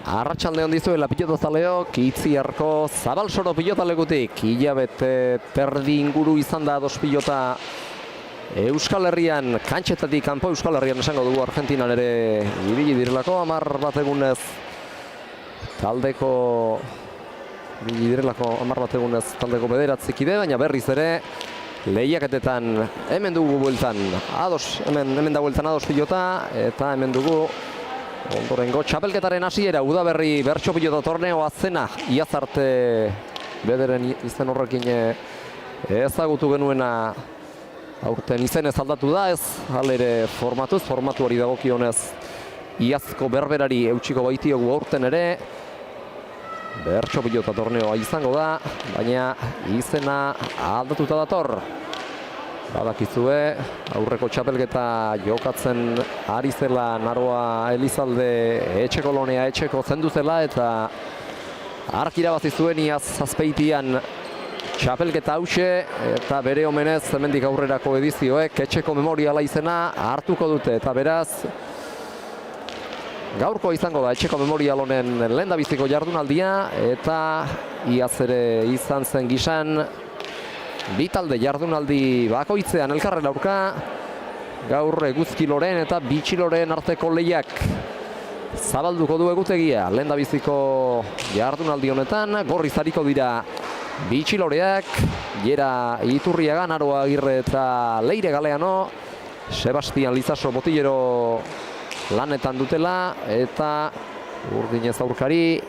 Arratsalde on dizuela pilotozaleok, Itziarko Zabalsoro pilotalekutik. Hilabete terdi inguru izan da dos pilota Euskal Herrian, kantxetatik kanpo Euskal Herrian esango dugu Argentinan ere ibili direlako, 10 bat egunez taldeko ibili direlako 10 bat egunez taldeko bederatzikide, baina berriz ere lehiaketetan hemen dugu bueltan hemen da bueltan ados pilota, eta hemen dugu ondorengo txapelketaren hasiera, udaberri bertso pilota torneoa zena, iaz arte bederen izen horrekin ezagutu genuena aurten izenez aldatu da, ez halere formatuari dagokionez iazko berberari eutxiko baitiogu aurten ere bertso pilota torneoa izango da, baina izena aldatuta dator. Badakizue, aurreko txapelketa jokatzen ari zela Naroa Elizalde etxekolonea etxeko zendu zela, eta ark irabazi zuen iaz Azpeitian txapelketa hause, eta bere omenez hemendik aurrerako edizioek etxeko memoriala izena hartuko dute, eta beraz gaurko izango da etxeko memorial honen lehendabiziko jardunaldia, eta iaz ere izan zen gisan bi talde jardunaldi bakoitzean elkarren aurka, gaur Eguzkiloren eta Bitxiloren arteko lehiak zabalduko du egutegia. Lehendabiziko jardunaldi honetan gorriz ariko dira Bitxiloreak, Jera Iturriaga, Naroa Agirre eta Leire Galeano, Sebastian Lizaso Botillero lanetan dutela, eta Urdinez aurkari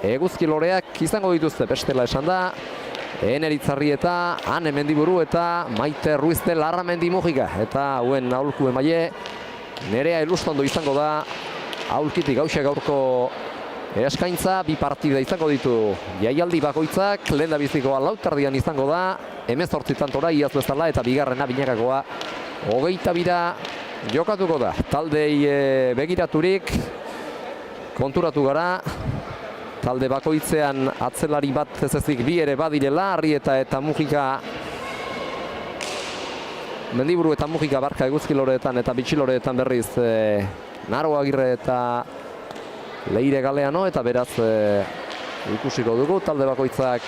Eguzkiloreak izango dituzte, bestela esan da Eneritzarri eta Ane Mendiburu eta Maite Ruiz de Larramendi Mujika, eta hauen aholku emaile Nerea Elustondo izango da aholkitik. Hauxe gaurko eskaintza, bi partida izango ditu jaialdi bakoitzak, lehendabizikoa lauterdian izango da 18 tantora iaz bezala, eta bigarrena binakakoa 22 jokatuko da. Taldei begiraturik konturatu gara talde bakoitzean atzelari bat ez ezik bi ere badirela, Arrieta eta Mujika, Mendiburu eta Mujika barka Eguzkiloreetan eta Bitxiloreetan berriz Naroa Agirre eta Leire Galeano, eta beraz ikusiko dugu talde bakoitzak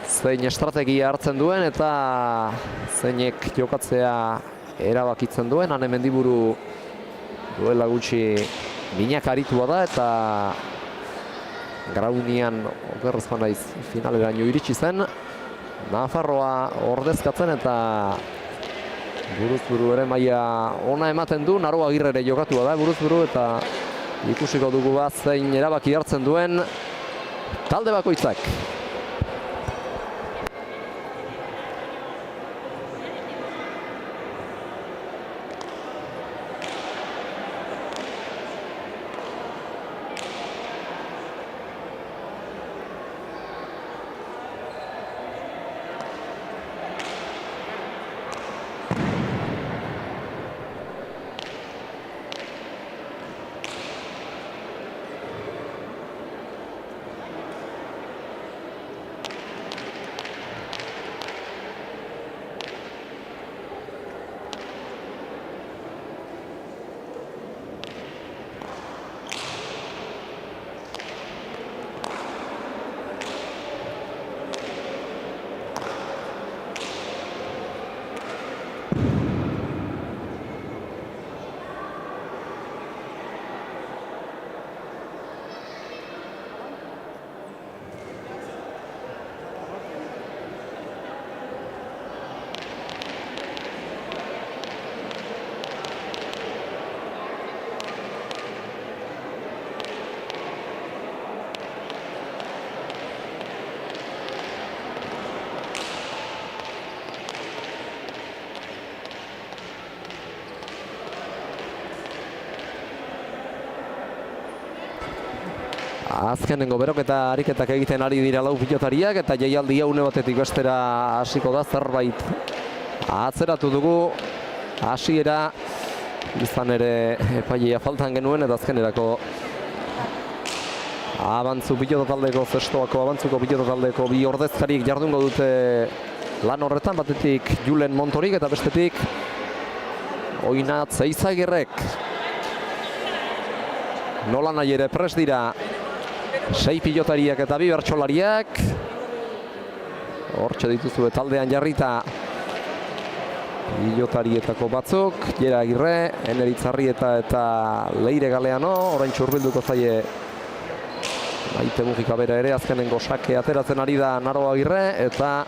zein estrategia hartzen duen eta zeinek jokatzea erabakitzen duen. Ane Mendiburu duela gutxi binak aritua da, eta Graunian okerrez joan naiz finaleraino iritsi zen, Nafarroa ordezkatzen, eta buruzburu ere maila ona ematen du. Naroa Agirre ere jokatua da buruzburu, eta ikusiko dugu bat zein erabaki hartzen duen talde bakoitzak. Azkenengo beroketa ariketak egiten ari dira lau pilotariak, eta jaialdia une batetik bestera hasiko da. Zerbait atzeratu dugu hasiera, izan ere epailea faltan genuen, eta azkenerako abantzu pilota taldeko, zestoako abantzuko pilota taldeko bi ordezkarik jardungo dute lan horretan, batetik Julen Montorik eta bestetik Oinat Zeizagirrek. nola nahi ere prest dira 6 pilotariak eta 2 bertsolariak. Hortxe dituzue taldean jarrita pilotarietako batzuk, Jera Agirre, Eneritzarrieta eta Leire Galeano, orain txurbilduko zaie Maite Mujika bera ere, azkenengo sake ateratzen ari da Naro Agirre, eta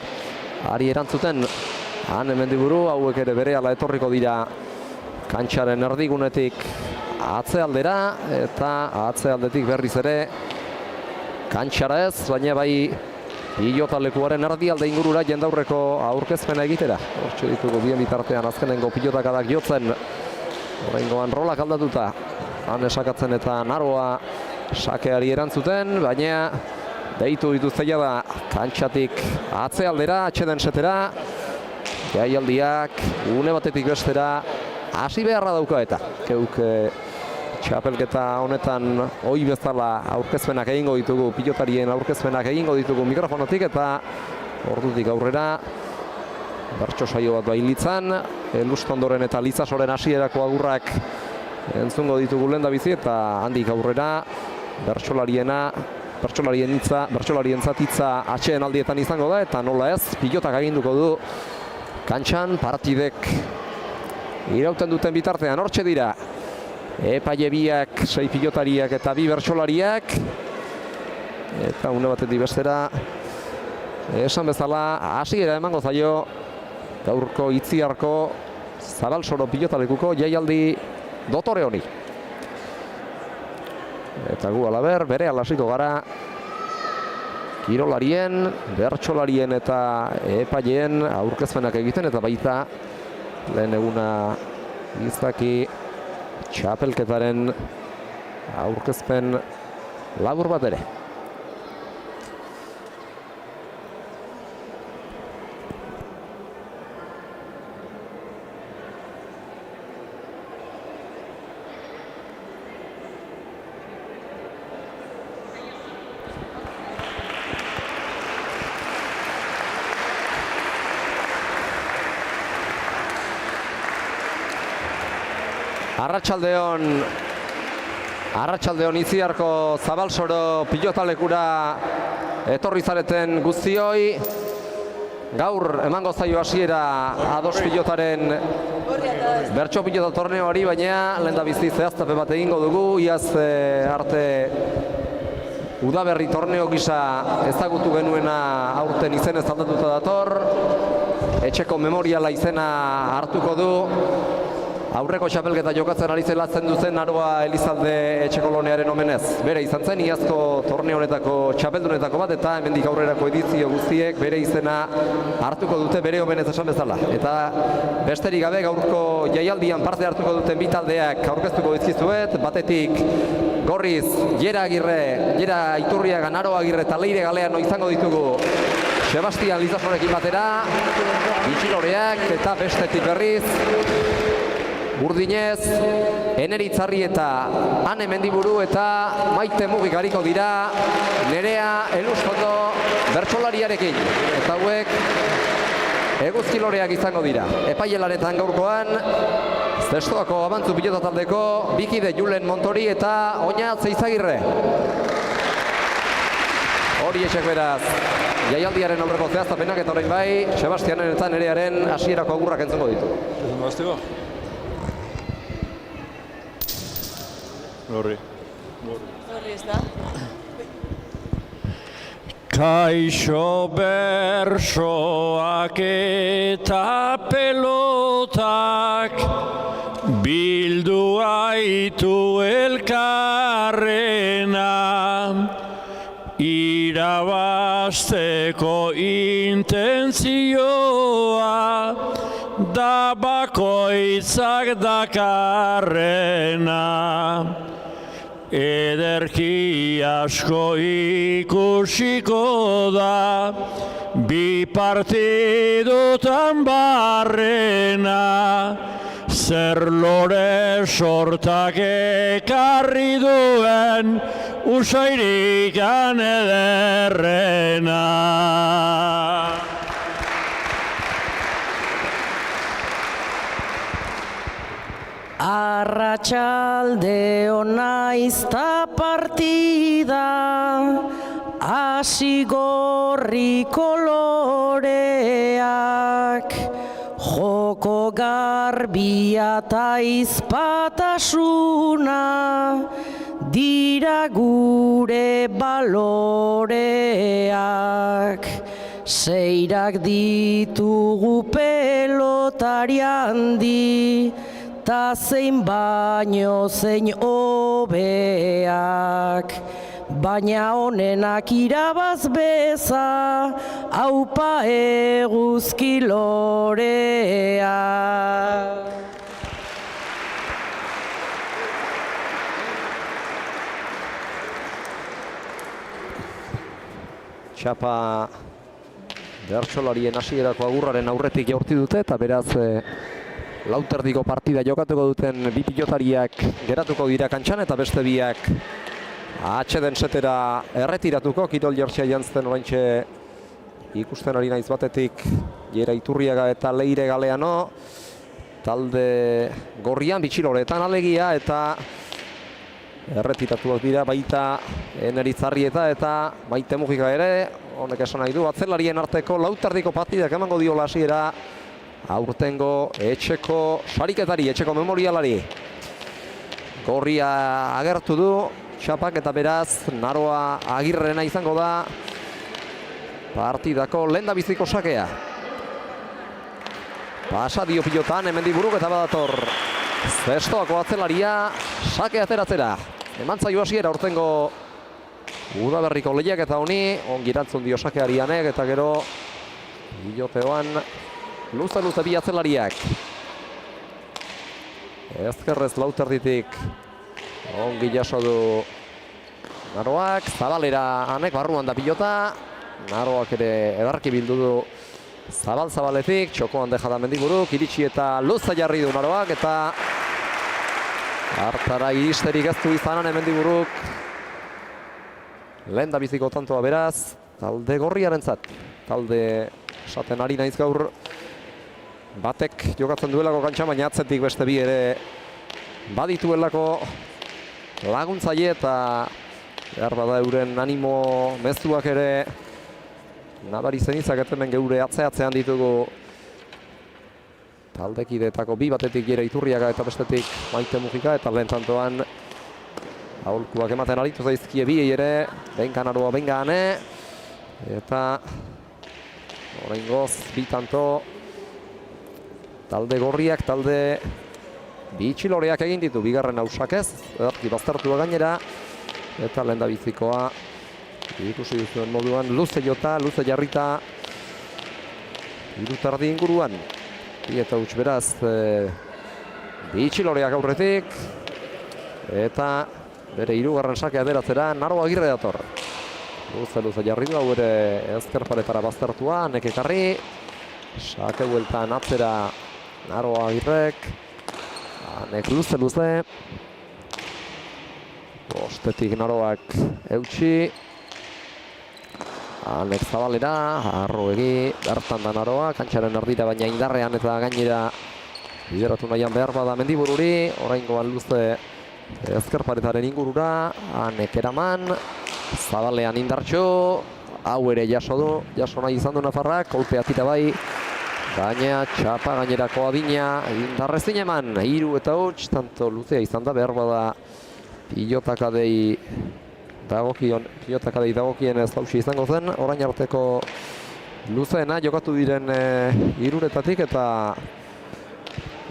ari erantzuten Han Mendiburu, hauek ere berehala etorriko dira kantxaren erdigunetik atzealdera, eta atzealdetik berriz ere kantxara ez, baina bai pilotalekuaren erdialde ingurura jendaurreko aurkezpena egitera. Hortxe ditugu bien bitartean azkenengo pilotakadak jotzen. Horrengoan rolak aldatuta. Han esakatzen eta Naroa sakeari erantzuten, baina deitu dituzteia da kantxatik atzealdera, atxeden setera. Jaialdiak une batetik bestera hasi beharra dauka eta. Geuk txapelketa honetan ohi bezala aurkezpenak egingo ditugu, pilotarien aurkezpenak egingo ditugu mikrofonotik, eta ordutik aurrera bertso saio bat bailitzan, Lustondoren eta Lizasoren hasierako agurrak entzungo ditugu lehendabizi, eta handik aurrera bertsolarien zatitza atxeen aldietan izango da, eta nola ez, pilotak aginduko du kantxan, partidek irauten duten bitartean. Hortxe dira epaile biak, 6 pilotariak eta 2 bertsolariak, eta une batetik bestera esan bezala hasiera emango zaio gaurko Itziarko Zabalsoro pilotalekuko jaialdi dotore honi. Eta gu alaber berehala hasiko gara kirolarien, bertsolarien eta epaileen aurkezpenak egiten, eta baita lehen eguna izaki txapelketaren aurkezpen labur bat ere. Arratsaldeon Itziarko Zabalsoro pilotalekura etorri zareten guztioi. Gaur emango zaio hasiera A2 pilotaren bertso pilota torneoari, baina lehendabizi zehaztapen bat egingo dugu. Iaz arte udaberri torneo gisa ezagutu genuena aurten izenez aldatuta dator. Etxeko memoriala izena hartuko du. Aurreko txapelketa jokatzen ari zela zenduzen Naroa Elizalde etxekolonearen omenez. Bere izan zen, iazko torneo honetako txapeldunetako bat, eta hemendik aurrerako edizio guztiek bere izena hartuko dute bere omenez esan bezala. Eta besterik gabe gaurko jaialdian parte hartuko duten bi taldeak aurkeztuko dizkizuet. Batetik gorriz Jera Agirre, Jera Iturriaga, Naro Agirre eta Leire Galeano izango ditugu Sebastian Lizasorekin batera, bitxiloreak, eta bestetik berriz Urdinez, Eneritzarrieta, Ane Mendiburu eta Maite Mugik ariko dira Nerea Elustondo bertsolariarekin. Eta hauek eguzkiloreak izango dira. Epailelaretan gaurkoan, Zestoako Abantzu pilota taldeko bikide Julen Montori eta Oñat Zeizagirre. Hori etxek beraz, jaialdiaren aurreko zehaztapenak, eta orain bai, Sebastianen eta Nerearen hasierako agurrak entzungo ditu. Gorri ez da? Kaixo bersoak eta pelotak bildu aitu elkarrena, irabazteko intentzioa da bakoitzak dakarrena. Ederki asko ikusiko da bi partidutan barrena, zer lore sortak ekarri duen usairikan ederrena. Arratsalde ona izta partida, hasi gorri koloreak, joko garbia ta izpatasuna, dira gure baloreak. Seirak ditugu pelotari handi, ta zein baino zein hobeak. Baina honenak irabaz beza, aupa eguzki lorea. Txapa bertsolarien hasierako agurraren aurretik jaurti dute, eta beraz lauterdiko partida jokatuko duten bi pilotariak geratuko dira kantxan, eta beste biak atxeden setera erretiratuko. Kirol jertxea jantzten oraintxe ikusten ari naiz batetik Jera Iturriaga eta Leire Galeano, talde gorrian bitxiloretan alegia, eta erretiratuak dira baita Eneritzarrieta eta Maite Mujika ere. Honek esan nahi du, atzelarien arteko lauterdiko partidak emango dio hasiera aurtengo etxeko sariketari, etxeko memorialari. Gorria agertu du txapak, eta beraz Naroa Agirrena izango da partidako lehendabiziko sakea. Pasa dio pilotan, hemendik buruk eta badator zestoako atzelaria sake ateratzera. Eman zaio hasiera aurtengo udaberriko lehiak eta honi, ongi erantzun dio sakearianek, eta gero piloteoan luze bi atzelariak. Ezkerrez lauterditik ongi jaso du Naroak, Zabalera anek barruan da pilota. Naroak ere edarki bildu du zabaletik, txokoan deja da Mendiburuk, iritsi eta luza jarri du Naroak, eta hartara iristerik ez du izanan Mendiburuk. Lehen da biziko tantoa beraz, talde gorriarentzat. Talde esaten ari naiz gaur batek jokatzen duelako kantxa, baina atzetik beste bi ere badituelako laguntzaile, eta behar bada euren animo mezuak ere nabari zenizak hemen geure atzean ditugu taldekideetako bi, batetik Jera Iturriaga eta bestetik Maite Mujika, eta lehen tantoan aholkuak ematen aritu zaizkie biei ere, benka Naroa, benka Ane, eta oraingoz bi tanto talde gorriak, talde bitxiloreak egin ditu, bigarren ausakez, edarki baztertua gainera, eta lehendabizikoa ikusi duzuen moduan luze jota, luze jarrita hiruterdi inguruan. Bi eta huts beraz bitxiloreak aurretik, eta bere hirugarren sakea ateratzera Naroa Agirre dator. Luze jarri du, hau ere ezkerparetara baztertua, nekekarri, sake bueltan atzera Naroa Agirrek, anek luze, bostetik Naroak eutxi, anek Zabalera, Arroegi, bertan da Naroa, kantxaren erdira baina indarrean eta gainera bideratu nahian behar bada Mendibururi, oraingoan luze ezkerparetaren ingurura, anek eraman, Zabalean indartxo, hau ere jaso nahi izan du Nafarrak, kolpea tira bai, baina txapa gainerako adina indarrezin eman, 3 eta huts, tanto luzea izan da, behar bada pilotakadei dagokien ez lausi izango zen, orain arteko luzeena jokatu diren hiruretatik, eta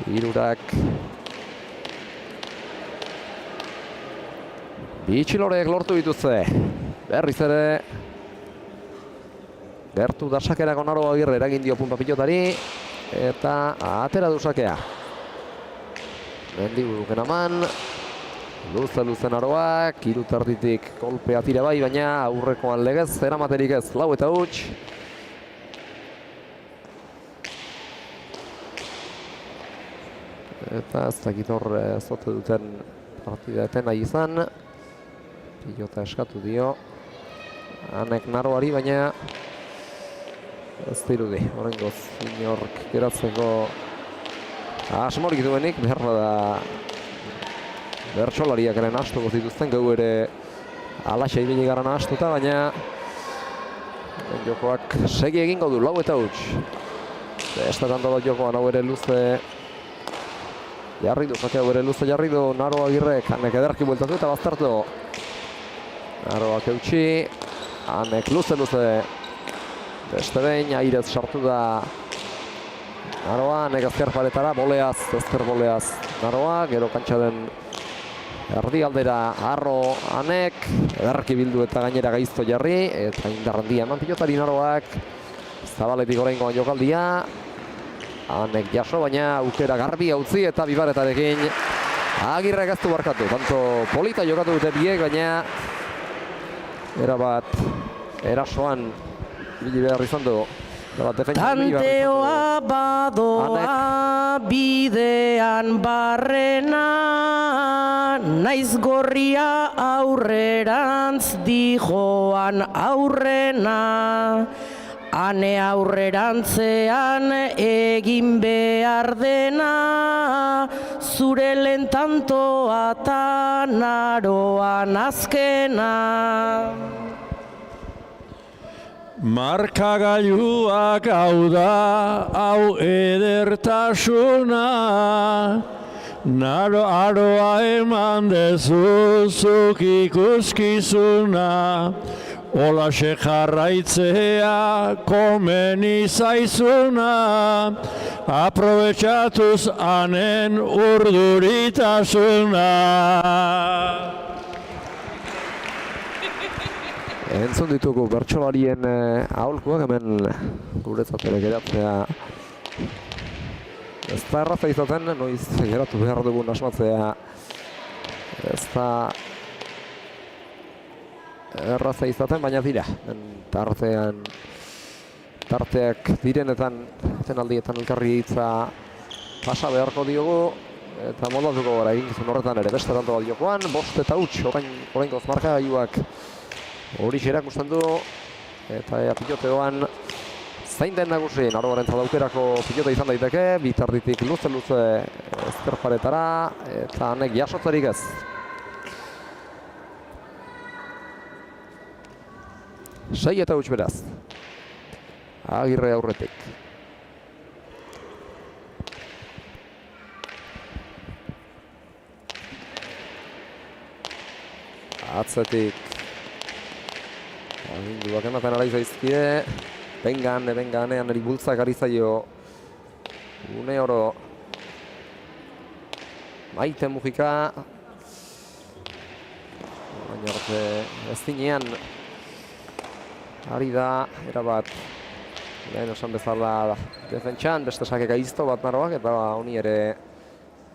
hirurak bitxiloreek lortu dituzte. Berriz ere gertu da sakerako Naroa Agirre eragin dio punpa pilotari, eta atera du sakea. Mendiburuken aman, luze Naroak, hiruterditik kolpea tira bai, baina aurrekoan legez, eramaterik ez, 4 eta huts. Eta ez dakit hor zote duten partida etena izan. Pilota eskatu dio anek Naroari, baina ez dirudi. Horrengoz inork geratzeko asmorik duenik, behar da bertsolariak ere nahastuko zituzten, gau ere alaxa ibili gara nahastuta, baina jokoak segi egingo du, 4 eta huts. Bestetan da jokoan, hau ere luze jarri du, sake hau ere luze jarri du, Naro Agirrek, Anek ederki bueltatu eta baztertu. Naroak eutxi, Anek luze beste behin, airez sartu da Naroa, Anek ezker paretara, boleaz, ezker boleaz Naroa, gero kantxaren erdi aldera Arro Anek, ederki bildu eta gainera gaizto jarri, eta indar handia eman pilotari Naroak, zabaletik oraingoan jokaldia, Anek jaso, baina aukera garbi utzi eta Bibarretarekin Agirrek ez du barkatu, tanto polita jokatu dute biek, baina erabat erasoan bili behar izan du. Tanteoa badoa bidean barrena, naiz gorria aurrerantz dijoan aurrena. Ane aurrerantzean egin behar dena, zure lehen tantoa eta Naroan azkena. Markagailuak hau da, hau edertasuna, Aroa eman dezuzuk ikuskizuna, Olaxe jarraitzea komeni zaizuna, aprobetxatuz Anen urduritasuna. Entzun ditugu bertsolarien aholkuak, hemen guretzat ere geratzea ez da erraza izaten, noiz geratu behar dugun asmatzea ez da erraza izaten, baina dira tarteak direnetan aldietan elkarri hitza pasa beharko diogu eta moldatuko gara eginkizun horretan ere beste tanto bat jokoan, 5 eta huts oraingoz markagailuak hori erakusten du eta piloteoan zain den nagusi Naroaren zadaukerako pilote izan daiteke, bitarditik luze ezker paretara eta Anek jasotzerik ez. Sei eta huts beraz. Agirre aurretik. Atzetik. Aginduak ematen ara izaizkie. Benganean eri bultzak ari zaio. Une oro. Maite Mujika. Baina arte ez dinean. Ari da, erabat, lehen esan bezala defentsan, beste sake gaizto bat Naroak, eta honi ere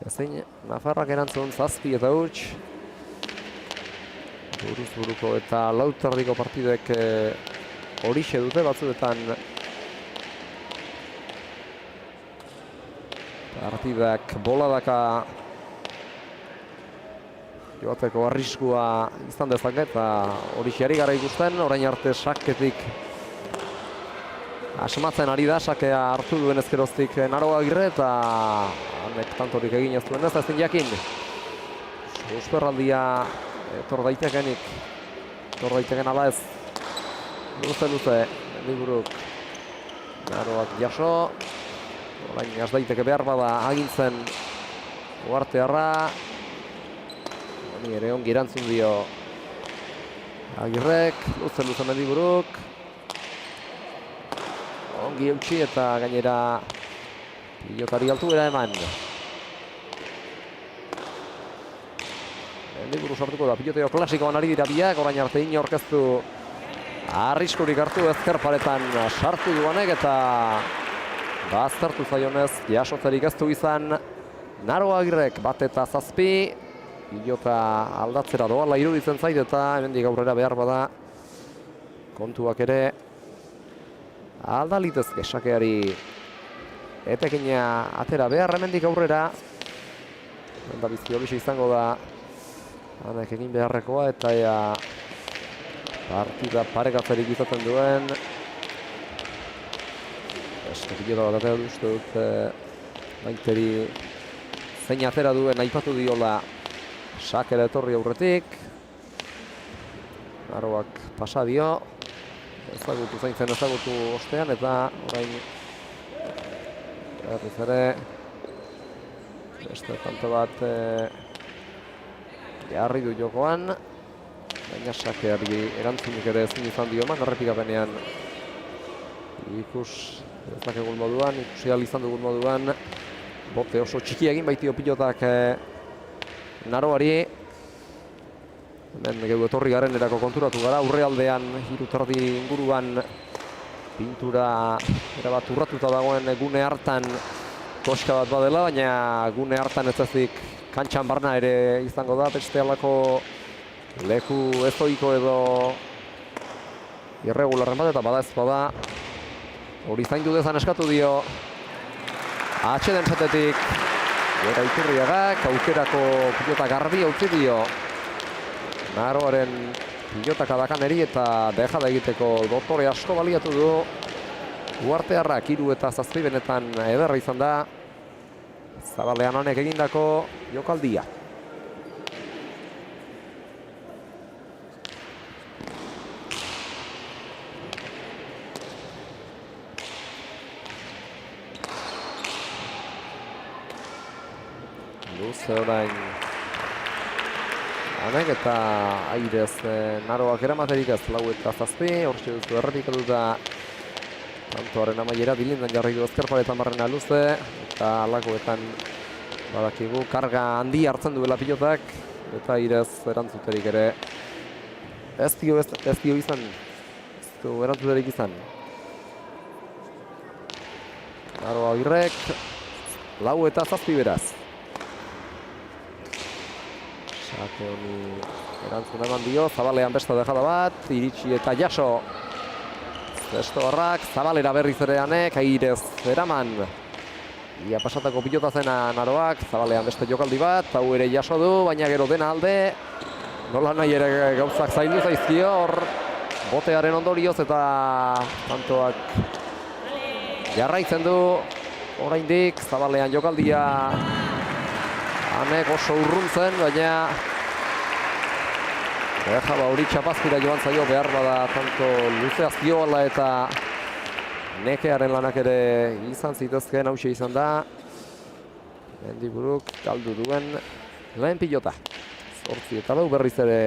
ezin, Nafarrak erantzun 7 eta huts. Buruz buruko eta lauterdiko partidek horixe dute batzuetan. Partidak boladaka joateko arriskua izan dezake eta horixe ari gara ikusten, orain arte saketik asmatzen ari da, sakea hartu duen ezkeroztik Naro Agirre eta Anek tantorik egin ez duen ez ezin jakin. Susperraldia etor daiteken ala ez. Luze, Liburuk Naroak jaso. Orain az daiteke behar bada agintzen uartearra. Honi ere ongi erantzun dio Agirrek, luze Liburuk. Ongi eutxi eta gainera pilotari altuera eman. Liburu sortuko da, piloteo klasikoan ari dira biak, orain arte inork ez du arriskurik hartu ezker paretan sartu duanek eta baztertu zaionez jasotzerik ez du izan Naro Agirrek 1 eta 7, pilota aldatzera doala iruditzen zait eta hemendik aurrera behar bada kontuak ere aldalitezke sakeari etekina atera behar hemendik aurrera. Eta bizki horixe izango da Anek egin beharrekoa eta ea partida parekatzerik izaten duen. Beste pilota bat atea uste dut Maiteri zein atera duen aipatu diola sakera etorri aurretik. Naroak pasa dio. Zaintzen ezagutu ostean eta orain berriz ere beste tanto bat jarri du jokoan. Baina sakeari erantzunik ere ezin izan dio eman errepikapenean. Ikusi ahal izan dugun moduan, bote oso txiki egin baitio pilotak Naroari. Hemen geu etorri garen erako konturatu gara, aurrealdean 3 inguruan pintura erabat urratuta dagoen gune hartan koska bat badela, baina gune hartan ez ezik kantxan barna ere izango da, beste halako leku ezoiko edo irregularren bat, eta bada ez bada hori zaindu dezan eskatu dio atxeden zatetik Gora Iturriagak, aukerako pilota garbi utzi dio Naroaren pilotaka dakaneri eta dejada egiteko dotore asko baliatu du. Uartearrak 3 eta 7 benetan ederra izan da Zabalean honek egindako jokaldia. Luze orain Hanek eta airez Naroak eramaterik ez 4 eta 7, hortxe duzu errepikatuta tantoaren amaiera bilindan jarri du ezkerparetan barrena Luze, eta alakoetan badakigu karga handi hartzen duela pilotak, eta airez erantzuterik ere ez dio izan, ez du erantzuterik izan. Naro Agirrek 4 eta 7 beraz. Sake honi erantzun eman dio, Zabalean besta dejada bat, iritsi eta jaso. Zesto barrak, Zabalera berriz ere Hanek, airez eraman. Ia pasatako pilota zena Naroak, Zabalean beste jokaldi bat, hau ere jaso du, baina gero dena alde. Nola nahi ere gauzak zaindu zaizkio, hor botearen ondorioz eta tantoak jarraitzen du. Oraindik Zabalean jokaldia Hanek oso urruntzen, baina hori txapazkira joan zaio behar bada tanto Luze Azpiola eta Nekearen lanak ere izan zitezkeen hause izan da. Mendiburuk galdu duen lehen pilota. 8 eta 4 berriz ere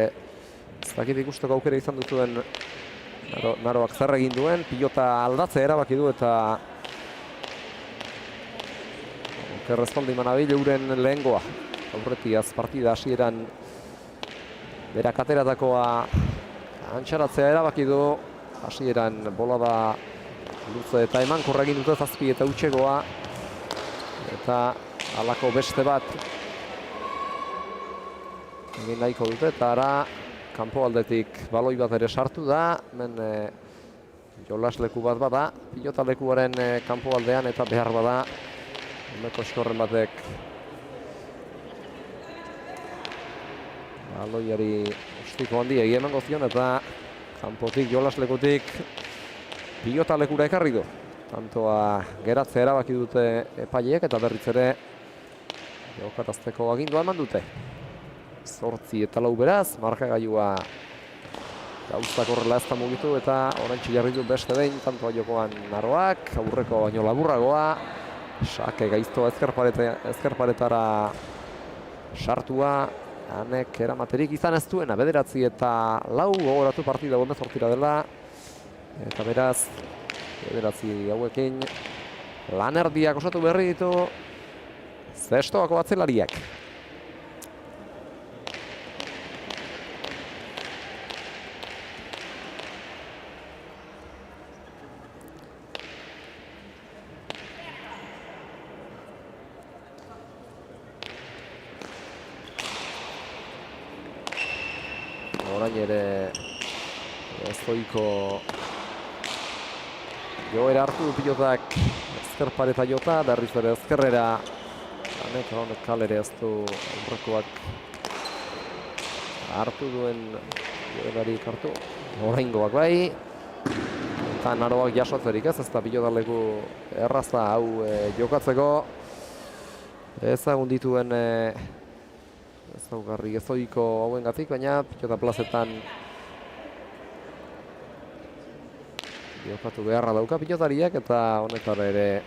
ez dakit ikusteko aukera izan dutuen Naroak zer egin duen. Pilota aldatze erabaki du eta errezpoldi manabil euren lehengoa. Aurretiaz partida hasieran berak ateratakoa antxaratzea erabaki du. Hasieran bolada luze eta emankorra egin dute 7 eta utxegoa. Eta halako beste bat egin nahiko dute eta ara kanpo aldetik baloi bat ere sartu da. Hemen jolasleku bat bada, pilota lekuaren kanpo aldean eta behar bada Hemeko eskorren batek baloiari ostiko handi emango zion eta kanpotik jolaslekutik pilota lekura ekarri du. Tantoa geratzea erabaki dute epaileek eta berriz ere jokarazteko agindua eman dute. 8 eta 4 beraz, markagailua gauzak horrela ez da mugitu eta oraintxe jarri du beste behin tantoa jokoan Naroak, aurreko baino laburragoa. Sake gaizto ezkerparetara sartua, Hanek eramaterik izan ez duena, 9 eta 4 gogoratu partida bonde zortira dela. Eta beraz, 9 hauekin lan erdiak osatu berri ditu Zestoako atzelariak. Orain ere ezoiko joera hartu du pilotak ezkerpareta jota, berriz ere ezkerrera. Hanek honek kalere ez du aurrekoak hartu duen joerarik hartu. Oraingoak bai. Eta Naroak jasotzerik ez da pilotaleku erraza hau jokatzeko. ezagun dituen ezaugarri ezoiko hauengatik, baina pilota plazetan jokatu beharra dauka pilotariak eta honetara ere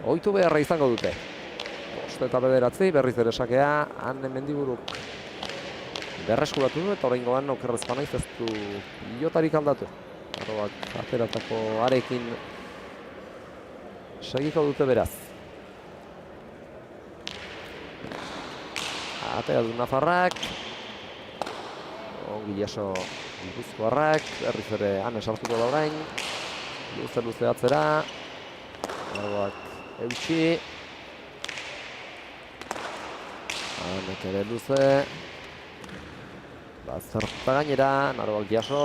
ohitu beharra izango dute. 5-9 berriz ere sakea, han Mendiburuk berreskuratu du eta oraingoan okerrez banaiz ez du pilotarik aldatu. Arroak ateratako arekin segiko dute beraz. Atera du Nafarrak, ongi jaso Gipuzkoarrak, berriz ere han esartuko da orain, luze atzera, arroak eutxi, hanek ere luze, bazerta gainera, Naroak jaso,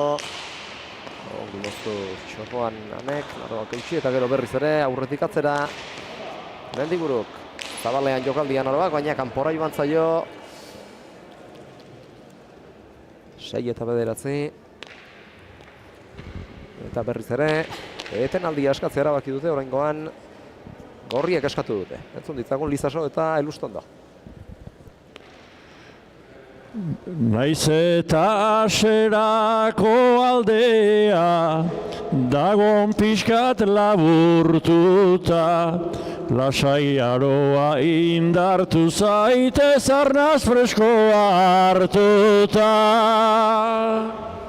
ongi moztu txokoan hanek, Naroak eutxi eta gero berriz ere aurretik atzera, Mendiburuk. Zabalean jokaldian Naroak, baina kanpora joan zaio. 6-9. Eta berriz ere, etenaldia eskatzea erabaki dute, oraingoan gorriek eskatu dute. Entzun ditzagun Lizaso eta Elustondo. Naiz eta aserako aldea dagon pixkat laburtuta, lasai aroa indartu zaitez arnaz freskoa hartuta.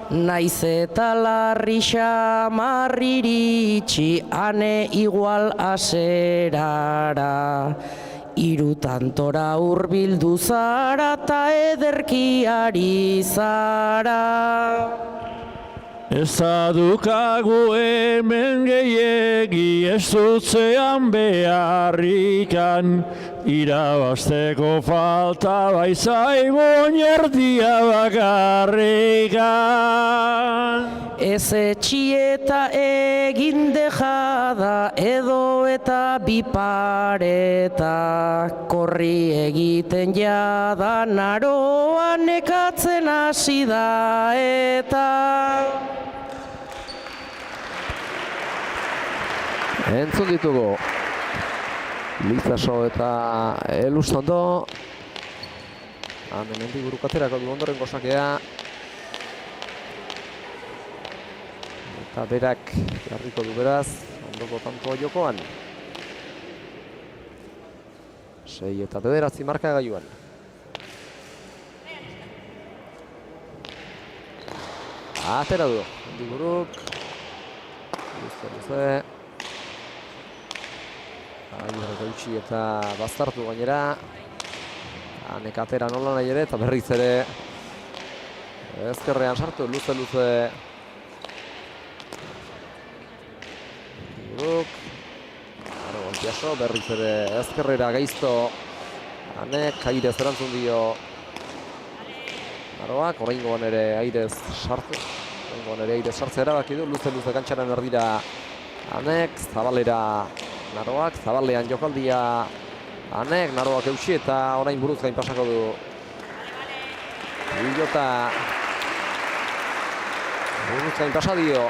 Naiz eta larri xamarriritxi ane igual aserara, irutantora hurbildu zara eta ederkiari zara. Ez adukagu hemen gehiegi ez dutzean beharrikan, irabazteko falta baizaigu oinerdia bakarrikan. Ez etxieta egin dejada edo eta bipareta, korri egiten jada Naroa nekatzen hasi da eta. Entzun ditugu Lizaso eta Elustondo. Hemen Mendiburuk aterako du ondorengo sakea. Eta berak jarriko du beraz, ondoko tantoa jokoan. 6-9 marka gailuan. Atera du Mendiburuk. Luze. Aierrek eutxi eta baztartu gainera. Hanek atera nola nahi ere eta berriz ere ezkerrean sartu, luze. Mendiburuk. Jaso, berriz ere ezkerrera gaizto. Hanek airez erantzun dio Naroak, oraingoan ere airez sartzea erabaki du, luze kantxaren erdira Hanek, Zabalera Naroak, Zabalean jokaldia Hanek, Naroak eutxi eta orain buruz gain pasako du pilota buruz gain pasa dio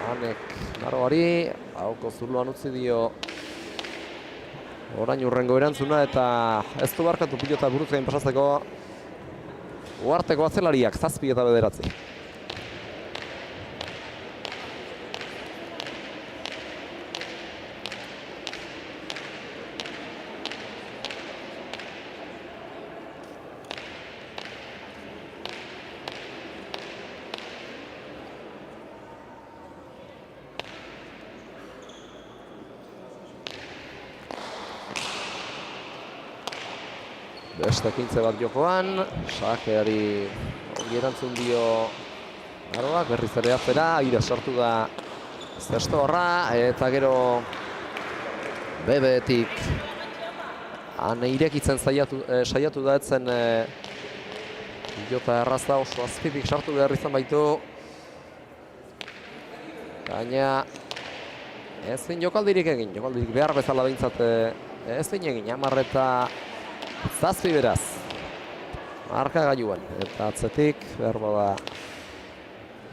Hanek Naroari, hauko zurluan utzi dio orain urrengo erantzuna eta ez du barkatu pilota buruz gain pasatzeko uharteko atzelariak 7-9. Beste ekintze bat jokoan, sakeari ongi erantzun dio Naroak, berriz ere atzera, aire sartu da Zestorra, eta gero bebetik irekitzen saiatu da etzen pilota errazta oso azpitik sartu behar izan baitu. Baina ezin jokaldirik egin, jokaldirik behar bezala behintzat ezin egin, 10-7 beraz. Marka gailuan, eta atzetik behar bada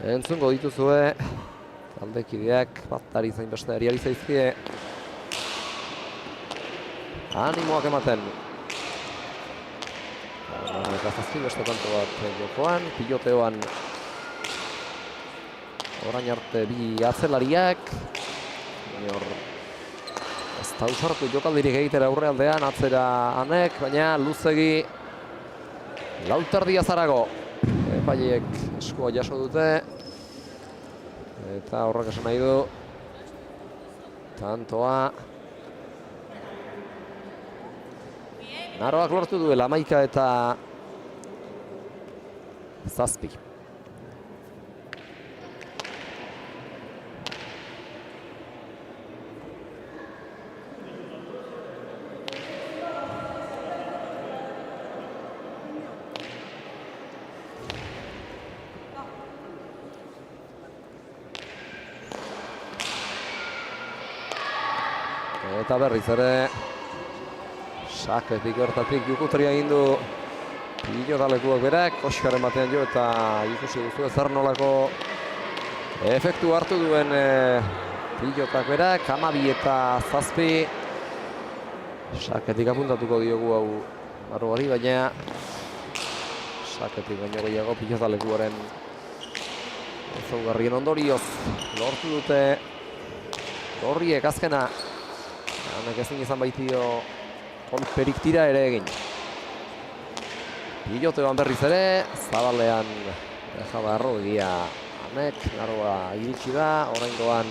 entzungo dituzue taldekideak batari zain beste ari zaizkie. animoak ematen. Eta zazpi beste kanto bat jokoan, piloteoan orain arte bi atzelariak. Hor ez da usartu jokaldirik egitera aurrealdean, atzera Anek, baina luzegi lauterdia zarago. Epaileek eskua jaso dute. Eta horrek esan nahi du. Tantoa. Naroak lortu duela 11 eta 7. Eta berriz ere saketik hortatik Jukutria egin du pilotalekuak berak, Oskaren batean jo eta ikusi duzu ezer nolako efektu hartu duen pilotak berak, 12 eta 7. Saketik apuntatuko diogu hau Arrugari, baina saketik baino gehiago pilotalekuaren ezaugarrien ondorioz lortu dute Gorriek azkena. Anek ezin izan baitio kolperik tira ere egin. Piloteoan berriz ere, zabalean Jabarro egia Anek, Naroa iritsi da, oraingoan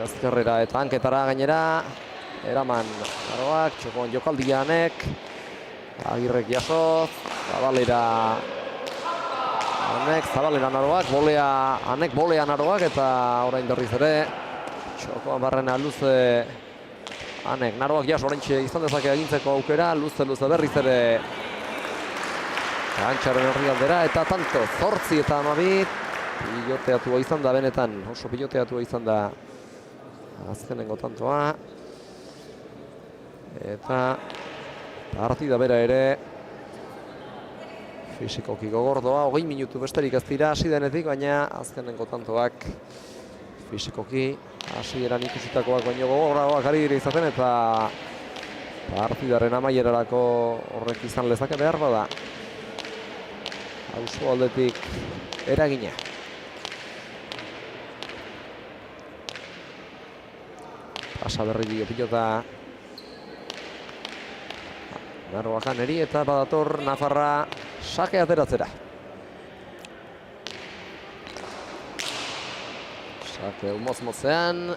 ezkerrera eta hanketara gainera, eraman Naroak, txokoan jokaldia Anek, Agirrek jaso, zabalera Anek, zabalera Naroak, bolea Anek, bolea Naroak, eta orain berriz ere, txokoan barrena luze Anek, Naroak jaso oraintxe izan dezake egintzeko aukera, luze berriz ere Antxaren herrialdera, eta tanto, 8 eta 12, piloteatua izan da benetan, oso piloteatua izan da azkenengo tantoa. Eta partida bera ere fisikoki gogordoa, 20 minutu besterik ez dira hasi denetik, baina azkenengo tantoak fisikoki hasieran ikusitakoak baino gogorragoak ari dira izaten, eta partidaren amaierarako horrek izan lezake behar bada auzo aldetik eragina. Pasa berri dio pilota Naroakan eri, eta badator Nafarra sake ateratzera. Sake umotz-motzean.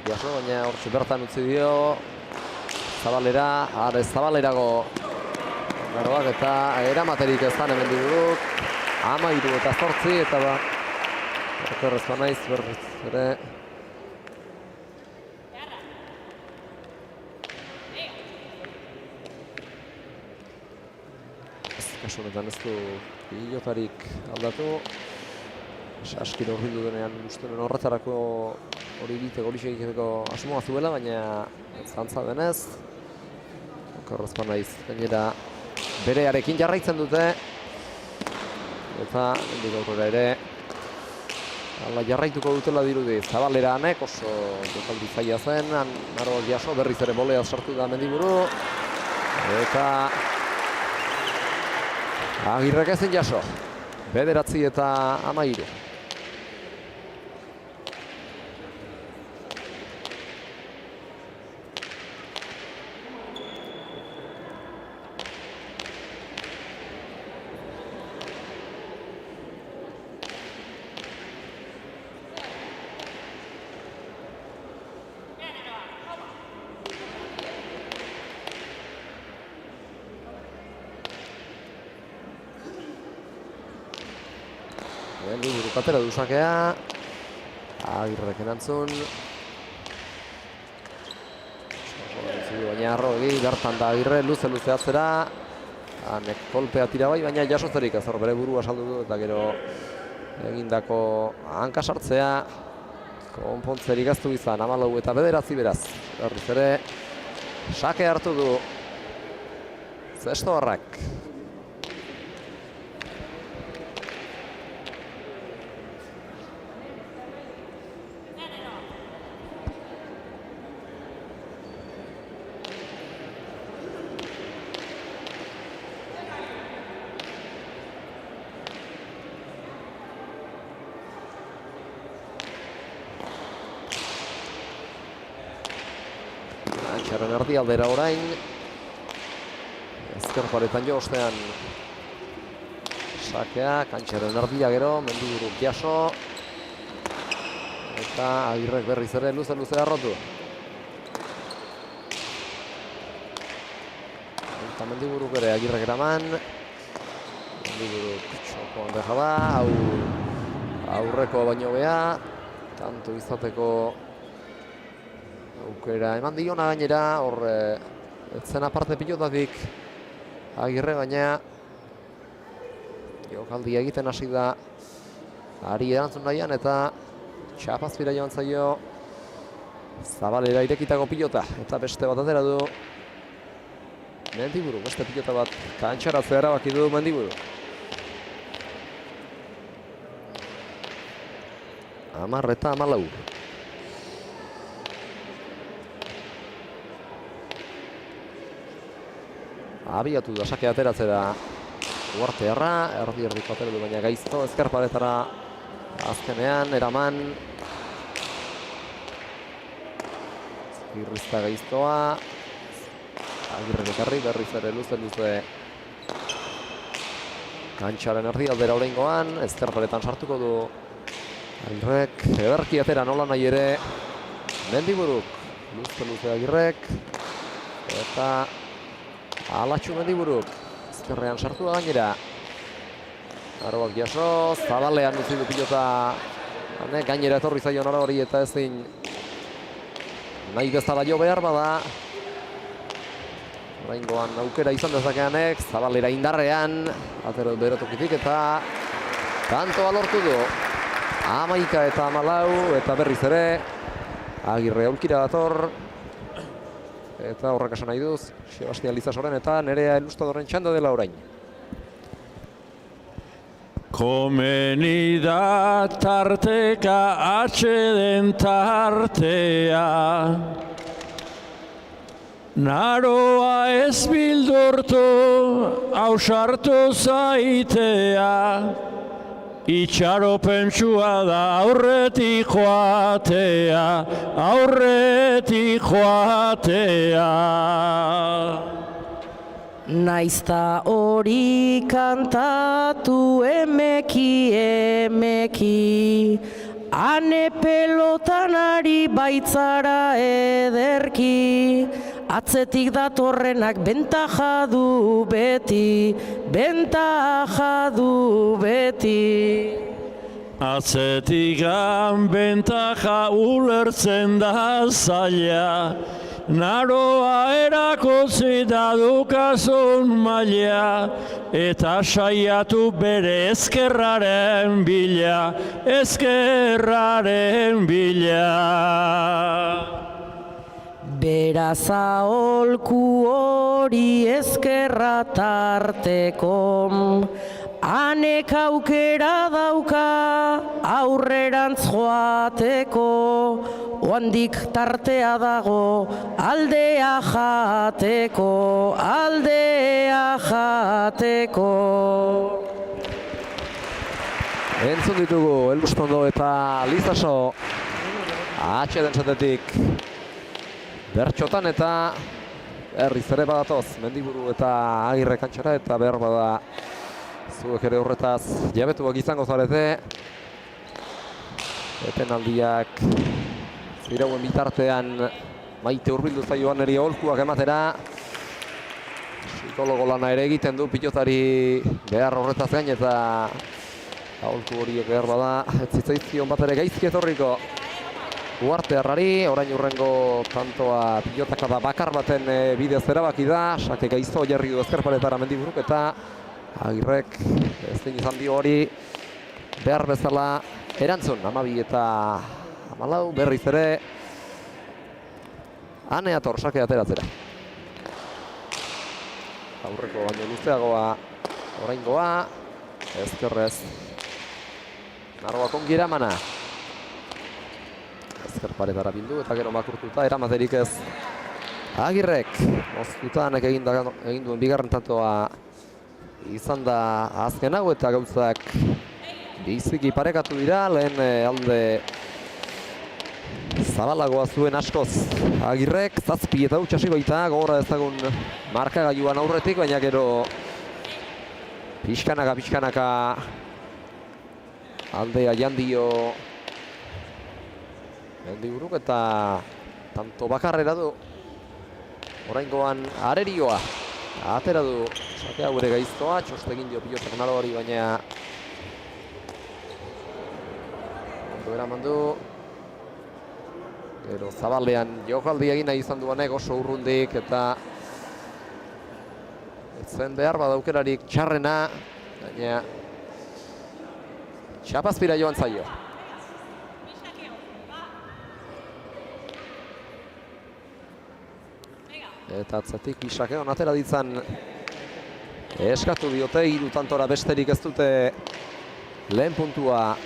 Jaso, baina hortxe bertan utzi dio Zabalera, are Zabalerago Naroak, eta eramaterik ez da hemen diguruk. 13 eta 8, eta okerrezkoa naiz berriz ere. Kasu honetan ez du pilotarik aldatu. Saskir horbildu denean uste duen horretarako hori egiteko asmoa zuela, baina zantza denez. Okerrezkoa naiz gainera berearekin jarraitzen dute. Eta hendik aurrera ere hala jarraituko dutela dirudi. Zabalera Anek oso jokaldi zaila zen, Naroak jaso berriz ere bolea sartu da Mendiburu. Eta Agirrek ezin jaso, 9 eta 13. Burukatera duzakea, Agirrek erantzun. Baina Arrogi, bertan da Agirre, luze atzera. Anek kolpea tira bai, baina jasotzerik ez hor bere burua saldu du, eta gero egindako hanka sartzea konpontzerik ez du izan, 14 eta 9 beraz. Berriz ere, sake hartu du Zestoarrak. kantxaren erdialdera orain. Ezker paretan jo ostean sakea, kantxaren erdia gero, Mendiburuk jaso. Eta Agirrek berriz ere luze arrotu. Eta Mendiburuk ere Agirrek eraman. Mendiburuk txoko handeja da, aurreko baino bea. Tanto izateko aukera eman diona gainera, hor etzen aparte pilotatik Agirre, baina jokaldia egiten hasi da ari erantzun nahian eta txapazpira joan zaio Zabalera irekitako pilota eta beste bat atera du Mendiburu, beste pilota bat kantxaratzea erabaki du Mendiburu. 10 eta 14. Abiatu da sake ateratzera Uartearra, erdi-erdiko atera du baina gaizto, ezker paretara azkenean, eraman. Irrizta gaiztoa. Agirrek ekarri, berriz ere luze. Kantxaren erdialdera oraingoan, ezker paretan sartuko du Agirrek, ederki atera nola nahi ere Mendiburuk, luze Agirrek, eta Alatxu Mendiburuk, ezkerrean sartu da gainera. Arroak jaso, Zabalean utzi du pilota, gainera etorri zaio nora hori eta ezin nahi bezala jo behar bada. Oraingoan aukera izan dezakeanek, Zabalera indarrean, atero berotokitik eta kantoa lortu du. 11 eta 14 eta berriz ere Agirre aulkira dator. Eta horrek esan nahi duz, Sebastian Lizasoren eta Nerea Elustadoren txanda dela orain. Komeni da tarteka atxeden tartea, naroa ez bildurtu, ausartu zaitea, itxaropentsua da aurretik joatea, Naizta hori kantatu emeki, ane pelotan ari baitzara ederki, atzetik datorrenak bentaja du beti. Atzetikan bentaja ulertzen da zaila, naroa erakutsi da dukazun maila, eta saiatu bere ezkerraren bila. Beraz aholku hori ezkerra tarteko, anek aukera dauka aurrerantz joateko, oandik tartea dago aldea jateko. Entzun ditugu Elustondo eta Lizaso atxeden zatetik bertxotan eta herriz ere badatoz Mendiburu eta Agirre kantxara eta behar bada zuek ere horretaz jabetuak izango zarete. Etenaldiak zirauen bitartean Maite hurbildu zaioan eri aholkuak ematera. Psikologo lana ere egiten du pilotari behar horretaz gain eta aholku horiek behar bada ez zitzaizkion bat ere gaizki etorriko Uartearrari. Orain urrengo tantoa pilotaka da bakar baten bidez erabaki da. Sake gaizto jarri du ezkerparetara Mendiburuk eta Agirrek ezin izan dio hori behar bezala erantzun. 12 eta 14 berriz ere ane ator sake ateratzera. Aurreko baino luzeagoa oraingoa, ezkerrez Narroak ongi eramana. Ezker paretara bildu eta gero makurtuta eramaterik ez Agirrek. Moztutanek egin duen bigarren tantoa izan da azken hau eta gauzak biziki parekatu dira. Lehen alde zabalagoa zuen askoz. Agirrek, 7 eta utxasi baita, gogorra ezagun markagailuan aurretik, baina gero pixkanaka aldea jandio Mendiburuk eta tanto bakarrera du. Oraingoan arerioa atera du sakea gure gaiztoa, txostegin dio pilotak nalori, baina ondo eraman du. Gero zabalean jokaldi egin nahi izan duanek oso urrundik eta etzen behar badaukerarik txarrena, baina txapazpira joan zaio. Eta atzatik Isakeon atera ditzan eskatu diote, 3 tantora besterik ez dute lehen puntua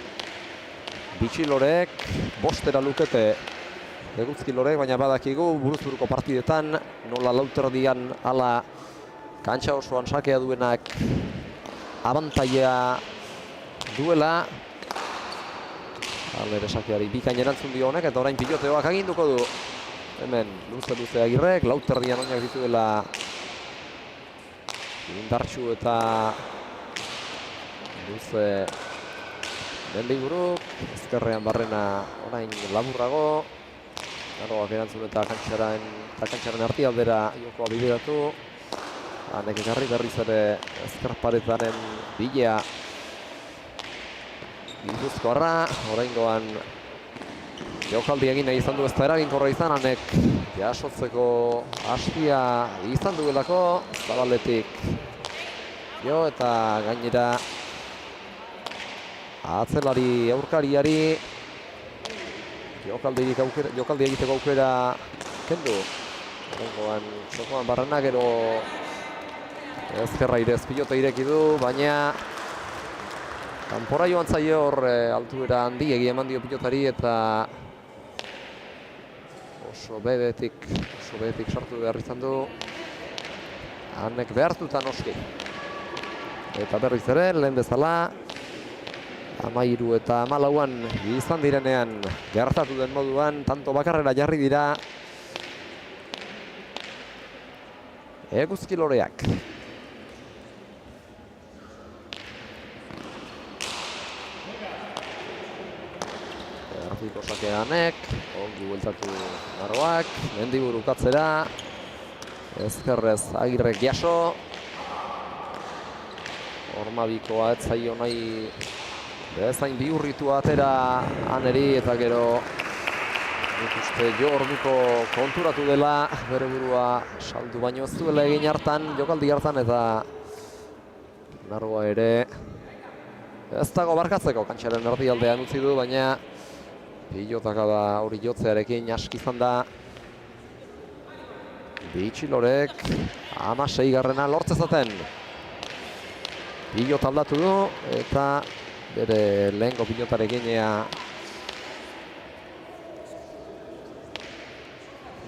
bitxilorek, 5 lukete eguzkilorek, baina badakigu buruz-buruko partidetan nola lauterdian ala kantxa osoan sakea duenak abantaia duela. Alere sakeari bikain erantzun dio honek eta orain piloteoak aginduko du. Hemen luze Agirrek, lauterdian oinak dituela indartsu eta luze Mendiburuk, ezkerrean Barrena orain laburrago. Naroak erantzun eta kantxaren artialdera jokoa bideratu. Hanek ekarri berriz ere ezkerparetaren bilea Gipuzkoarra, oraingoan jokaldi egin nahi izan du ez da eraginkorra izan, hanek jasotzeko hastia izan duelako, zabaletik jo eta gainera atzelari aurkariari jokaldi egiteko aukera kendu. Oraingoan txokoan Barrena, gero ezkerra irez pilote ireki du, baina kanpora joan zaio hor altuera handi eman dio pilotari eta oso behetik sartu behar izan du. Hanek behartuta noski. Eta berriz ere, lehen bezala 13 eta 14an izan direnean gertatu den moduan, tanto bakarrera jarri dira eguzkiloreak. Erdiko sakeanek, ongi bueltatu Naroak, Mendiburuk atzera, ezkerrez Agirrek jaso. Hormabikoa ez zaio nahi bezain bihurritua atera Aneri eta gero nik uste jo orduko konturatu dela bere burua saldu baino ez duela egin hartan, jokaldi hartan, eta Naroa ere ez dago barkatzeko, kantxaren erdialdean utzi du, baina pilotaka da hori jotzearekin aski izan da. Bitxilorek 16garrena lortzezaten. Pilot aldatu du eta bere lehengo pilotarekin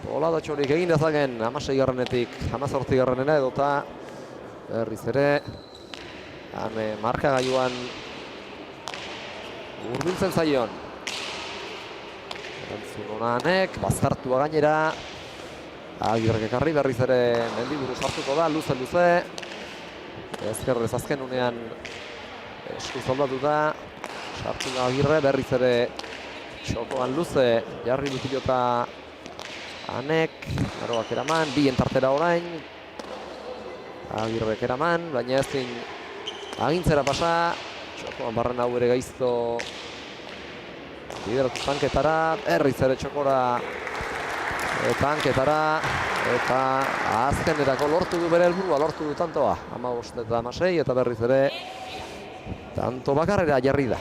boladatxorik egin dezaken 16garrenetik 18garrenera edota berriz ere markagailuan hurbiltzen zaion. Erantzun honanek, bazkartua gainera. Agirrek ekarri berriz ere Mendiburu sartuko da, luze. Ezkerrez azken unean esku zoldatu da. Sartu da Agirre, berriz ere txokoan luze. Jarri du pilota Hanek, Naroak eraman, bien tartera orain. Agirrek eraman, baina ezin agintzera pasa. Txokoan Barrena hau ere gaizto bideratu tanketara, berriz ere txokora tanketara, eta azkenerako lortu du bere helburua, lortu du tantoa, 15 eta 16, eta berriz ere tanto bakarrera jarri da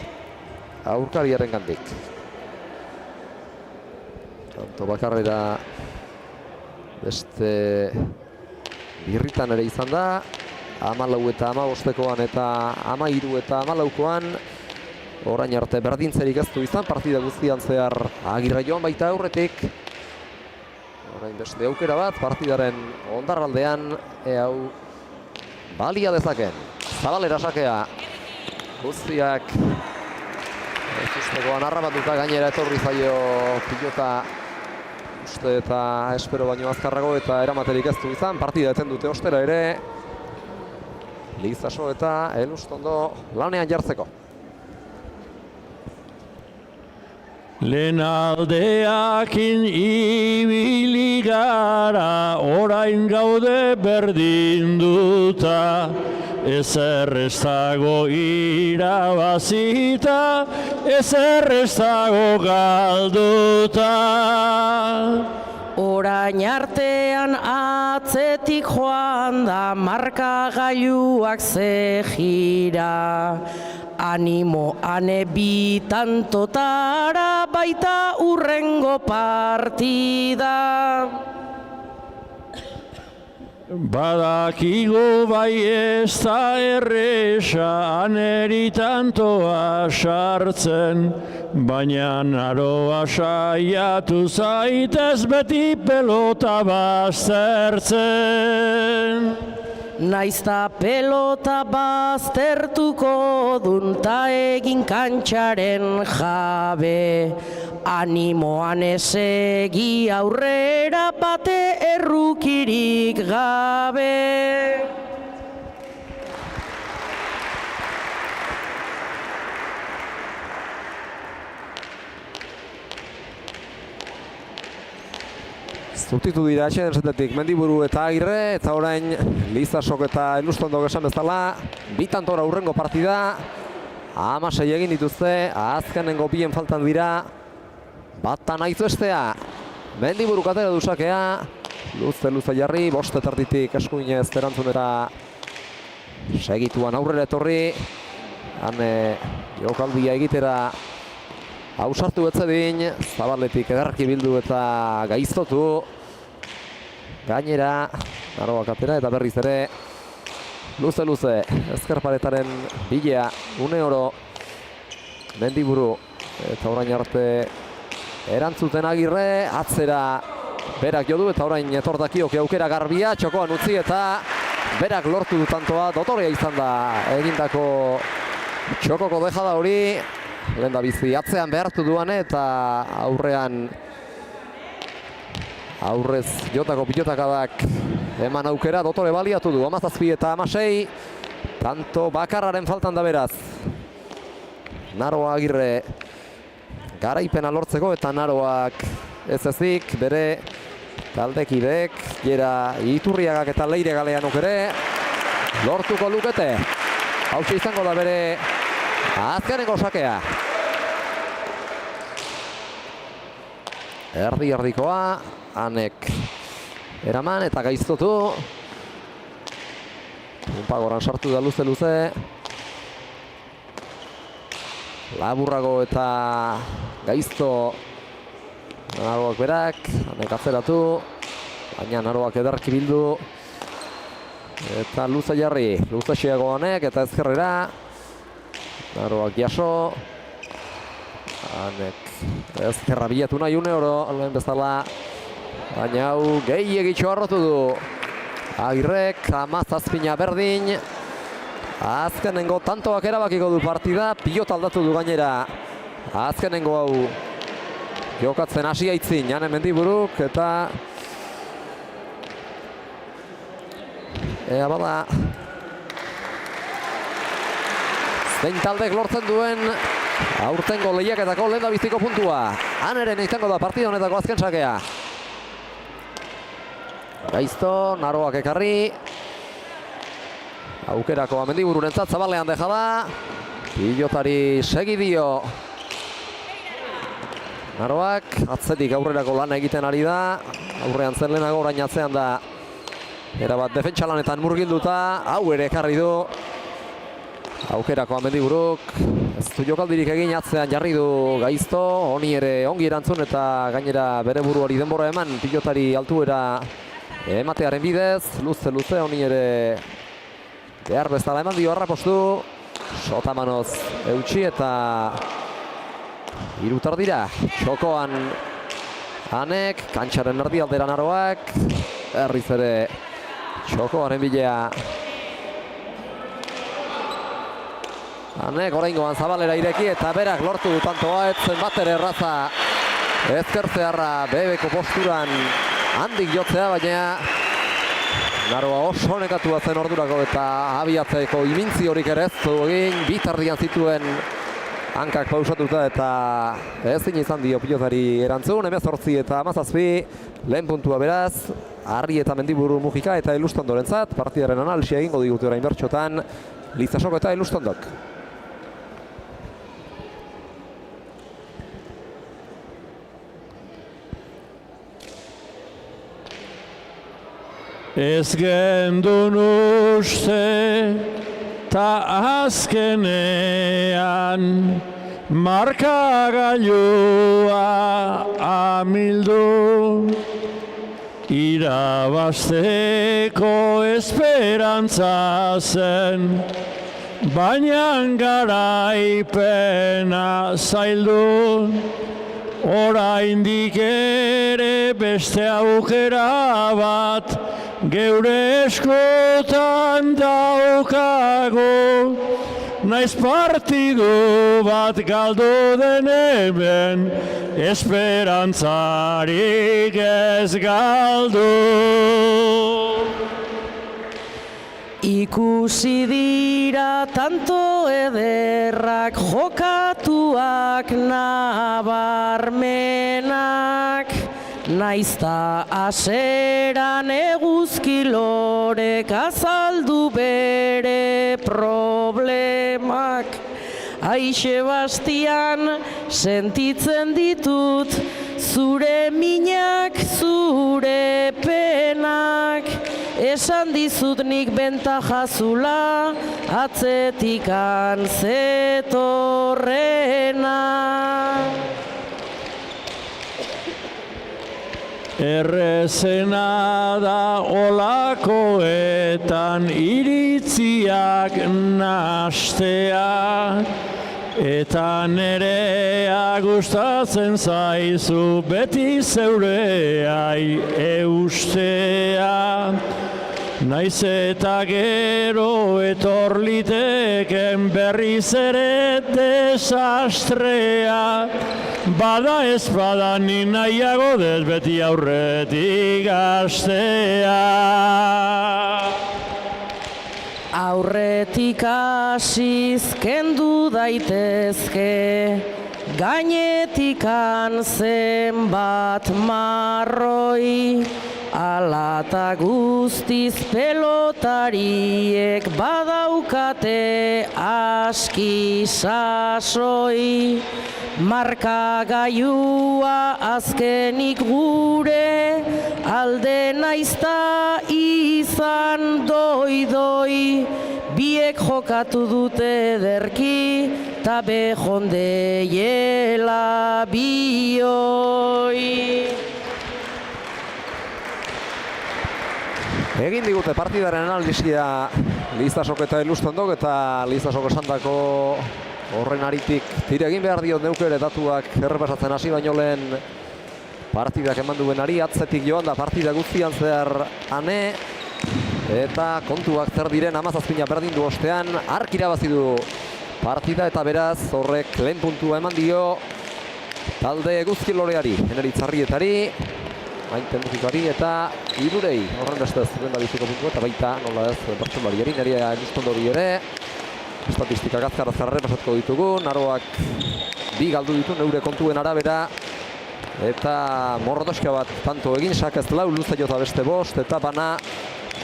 aurkariaren gandik. Tanto bakarrera beste birritan ere izan da, 14 eta 15koan eta 13 eta 14koan. Orain arte berdintzerik ez du izan, partida guztian zehar Agirre joan baita aurretik. Orain beste aukera bat, partidaren ondarraldean, hau balia dezaken. Zabalera sakea, guztiak Ez ustekoan harrapatuta gainera etorri zaio pilota uste eta espero baino azkarrago eta eramaterik ez du izan. Partida eten dute ostera ere. Lizaso eta Elustondo lanean jartzeko. Lehen aldeakin ibili gara, orain gaude berdinduta, ezer ez dago irabazita, ezer ez dago galduta. Orain artean atzetik joan da markagailuak ze gira. Animo ane bi tantotara baita urrengo partida. Badakigu bai ez da erresa aneri tantoa sartzen, baina naroa saiatu zaitez beti pelota baztertzen. Naizta pelota baztertuko dun ta egin kantxaren jabe. Animoan esegi aurrera bate errukirik gabe. Zutitu dira atxeden zetetik Mendiburu eta Agirre, eta orain Lizasok eta Elustondok esan bezala, bitantora urrengo partida, 16 egin dituzte, azkenengo bien faltan dira, bata nahizu estea, Mendiburu katera dusakea, luze jarri, boste tarditik eskuinez erantzunera segituan aurrera etorri, hane jokaldia egitera hausartu betzedin, Zabaletik edarki bildu eta gaiztotu. Gainera, Naroak atera eta berriz ere luze, ezkerparetaren bilea, une oro Mendiburu eta orain arte erantzuten Agirre, atzera berak jodu eta orain etortakioke aukera garbia, txokoan utzi eta berak lortu du tantoa, dotorea izan da egindako txokoko dejada hori, lehen da bizi atzean behartu duan eta aurrez jotako pilotakadak eman aukera, dotore baliatu du, 17 eta 16, tanto bakarraren faltan da beraz. Naroa Agirre garaipena lortzeko eta Naroak ez ezik, bere taldekidek, Jera Iturriagak eta Leire Galeanok ere lortuko lukete. Hauxe izango da bere azkeneko sakea. Erdikoa, Anek eraman eta gaiztotu. Unpagoran sartu da luze. Laburrago eta gaizto Naroak berak, Anek atzeratu. Baina Naroak edarki bildu. Eta luze jarri, luze xeago Anek eta ezkerrera. Naroak jaso. Anek ezkerra bilatu nahi une oro, lehen bezala. Baina hau gehiagitxo harrotu du. Agirrek, 17 berdin. Azkenengo tantoak erabakiko du partida, pilota aldatu du gainera. Azkenengo hau jokatzen hasi aitzin, Jane Mendiburuk eta ea bada zein taldek lortzen duen aurtengo lehiaketako lehen da biziko puntua. Haneren izango da partida honetako azken sakea. Gaizto, Naroak ekarri. Aukerako Mendibururentzat Zabalean dejada. Pilotari segi dio. Naroak atzetik aurrerako lana egiten ari da. Aurrean zen lehenago, orain atzean da. Erabat defentsa lanetan murgilduta. Hau ere ekarri du. Aukerako Mendiburuk. Ez du jokaldirik egin atzean jarri du Gaizto. Honi ere ongi erantzun eta gainera bere buruari denbora eman. Pilotari altuera ematearen bidez. Luze honi ere behar bezala eman dio harrapostu. Sotamanoz eutxi eta hirutar dira. Txokoan Anek, kantxaren erdialdera Naroak. Herriz ere txokoaren bilea. Hanek oraingoan zabalera ireki eta berak lortu du tantoa, etzen batere erraza ezkertzearra bebeko posturan handik jotzea, baina Naroa oso nekatua zen ordurako eta abiatzeko imintzi horik ere ez du egin, bitardian zituen hankak pausatuta eta ezin izan dio pilotari erantzun, 18 eta 17, lehen puntua beraz, Arri eta Mendiburu Mujika eta Elustondorentzat, partidaren analisia egingo digute orain bertxotan, Lizasoko eta Elustondok. Ez gendun uste ta azkenean markagailua amildu irabazteko esperantza zen baina garaipena zaildu oraindik ere beste aukera bat geure eskotan daukago, naiz partidu bat galdu den hemen, esperantzarik ez galdu. Ikusi dira tanto ederrak jokatuak nabarmenak, naizta aseran eguzkilorek azaldu bere problemak. Ai Sebastian, sentitzen ditut zure minak, zure penak, esan dizut nik bentajazula atzetikan zetorrena. Errezena da olakoetan iritziak nastea, eta nerea gustatzen zaizu beti zeureai eustea. Naiz eta gero etor liteken berriz ere desastrea, bada ez bada ni nahiago dez beti aurretik astea. Aurretik hasiz kendu daitezke, gainetikan zenbat marroi, alata guztiz pelotariek badaukate aski sasoi. Markagailua azkenik gure alde naizta izan doi-doi, biek jokatu dute ederki ta behondeiela bioi. Egin digute partidaren analisia Lizasok eta Elustondok eta Lizasok esandako horren aritik tire egin behar diot neuk ere datuak errepasatzen hasi baino lehen partidak eman duenari, atzetik joan da partida guztian zehar ane eta kontuak zer diren 17 berdin du ostean, ark irabazi du partida eta beraz horrek lehen puntua eman dio talde guzkiloreari, Eneritzarrietari, Maite Mujikari eta Irurei, horren bestez denda biziko puntua eta baita nola ez bertsolariari, Nerea Elustondori ere. Estatistika gazkarazkarra pasatuko ditugu, Naroak bi galdu ditu neure kontuen arabera eta morrodoska bat tanto egin, sakez lau, luze jota beste bost eta bana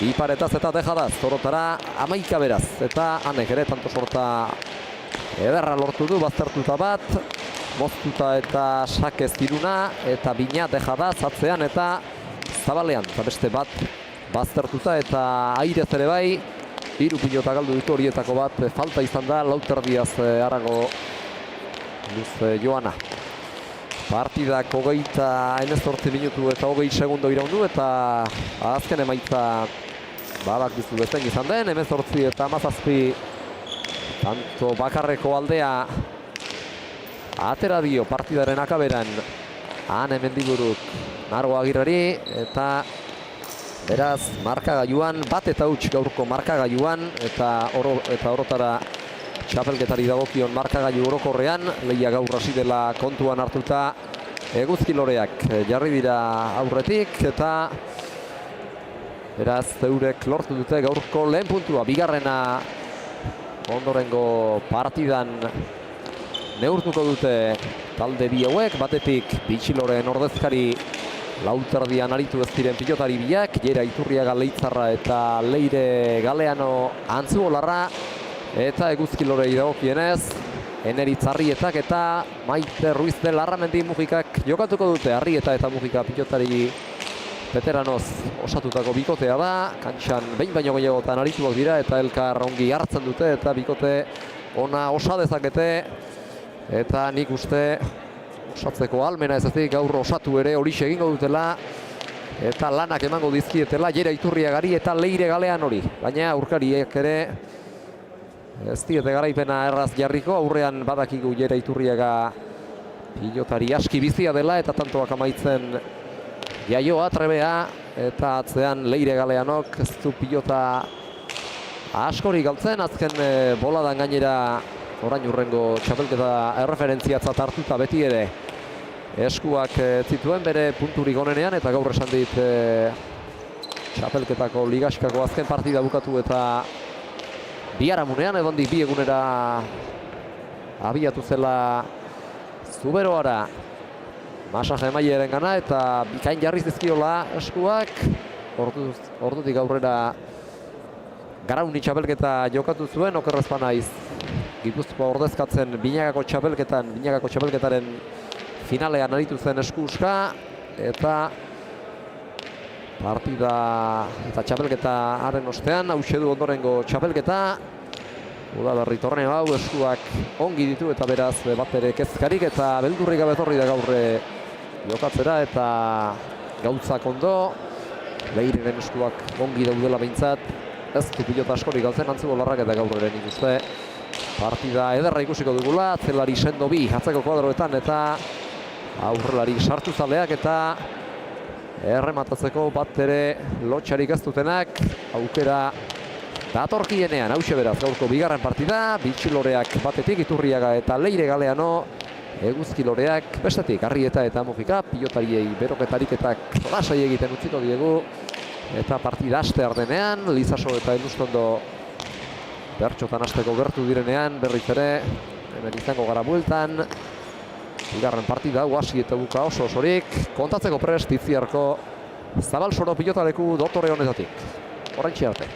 iparetaz eta dejadaz, torotara 11 beraz eta hanek ere tanto sorta ederra lortu du, baztertuta bat, moztuta eta sakez iruna eta bina dejadaz atzean eta zabalean, eta beste bat baztertuta eta airez ere bai, 3 pilota galdu ditu horietako bat falta izan da Lauterdiaz harago luze joana. Partidak 18 minutu eta 20 segundo iraundu eta azken emaitza badak dizu bezain izan den, 18 eta 17 tanto bakarreko aldea atera dio partidaren akaberan Ane Mendiburuk Naro Agirreri eta beraz, markagailuan, bat eta huts gaurko markagailuan eta orotara txapelketari dagokion markagailu orokorrean, lehia gaur hasi dela kontuan hartuta Eguzki Loreak jarri dira aurretik eta beraz eurek lortu dute gaurko lehen puntua, bigarrena ondorengo partidan neurtuko dute talde bi hauek, batetik Bitxiloreen ordezkari lauterdian aritu ez diren pilotari biak, Jera Iturriaga Leitzarra eta Leire Galeano Antzuolarra, eta Eguzki Lorei dagokienez Eneritz Arrietak eta Maite Ruiz de Larramendi Mujikak jokatuko dute. Arrieta eta Mujika pilotari veteranoz osatutako bikotea da, kantxan behin baino gehiagotan arituak dira eta elkar ongi hartzen dute eta bikote ona osa dezakete, eta nik uste osatzeko almena ez ezik gaur osatu ere horixe egingo dutela eta lanak emango dizkietela Jera Iturriagari eta Leire Galean hori, baina aurkariek ere ez diete garaipena erraz jarriko, aurrean badakigu Jera Iturriaga pilotari aski bizia dela eta tantoak amaitzen jaioa, trebea, eta atzean Leire Galeanok ez du pilota askori galtzen, azken boladan gainera orain urrengo txapelketa erreferentziatzat hartuta beti ere eskuak zituen bere punturik onenean, eta gaur esan dit txapelketako ligaskako azken partida bukatu eta biharamunean edondik bi egunera abiatu zela Zuberoara masaje emailearen gana eta bikain jarriz dizkiola eskuak, ordutik aurrera Garauni txapelketa jokatu zuen, okerrez banaiz Gipuzkoa ordezkatzen Binagako txapelketaren finalean aritu zen eskuska, eta partida eta txapelketa haren ostean hauxe du ondorengo txapelketa. Udaberri torneo hau eskuak ongi ditu eta beraz bat ere kezkarik eta beldurrik gabe etorri da gaur jokatzera eta gauzak ondo. Leireren eskuak ongi daudela behintzat, ez du pilota askorik galtzen Antzuolarrak eta gaur ere nik uste partida ederra ikusiko dugula. Atzelari sendo bi atzeko kuadroetan eta aurrelari sartu zaleak eta errematatzeko bat ere lotxarik ez dutenak, aukera datorkienean. Hauxe beraz gaurko bigarren partida, Bitxiloreak batetik, Iturriaga eta Leire Galeano, Eguzki Loreak bestetik, Arrieta eta Mujika, pilotariei beroketariketak lasai egiten utziko diegu, eta partida haste ardenean, Lizaso eta Elustondo bertxotan hasteko gertu direnean, berriz ere, hemen izango gara bueltan, bigarren partida, hasi eta buka oso osorik, kontatzeko prest Itziarko Zabalsoro pilotaleku dotore honetatik. Horrentxe arte.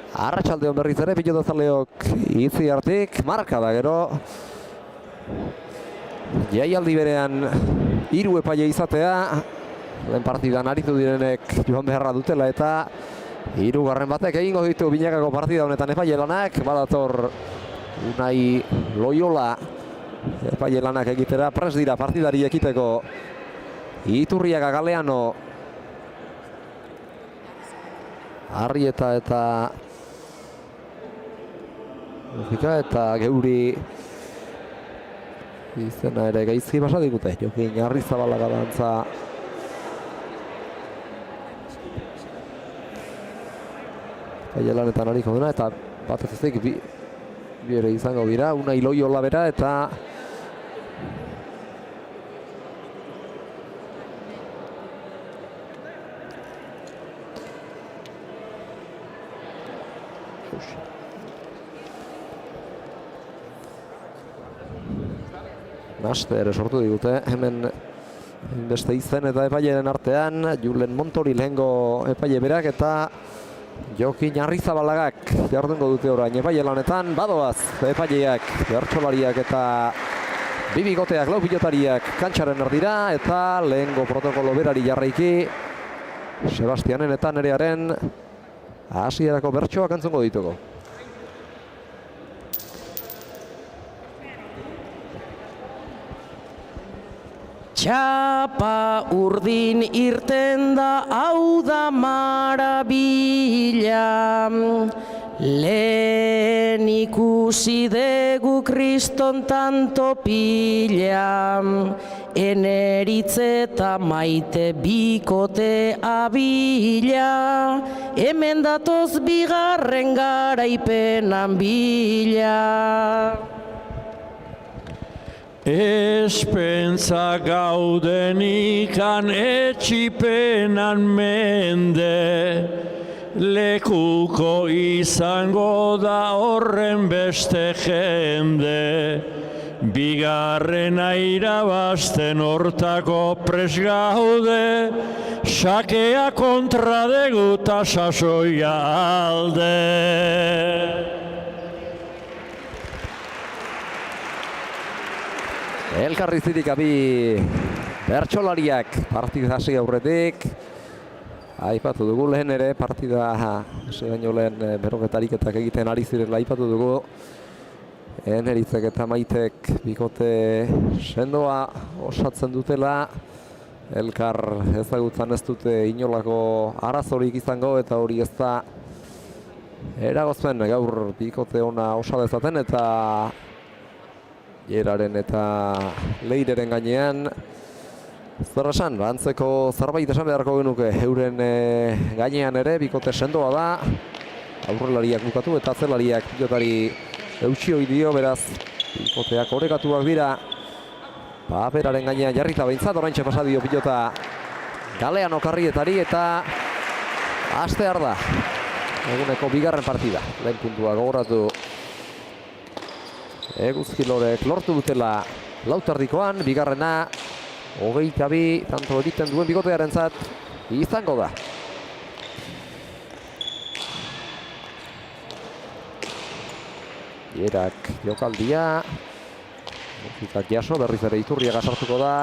Arratsaldeon berriz ere pilotazaleok Itziartik, marka da gero. Jaialdi berean 3 epaile izatea, lehen partidan aritu direnek joan beharra dutela eta 3. batek egingo ditu binakako partida honetan epaile lanak, badator Unai Loyola epaile lanak egitera, pres dira partidari ekiteko. Iturriaga Galeano, Arrieta eta Geuri izena ere gaizki basa digute. Jokin Arrizabalaga dantza lanetan hariko dena eta bat ez ezik bi ere izango dira. Unai Loyola bera eta Naste ere sortu digute, hemen beste izen eta epaileen artean, Julen Montori lehengo epaile berak eta Jokin Arrizabalagak jardungo dute orain epaile lanetan, badoaz epaileak, bertsolariak eta bibigoteak, lau pilotariak kantxaren erdira eta lehengo protokolo berari jarraiki Sebastianen eta Nerearen hasierako bertsoak entzungo ditugu. Txapa urdin irten da, hau da marabila. Lehen ikusi dugu kriston tanto pila. Eneritze eta maite bikote abila. Hemen datoz bigarren garaipenan bila. Espentza gaudenikan etxipenan mende, lekuko izango da horren beste jende. Bigarrena irabazten hortako pres gaude, sakea kontra dugu ta sasoia alde. Elkarrizirik abi bertsolariak partida hasi aurretik. Aipatu dugu lehen ere partida hasi baino lehen berrogetariketak egiten ari zirela aipatu dugu. Eneritzek eta Maitek bikote sendoa osatzen dutela. Elkar ezagutzan ez dute inolako arazorik izango eta hori ez da eragozpen gaur bikote ona osa dezaten eta Jeraren eta Leireren gainean zer esan, antzeko zerbait esan beharko genuke euren gainean ere bikote sendoa da. Aurrelariak bukatu eta atzelariak pilotari eutsi dio, beraz bikoteak orekatuak dira. Paperaren gainean jarrita behintzat oraintxe pasadio pilota Galeano Karrietari eta hastear da eguneko bigarren partida. Lehen puntua gogoratu Eguzkilorek lortu dutela lautardikoan, bigarrena 22 tanto egiten duen bikotearentzat izango da. Jerak jokaldia, musikak jaso, berriz ere Iturriaga sartuko da,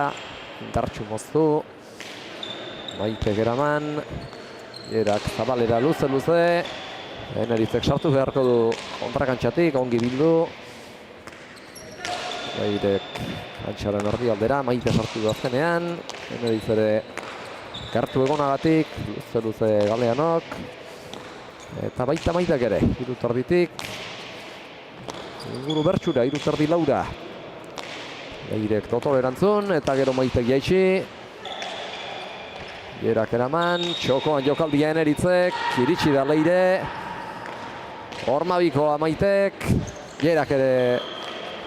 Indartxu moztu, Maite Geraman, Jerak zabalera luze, Eneritzek sartu beharko du kontrakantxatik, ongi bildu. Leirek kantxaren erdialdera, Maite sartu du azkenean, Eneritz ere gertu egonagatik, luze Galeanok, eta baita Maitek ere, irutarditik, inguru bertxura, irutardi laura. Leirek Totol erantzun, eta gero Maitek jaitsi. Jerak eraman, txokoan jokaldia Eneritzek, iritsi da Leire. Hormabikoa Maitek, Jerak ere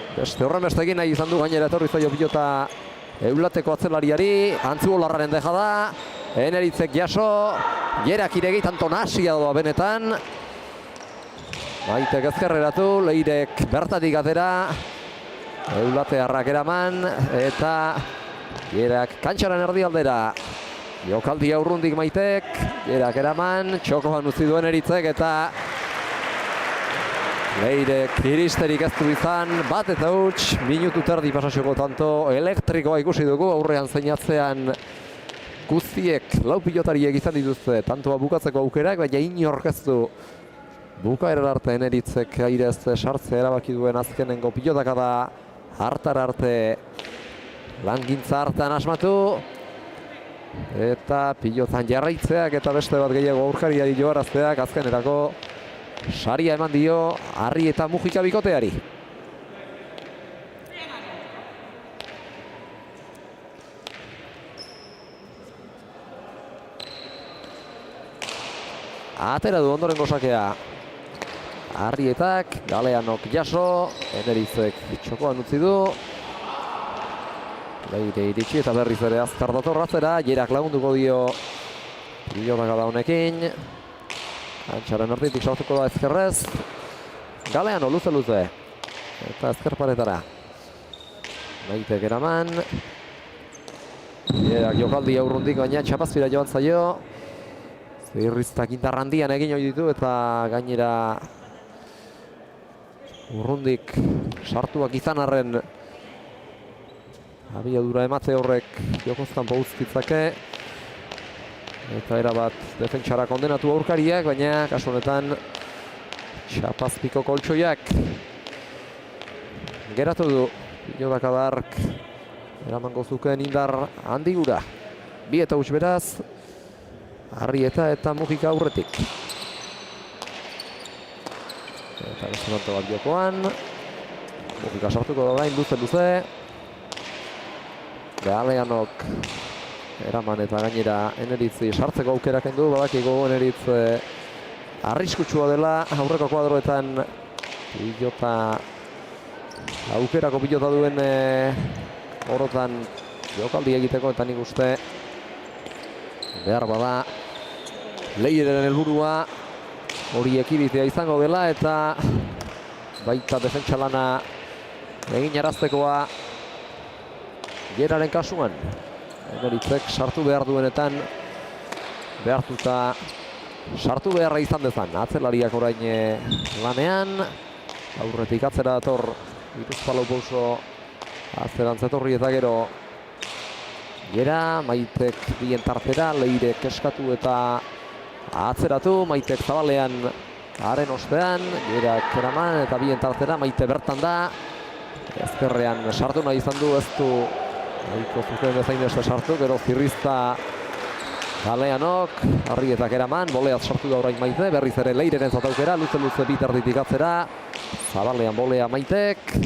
beste horren beste egin nahi izan du, gainera etorri zaio pilota Eulateko atzelariari, Antzu Olarraren deja da, Eneritzek jaso, Jerak iregit tanto nasia doa benetan. Maitek ezkerreratu, Leirek bertatik atera, Eulatearrak eraman, eta Jerak kantxaren erdialdera. Jokaldia urrundik Maitek, Jerak eraman, txokoan utzi duen Eneritzek, eta Leirek iristerik ez du izan, bat eta huts, minutu terdi pasasioko tanto, elektrikoa ikusi dugu, aurrean zeinatzean guztiek lau pilotariek izan dituzte, tantoa bukatzeko aukerak, baina inork ez du bukaeran arte Eneritzek airez sartzea erabaki duen azkenengo pilotaka da hartar arte langintza hartan asmatu eta pilotan jarraitzeak eta beste bat gehiago aurkariari joarazteak azkenerako saria eman dio Arri eta Mujika bikoteari. Atera du ondorengo sakea Arrietak, Galeanok jaso, Eneritzek txokoan utzi du. Leire iritsi eta berriz ere azkar dator atzera, Jerak lagunduko dio pilotaka da honekin. Antxaren erditik sartuko da ezkerrez. Galeano luze-luze. Eta ezker paretara. Maitek eraman. Jerak jokaldi aurrundik baina txapazpira joan zaio. Zirriztak indarrandian egin hori ditu eta gainera urrundik sartuak izan arren abiadura ematze horrek jokozkan pauzkitzake eta erabat defentsara kondenatu aurkariak, baina kasu honetan txapazpiko koltsoiak geratu du pilotaka dark eramango zukeen indar handi gura. Bi eta huts beraz Arrieta eta Mujika aurretik. Eta bezonanto bat jokoan. Mujika sartuko da orain luze-luze. Galeanok eraman eta gainera Eneritzi sartzeko aukerak kendu. Badakigu Eneritz arriskutsua dela aurreko kuadroetan pilota aukerako pilota duen orotan jokaldi egiteko eta nik uste behar bada Leireren helburua hori ekiditea izango dela eta baita defentsa lana egin araztekoa Jeraren kasuan. Eneritzek sartu behar duenetan behartuta sartu beharra izan dezan. Atzelariak orain lanean, aurretik atzera dator Gipuzkoa Pauso atzerantz etorri eta gero Jera, Maitek bien tartera, Leirek eskatu eta atzeratu, Maitek zabalean haren ostean, Jerak eraman eta bien tartera, Maite bertan da. Ezkerrean sartu nahi izan du, ez du nahiko zuten bezain beste sartu, gero Zirrizta Galeanok, Arrietak eraman, boleaz sartu da orain Maite, berriz ere Leireren zataukera, luze-luze bitarditik atzera, zabalean bolea Maitek.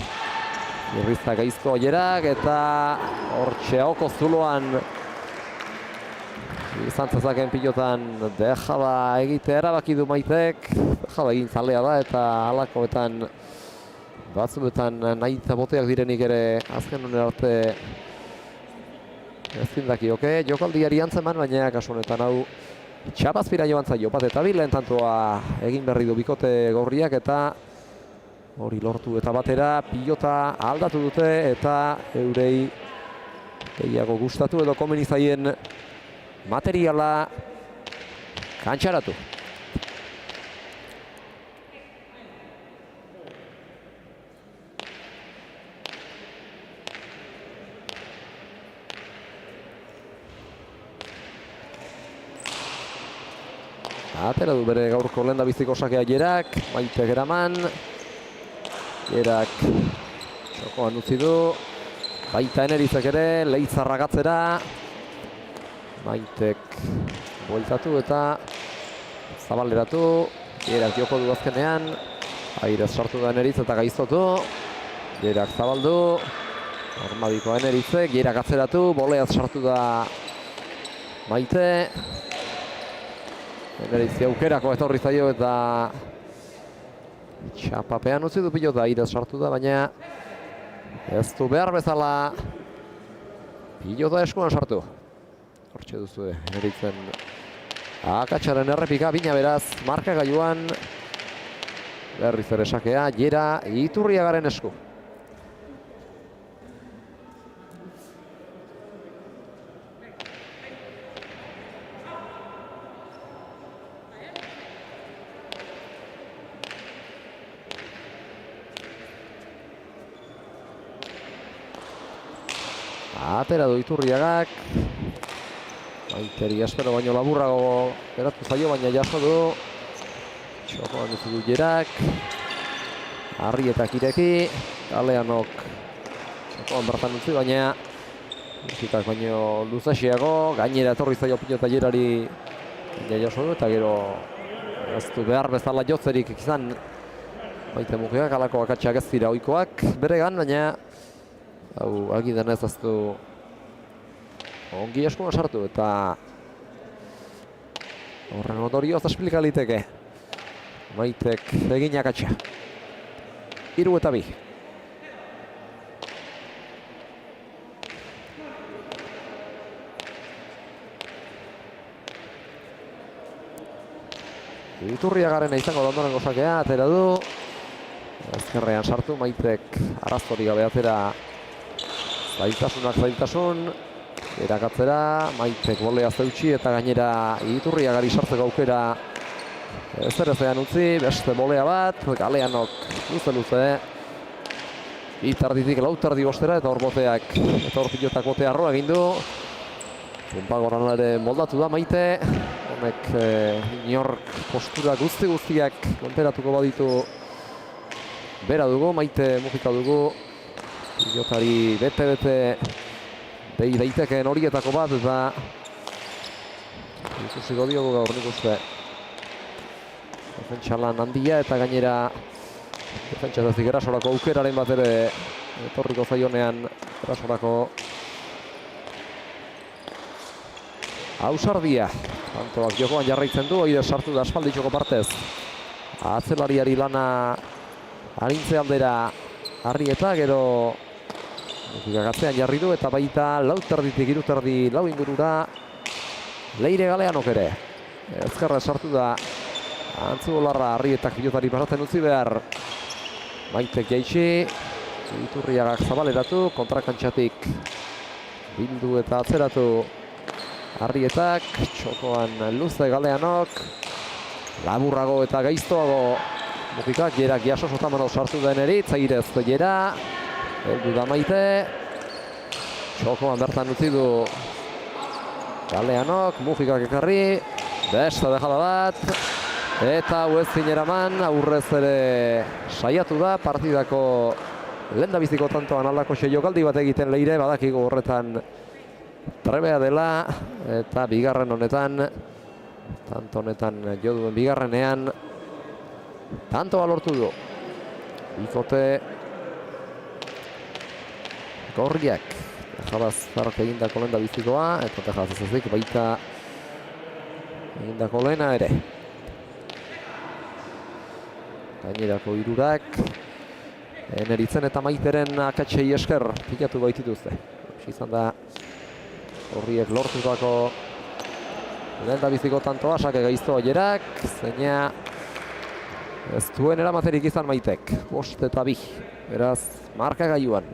Zirrizta gaizko Jerak eta hortxe ahoko zuloan izan zezaken pilotan dejala egitea erabaki du Maitek. Dejala egin zalea da eta halakoetan batzuetan nahi eta boteak direnik ere azken honen arte ezin dakioke. Jokaldiari antzeman, baina kasu honetan hau txapazpira joan zaio bat eta lehen tantoa egin berri du bikote gorriak eta hori lortu eta batera pilota aldatu dute eta eurei gehiago gustatu edo komeni zaien materiala kantxaratu. Atera du bere gaurko lehendabiziko sakea Jerak, Maitek eraman. Jerak txokoan utzi du. Baita Eneritzek ere, Leitzarrak atzera. Maitek bueltatu eta zabaleratu. Jerak joko du azkenean. Airez sartu da Eneritz eta gaiztotu. Jerak zabaldu. Armadiko Eneritzek, Jerak atzeratu. Boleaz sartu da Maite. Eneritzi aukerako etorri zaio eta txapapean utzi du pilota, Airez sartu da, baina ez du behar bezala pilota eskuan sartu. Hortxe duzu Eneritzen akatsaren errepika, bina beraz markagailuan berriz ere sakea, Jera Iturriagaren esku. Atera du Iturriagak. Maiteri espero baino laburrago geratu zaio, baina jaso du. Txokoan utzi du Jerak. Arrietak ireki. Galeanok txokoan bertan utzi, baina Mujikak baino luzaxeago. Gainera etorri zaio pilota Jerari. Baina jaso du eta gero ez du behar bezala jotzerik izan Maite Mujikak. Halako akatsak ez dira ohikoak beregan, baina hau argi denez ez du ongi eskuan sartu eta horren ondorioz esplika liteke Maitek egin akatsa. 3-2. Iturriagarena izango da ondorengo sakea, atera du. Ezkerrean sartu, Maitek arraztori gabe atera. Zailtasun. Erakatzera, Maitek bolea zeutxi eta gainera Iturriagari sartzeko aukera ezerezean utzi, beste bolea bat, Galeanok luze. Itarditik lautardi bostera eta hor boteak, eta hor pilotak botea arroa egin du. Punpagoran ere moldatu da Maite, honek inork postura guztiak konteratuko baditu bera dugu, Maite Mujika dugu. Pilotari bete behi daitekeen horietako bat eta ikusiko diogu gaur nik uste defentsalan handia eta gainera defentsatik erasorako aukeraren bat ere etorriko zaionean erasorako ausardia. Tantoak jokoan jarraitzen du, oide sartu da aspalditxoko partez. Atzelariari lana arintze aldera Arrieta, gero Mujikak jarri du eta baita lauterditik iruterdi lau ingurura Leire Galeanok ere. Ezkerra sartu da Antzuolarra, Arrietak pilotari pasatzen utzi behar. Maitek jaitsi, Iturriagak zabaleratu, kontrakantxatik bildu eta atzeratu Arrietak, txokoan luze Galeanok, laburrago eta gaiztoago Mujikak, Jerak jaso sotamano sartu den eritz, airez Jera, heldu da Maite, txokoan bertan utzi du Galeanok, Mujikak ekarri, besta dejada bat, eta Uezin eraman, aurrez ere saiatu da, partidako lehendabiziko tantoan aldako jokaldi bat egiten Leire, badakigu horretan trebea dela, eta bigarren honetan, tanto honetan jo duen bigarrenean, tantoa lortu du. Bikote Gorriak Tejabaz zarrak egindako lehendabizikoa, eta Tejabaz ezik baita egindako lehena ere. Gainerako hirurak Eneritzen eta Maiteren akatsei esker pikatu baitituzte. Izan da Gorriek lortutako lehendabiziko tantoa, sake gaiztoa Jerak, zeina ez duen eramaterik izan Maitek, 5-2, beraz marka gaiuan.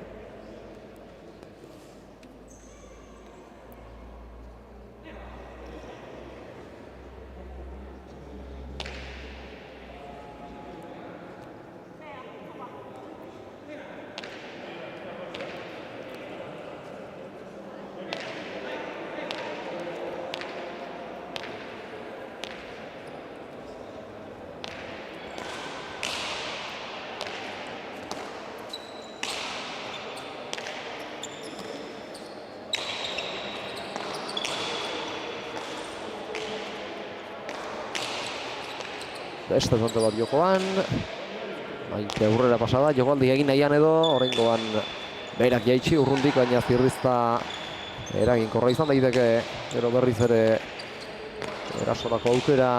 Beste zonte bat jokoan, Maite aurrera pasada, jokaldi egin nahian edo, oraingoan berak jaitsi urrundik, baina zirrizta eraginkorra izan daiteke, gero berriz ere erasorako aukera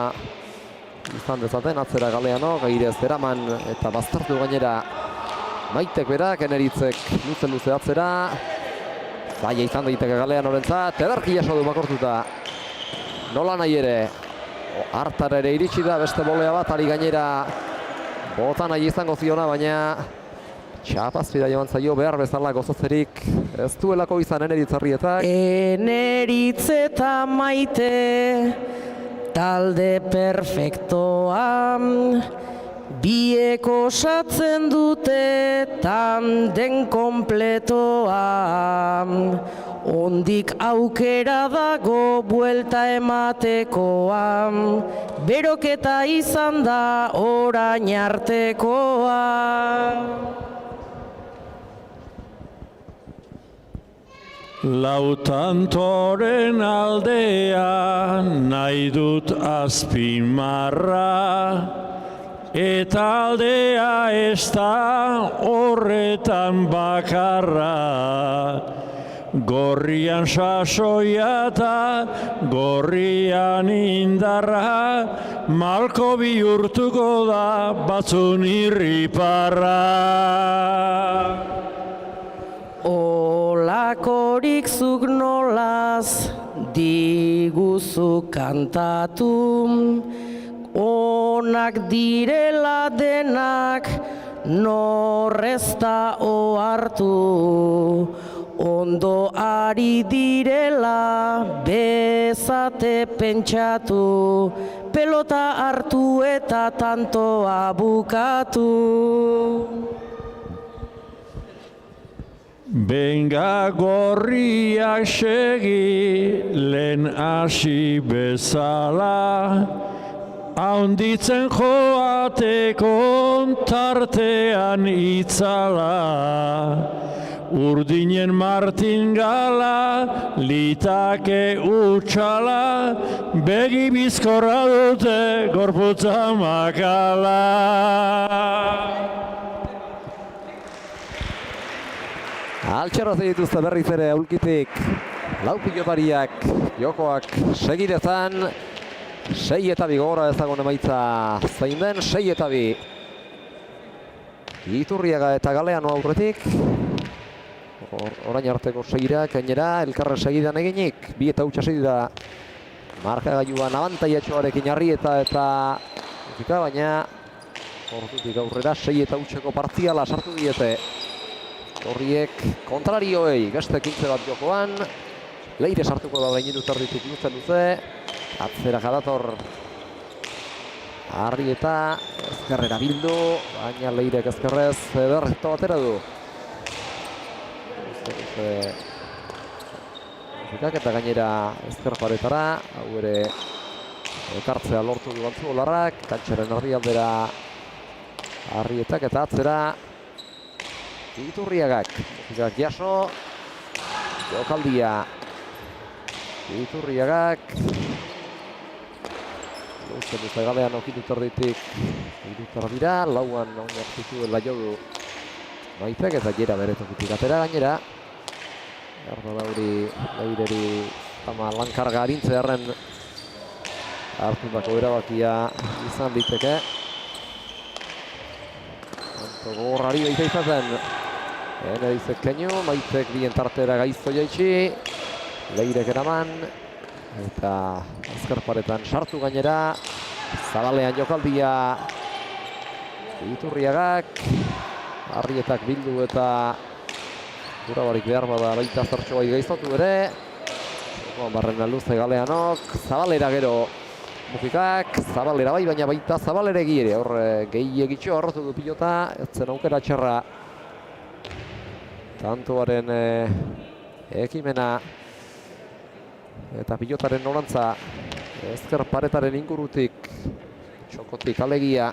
izan dezaten, atzera Galeanok, Airez eraman eta baztertu gainera Maitek berak, Eneritzek luze atzera, zaila izan daiteke Galeanorentzat, ederki jaso du bakortuta, nola nahi ere, hartar ere iritsi da, beste bolea bat, ari gainera bota nahi izango ziona, baina txapazpida joan zaio behar bezala gozotzerik ez duelako izan Eneritz Arrietak. Eneritz eta Maite talde perfektoa, biek osatzen dute tanden kompletoa, ondik aukera dago buelta ematekoa, beroketa izan da orain artekoa. Lautantoren aldea nahi dut azpimarra, eta aldea ez da horretan bakarra. Gorrian sasoia eta gorrian indarra, malko bihurtuko da batzun irriparra. Olakorik zuk nolaz diguzu kantatu, onak direla denak norrezta ohartu, ondo ari direla bezate pentsatu, pelota hartu eta tantoa bukatu. Benga gorriak segi lehen hasi bezala, haunditzen joateko tartean itzala. Urdinen martingala, litake utxala, begi bizkorra dute gorputza makala. Altxarrazi dituzte berriz ere aulkitik lau pilotariak jokoak segidezan 6-2 gogora ezagun emaitza zein den 6-2 Iturriaga eta Galeano aurretik orain arteko segirak gainera elkarren segidan eginik 2-8 segida markagailuan abantaiatxoarekin Arrieta eta baina ordutik aurrera 6-8ko partziala sartu diete horriek kontrarioei beste 15 bat jokoan. Leire sartuko da gainera tarditik luze, atzera jadator Arrieta, ezkerrera bildu, baina Leirek ezkerrez berreto batera du. Eta gainera ezker paretara, hau ere ekartzea lortu du Antzuolarrak, kantxaren erdialdera Arrietak eta atzera Iturriagak, jaso, jokaldia, Iturriagak, Luzen duzte Galean okitu tarditik, irutar dira, lauan oinartitu laiodu Maitek eta Jera beretokitik atera gainera. Erdo dauri Leireri ama lankarga arintzearen hartundako erabakia izan diteke. Gogorrari baita izaten. Enedizek keinu, Maitek bien tartera gaizto jaitsi. Leirek eraman. Eta azkerparetan sartu gainera. Zabalean jokaldia Iturriagak. Arrietak bildu eta Durabarik behar bada baita zertxo bai gaiztotu ere. Barrena luze Galeanok. Zabalera gero Mukikak, Zabalera bai, baina baita Zabalera egi ere. Hor gehiagitxo horretu du pilota, etzen aukera txerra tantoaren ekimena eta pilotaren norantza ezker paretaren ingurutik txokotik alegia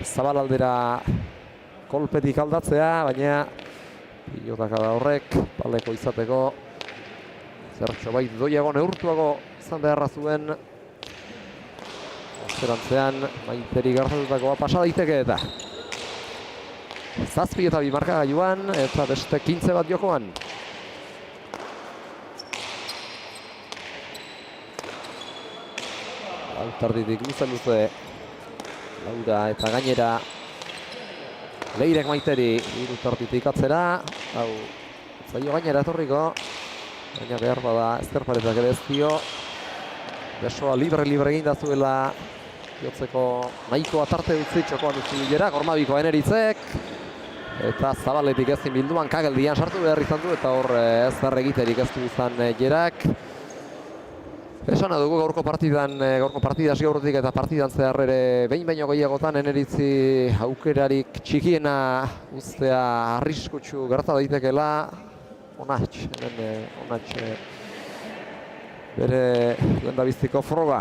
Zabalaldera kolpetik aldatzea, baina pilotak da horrek paleko izateko zertxo bait doiago neurtuago izan beharra zuen. Zerantzean Maiteri garzatutakoa pasa daiteke eta 7-2 markagailuan eta beste 15 bat jokoan. Lautarditik luze Laura eta gainera Leirek Maiteri irutarditik atzera. Hau zailo gainera etorriko, baina behar bada ezkerparetak ere ez dio. Besoa libre egin da zuela jotzeko nahiko atarte utzi txokoan utzi bilera, Gormabiko Eneritzek. Eta Zabaletik ezin bilduan kageldian sartu behar izan du eta hor ez egiterik ez du izan Jerak. Esan dugu gaurko partida hasi aurretik eta partidan zehar ere behin baino gehiagotan Eneritzi aukerarik txikiena uztea arriskutsu gerta daitekeela. Onatx bere lehendabiziko froga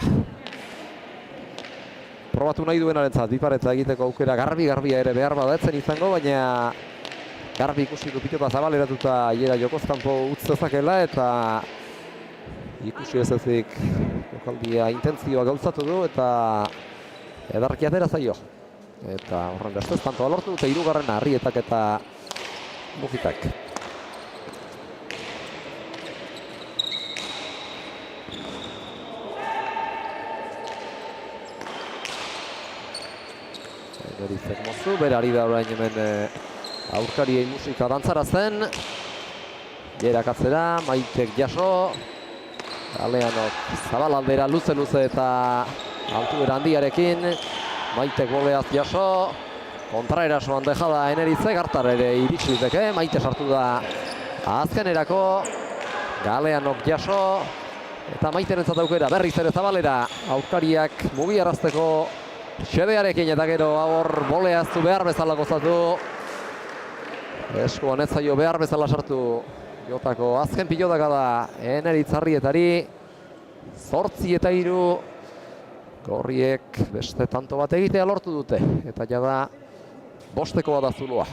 probatu nahi duenarentzat biparetza egiteko aukera garbia ere behar badatzen izango, baina garbi ikusi du pilota zabaleratuta hiera jokozkanpo utz dezakela eta ikusi ez ezik jokaldia intentzioa gauzatu du eta edarki atera zaio. Eta horren bestez tantoa lortu dute hirugarrena Arrietak eta Mugitak. Enerizek mozu, berari da orain hemen aurkariei musika dantzarazten. Jerak atzera, Maitek jaso. Galeanok zabalaldera luze eta altuera handiarekin. Maitek boleaz jaso. Kontraerasoan dejada Eneritze, Gartar ere iritsi liteke. Maite sartu da azkenerako. Galeanok jaso. Eta Maiterentzat aukera berriz ere zabalera. Aurkariak mugiarazteko xedearekin eta gero hor boleaztu behar bezala gozatu. Eskuan ez zaio behar bezala sartu. Jotako azken pilotaka da Eneritz Arrietari 8-3. Gorriek beste tanto bat egitea lortu dute. Eta jada bostekoa da zuloa.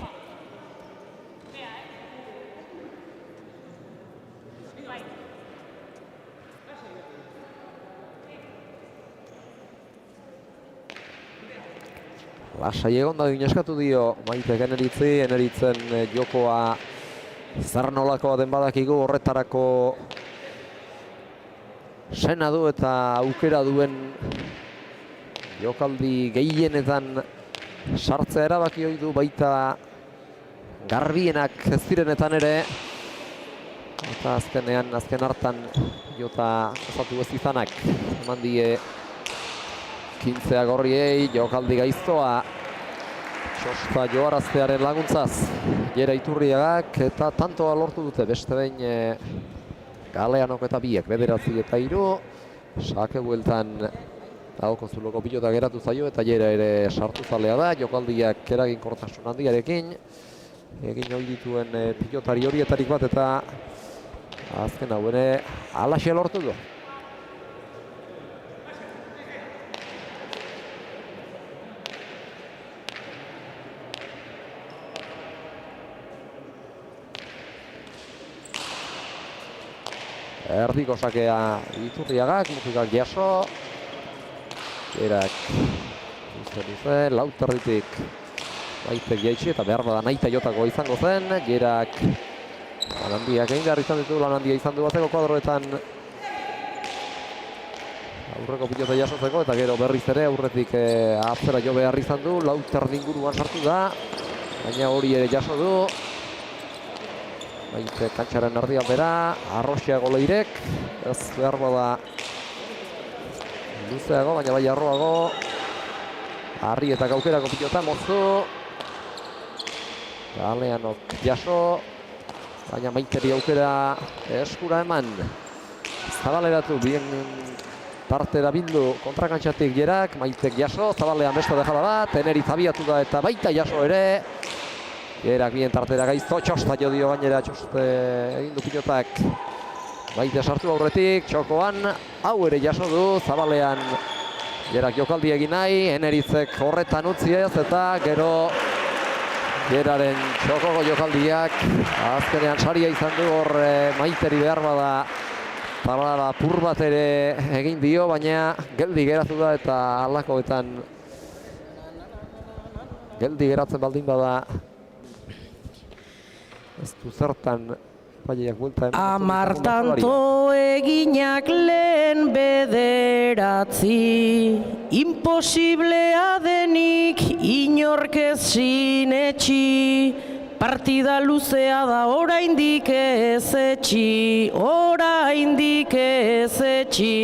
Lasai egon da eskatu dio Maitek Eneritzi, Eneritzen jokoa zer nolakoa den badakigu, horretarako sena du eta aukera duen jokaldi gehienetan sartzea erabaki ohi du, baita garbienak ez direnetan ere. Eta azken hartan jota osatu ez izanak eman die 15 Gorriei jokaldi gaiztoa Txosta joaraztearen laguntzaz. Jera Iturriagak eta tantoa lortu dute beste behin Galeanok eta biek 9-3. Sake bueltan ahoko zuloko pilota geratu zaio eta Jera ere sartu zalea da. Jokaldiak eraginkortasun handiarekin egin ohi dituen pilotari horietarik bat eta azken hau ere halaxe lortu du. Erdiko sakea Iturriagak, Mugikak jaso. Jerak luze, lauterditik Maitek jaitsi eta behar bada nahita jotako izango zen. Jerak lan handiak egin behar izan ditu, lan handia izan du bateko kuadroetan aurreko pilota jasotzeko eta gero berriz ere aurretik atzera jo behar izan du. Lauterdi inguruan sartu da, baina hori ere jaso du. Maite kantxaren erdian bera, Arroxiago Leirek, ez behar bada luzeago, baina bai arroago. Arrietak aukerako pilota, mozu. Galeanok jaso, baina Maiteri aukera eskura eman. Zabaleratu, bien partera bildu kontrakantxatik Jerak, Maitek jaso, zabalean beste dejada bat, Eneritz abiatu da eta baita jaso ere. Jerak bien tartera gaizto, Txosta jo dio gainera, Txoste egin du pilotak. Maite sartu aurretik, txokoan, hau ere jaso du, zabalean Jerak jokaldi egin nahi, Eneritzek horretan utzi ez eta gero Jeraren txokoko jokaldiak azkenean saria izan du hor Maiteri behar bada tablada pur bat ere egin dio, baina geldi geratu da eta halakoetan geldi geratzen baldin bada ez du zertan paileak buelta eman. 10 tanto eginak lehen 9, imposiblea denik inork ez sinetxi, partida luzea da oraindik ez etxi, oraindik ez etxi.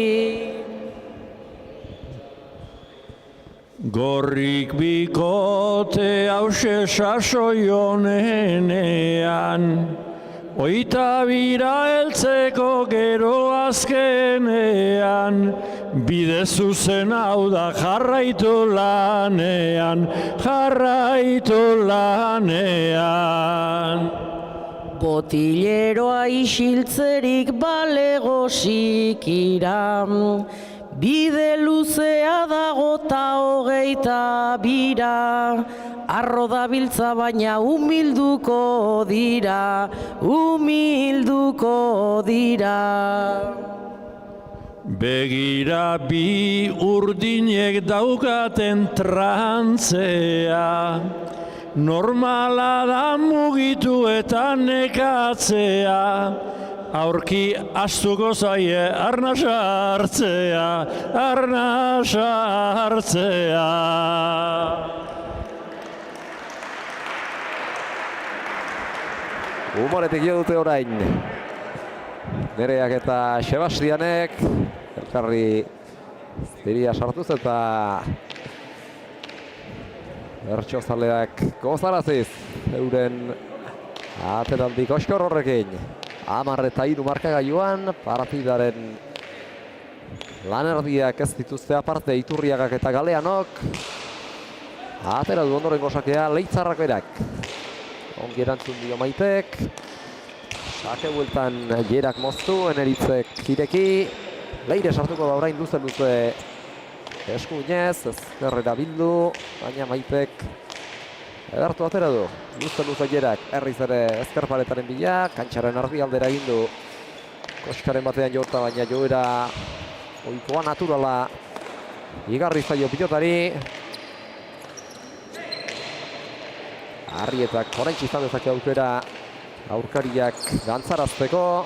Gorrik bikote hause sasoi honenean, Oita bira heltzeko gero azkenean, bide zuzen hau da jarraitu lanean, jarraitu lanean. Botileroa isiltzerik balego sikira, bide luzea dago ta hogeita bira, arro dabiltza baina humilduko dira, humilduko dira. Begira bi urdinek daukaten trantzea, normala da mugitu eta nekatzea, aurki astuko zaie arnasa hartzea, arnasa hartzea. Humoretik jo dute orain. Nereak eta Sebastianek elkarri ziria sartuz eta bertsozaleak gozaraziz euren ateraldi koskor horrekin. 10-3 markagailuan partidaren lanerdiak ez dituzte aparte Iturriagak eta Galeanok. Atera du ondorengo sakea Leitzarrak berak. Ongi erantzun dio Maitek. Sake bueltan Jerak moztu, Eneritzek ireki. Leire sartuko da orain luze eskuinez, ezkerrera bildu, baina Maitek edertu atera du. Luze Jerak, herriz ere ezkerpaletaren bila, kantxaren ardialdera egin du. Koskaren batean jota, baina joera ohikoa naturala igarri zaio pilotari. Arrietak oraintxe izan dezake aukera aurkariak gantzarazteko.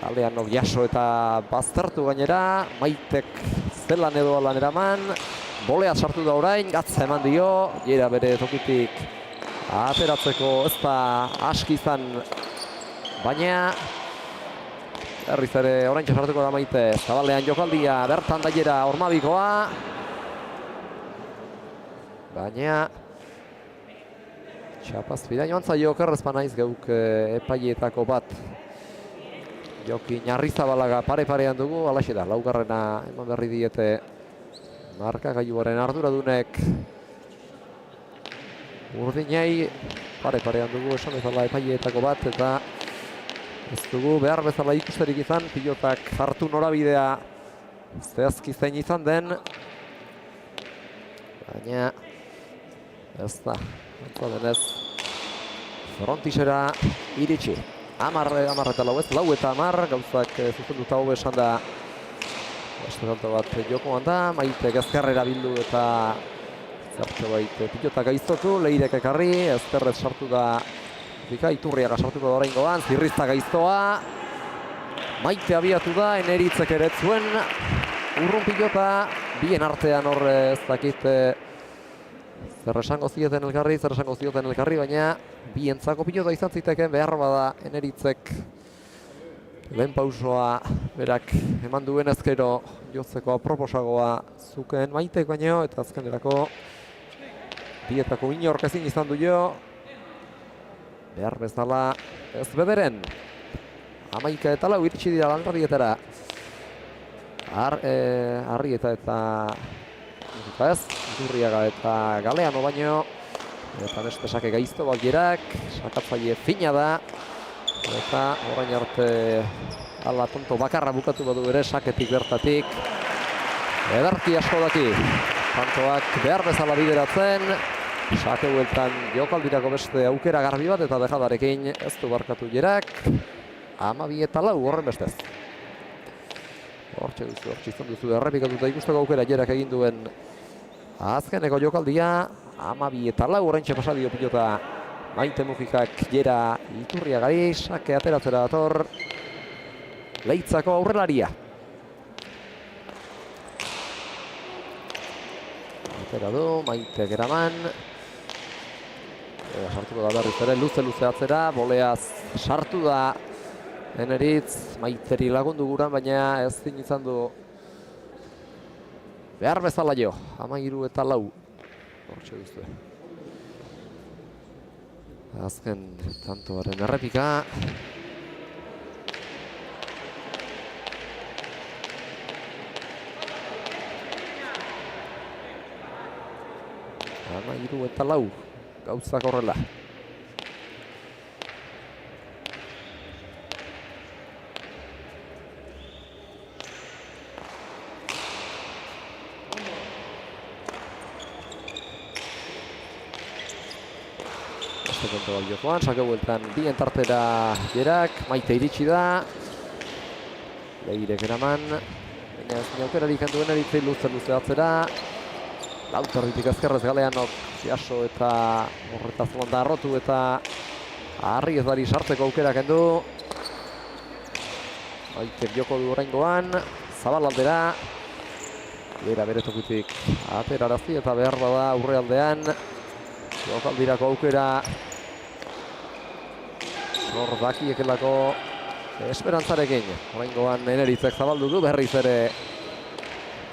Galeanok jaso eta baztertu gainera. Maitek zelan edo alan eraman. Bolea sartu da orain, gatza eman dio. Jera bere tokitik ateratzeko ez da aski izan. Baina herriz ere oraintxe sartuko da Maite. Zabalean jokaldia, bertan da Jera Ormabikoa. Baina txapazpida joan zaio okerrezpa naiz geuk epaietako bat. Joki Narrizabalaga pare-parean dugu, alaxe da, laugarrena eman berri diete markagailuaren arduradunek. Urdinei pare-parean dugu esan bezala epaietako bat, eta ez dugu behar bezala ikusterik izan, pilotak hartu norabidea zehazki zein izan den. Baina ez da, antza denez frontisera iritsi. 10 eta lau ez, 4 eta 10, gauzak zuzenduta hobe esan da. Esturanto bat jokoan da, Maitek ezkerrera bildu eta zertxe bait pilotak gaiztotu, Leirek ekarri, ezkerrez sartu da Iturriaga sartuko da oraingoan, Zirrizta gaiztoa. Maite abiatu da, Eneritzek ere zuen urrun pilota, bien artean hor ez dakit zer esango zioten elkarri, baina bientzako pilota izan ziteken behar bada Eneritzek lehen pausoa berak eman duen ezkero jotzeko aproposagoa zuken Maitek baino, eta azkenerako bietako inork ezin izan du jo. Behar bezala ez bederen. 11 eta 4 iritsi dira lanradietara. Arrieta eta ez, Iturriaga eta Galeano baino. Eta beste sake gaizto bat Jerak, sakatzaile fina da. Eta orain arte ala tonto bakarra bukatu badu ere saketik bertatik. Edarki asko daki. Tantoak behar bezala bideratzen. Sake bueltan jokaldirako beste aukera garbi bat eta dejadarekin ez du barkatu Jerak. 12 eta 4 horren bestez. Hortxe izan duzu errepikatuta ikusteko aukera Jerak egin duen azkeneko jokaldia. 12 eta 4 horrentxe pasadio pilota Maite Mujikak Jera Iturriagari, sake ateratzera dator Leitzako aurrelaria. Atera du, Maite Geraman. Sartuko da berriz ere, luze atzera, boleaz sartu da Eneritz, Maiteri lagundu guran, baina ez izan du behar bezala jo, 13 eta 4. Hortxe duzue. Azken tantoaren errepika. Ama 3-4 gauzak horrela. Konto baliokoan, sake bueltan bien tartera Jerak, Maite iritsi da. Leirek eraman. Baina ez aukerarik handuen eritzei luze atzera. Lauterritik ezkerrez Galeanok Jaso eta horretaz londa arrotu eta Arri ez bari sartzeko aukera kendu. Maitek joko du oraingoan. Zabal aldera. Era bere tokitik aterarazi eta behar bada aurrealdean. Jokaldirako aukera. Hor dakiekelako esperantzarekin. Oraingoan Eneritzek zabaldu du, berriz ere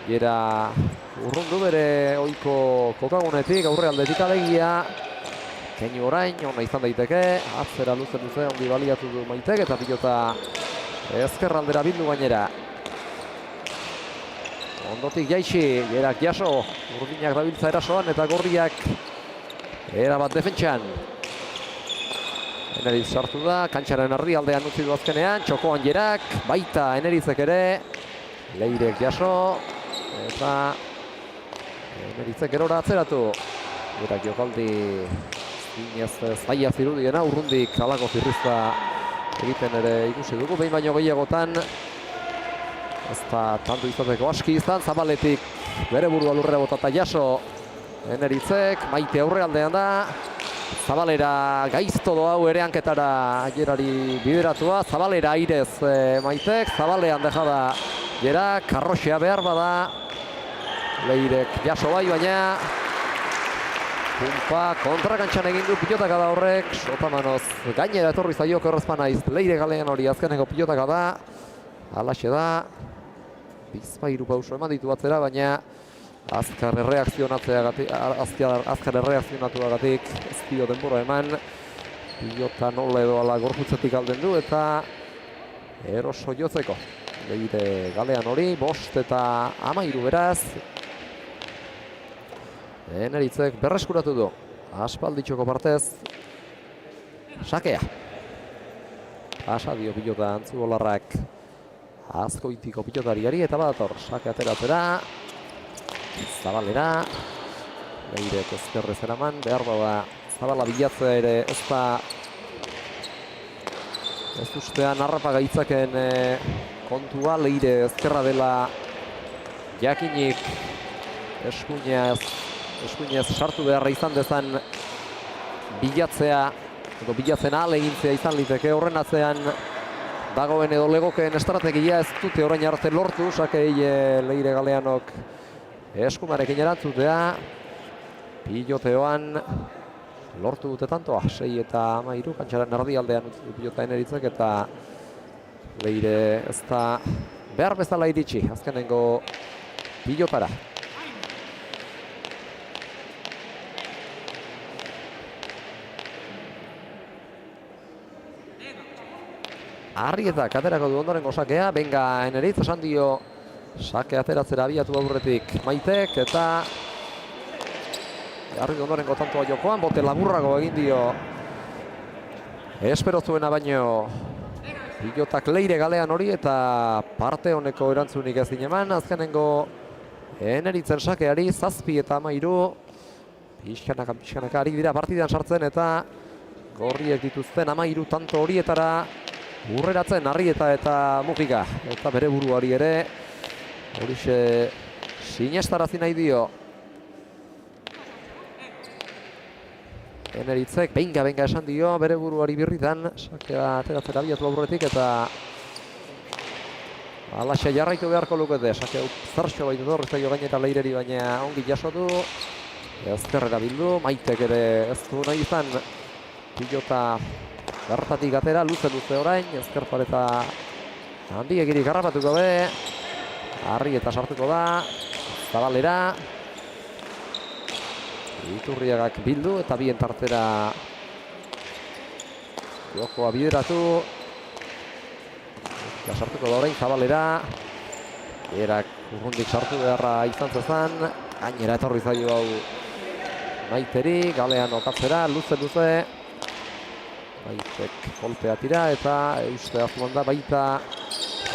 Jera urrundu bere ohiko kokagunetik, aurrealdetik alegia. Keinu orain, ona izan daiteke, atzera luze ondi baliatu du Maitek eta pilota ezkerraldera bildu gainera. Ondotik jaitsi, Jerak jaso, urdinak dabiltza erasoan eta gorriak erabat defentsan. Eneritz sartu da, kantxaren erdialdean utzi du azkenean, txokoan Jerak, baita Eneritzek ere, Leirek jaso, eta Eneritzek erora atzeratu. Jerak jokaldi zinez zaila zirudiena, urrundik alako zirrizta egiten ere ikusi dugu, behin baino gehiagotan, ez da tanto izateko aski izan, Zabaletik bere burua lurrera botata jaso Eneritzek, Maite aurrealdean da, Zabalera gaizto doa hau ere hanketara Jerari bideratua, Zabalera airez Maitek, Zabalean dejada Jerak, karroxea behar bada, Leirek jaso bai baina, Pumpa kontrakantxan egin du pilotaka da horrek, Sotamanoz gainera etorri zaio korrezpanaiz Leire Galean hori azkeneko pilotaka da, halaxe da, bizpairu pauso eman ditu batzera, baina azkar erreakzionatuagatik ez dio denbora eman. Pilota nola edo ala gorputzetik alden du eta eroso jotzeko. Leire Galean hori, 5 eta 13 beraz. Eneritzek berreskuratu du. Aspalditxoko partez. Sakea. Pasa dio pilota Antzuolarrak Azkoitiko pilotariari eta badator. Sake ateratzera. Zabalera, Leirek ezkerrez eraman, behar bada Zabala bilatzea ere ez da ez ustean harrapa gaitzaken kontua. Leire ezkerra dela jakinik eskuinez sartu beharra izan dezan bilatzea edo bilatzen ahalegintzea izan liteke. Horren atzean dagoen edo legokeen estrategia ez dute orain arte lortu, sakei Leire Galeanok eskumarekin erantzutea. Piloteoan lortu dute tantoa, 6 eta 13 kantxaren erdialdean utzi du pilota Eneritzek eta Leire ez da behar bezala iritsi azkenengo pilotara. Arrietak aterako du ondorengo sakea, benga Eneritz, esan dio sake ateratzera abiatu aurretik Maitek eta Arri ondorengo tantoa jokoan, bote laburrago egin dio espero zuena baino pilotak Leire Galean hori eta parte honeko erantzunik ez eman. Azkenengo Eneritzen sakeari 7 eta 13 pixkanaka ari dira partidan sartzen eta gorriek dituzten 13 tanto horietara urreratzen Arrieta eta Mujika eta bere buruari ere horixe sinestarazi nahi dio Eneritzek. Benga esan dio bere buruari birritan sakea ateratzera abiatu aurretik eta alaxe jarraitu beharko lukete. Sakea zartxo baitu du horreztaio gainera Leireri, baina ongi jaso du ezkerrera bildu. Maitek ere ez du nahi izan pilota bertatik atera, luze orain, ezker pareta handiegirik harrapatuko be. Arrieta sartuko da, Zabalera. Iturriagak bildu eta bien tartera jokoa bideratu. Sartuko da orain Zabalera. Erak urrundik sartu beharra izan zezan. Gainera etorri zaio hau Maiteri, galean okatzera, luze. Maitek kolpea tira eta euste azuan da baita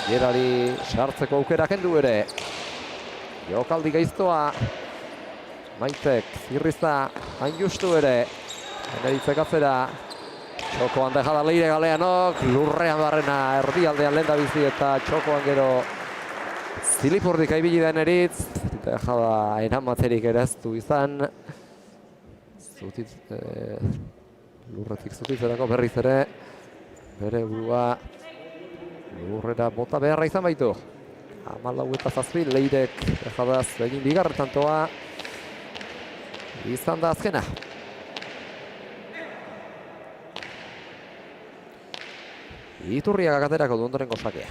Gerari sartzeko aukera kendu ere. Jokaldi gaiztoa. Maitek zirrizta hain justu ere. Eneritzek atzera. Txokoan dejada Leire Galeanok, lurrean barrena erdialdean lehen da bizi eta txokoan gero Zilipurdik aibili da Eneritz. Dejada eramatzerik ere ez du izan. Lurretik zutitzerako berriz ere. Bere burua lurrera bota beharra izan baitu. 14-7 Leirek dejadaz egin bigarren tantoa. Izan da azkena. Iturriagak aterako du ondorengo sakea.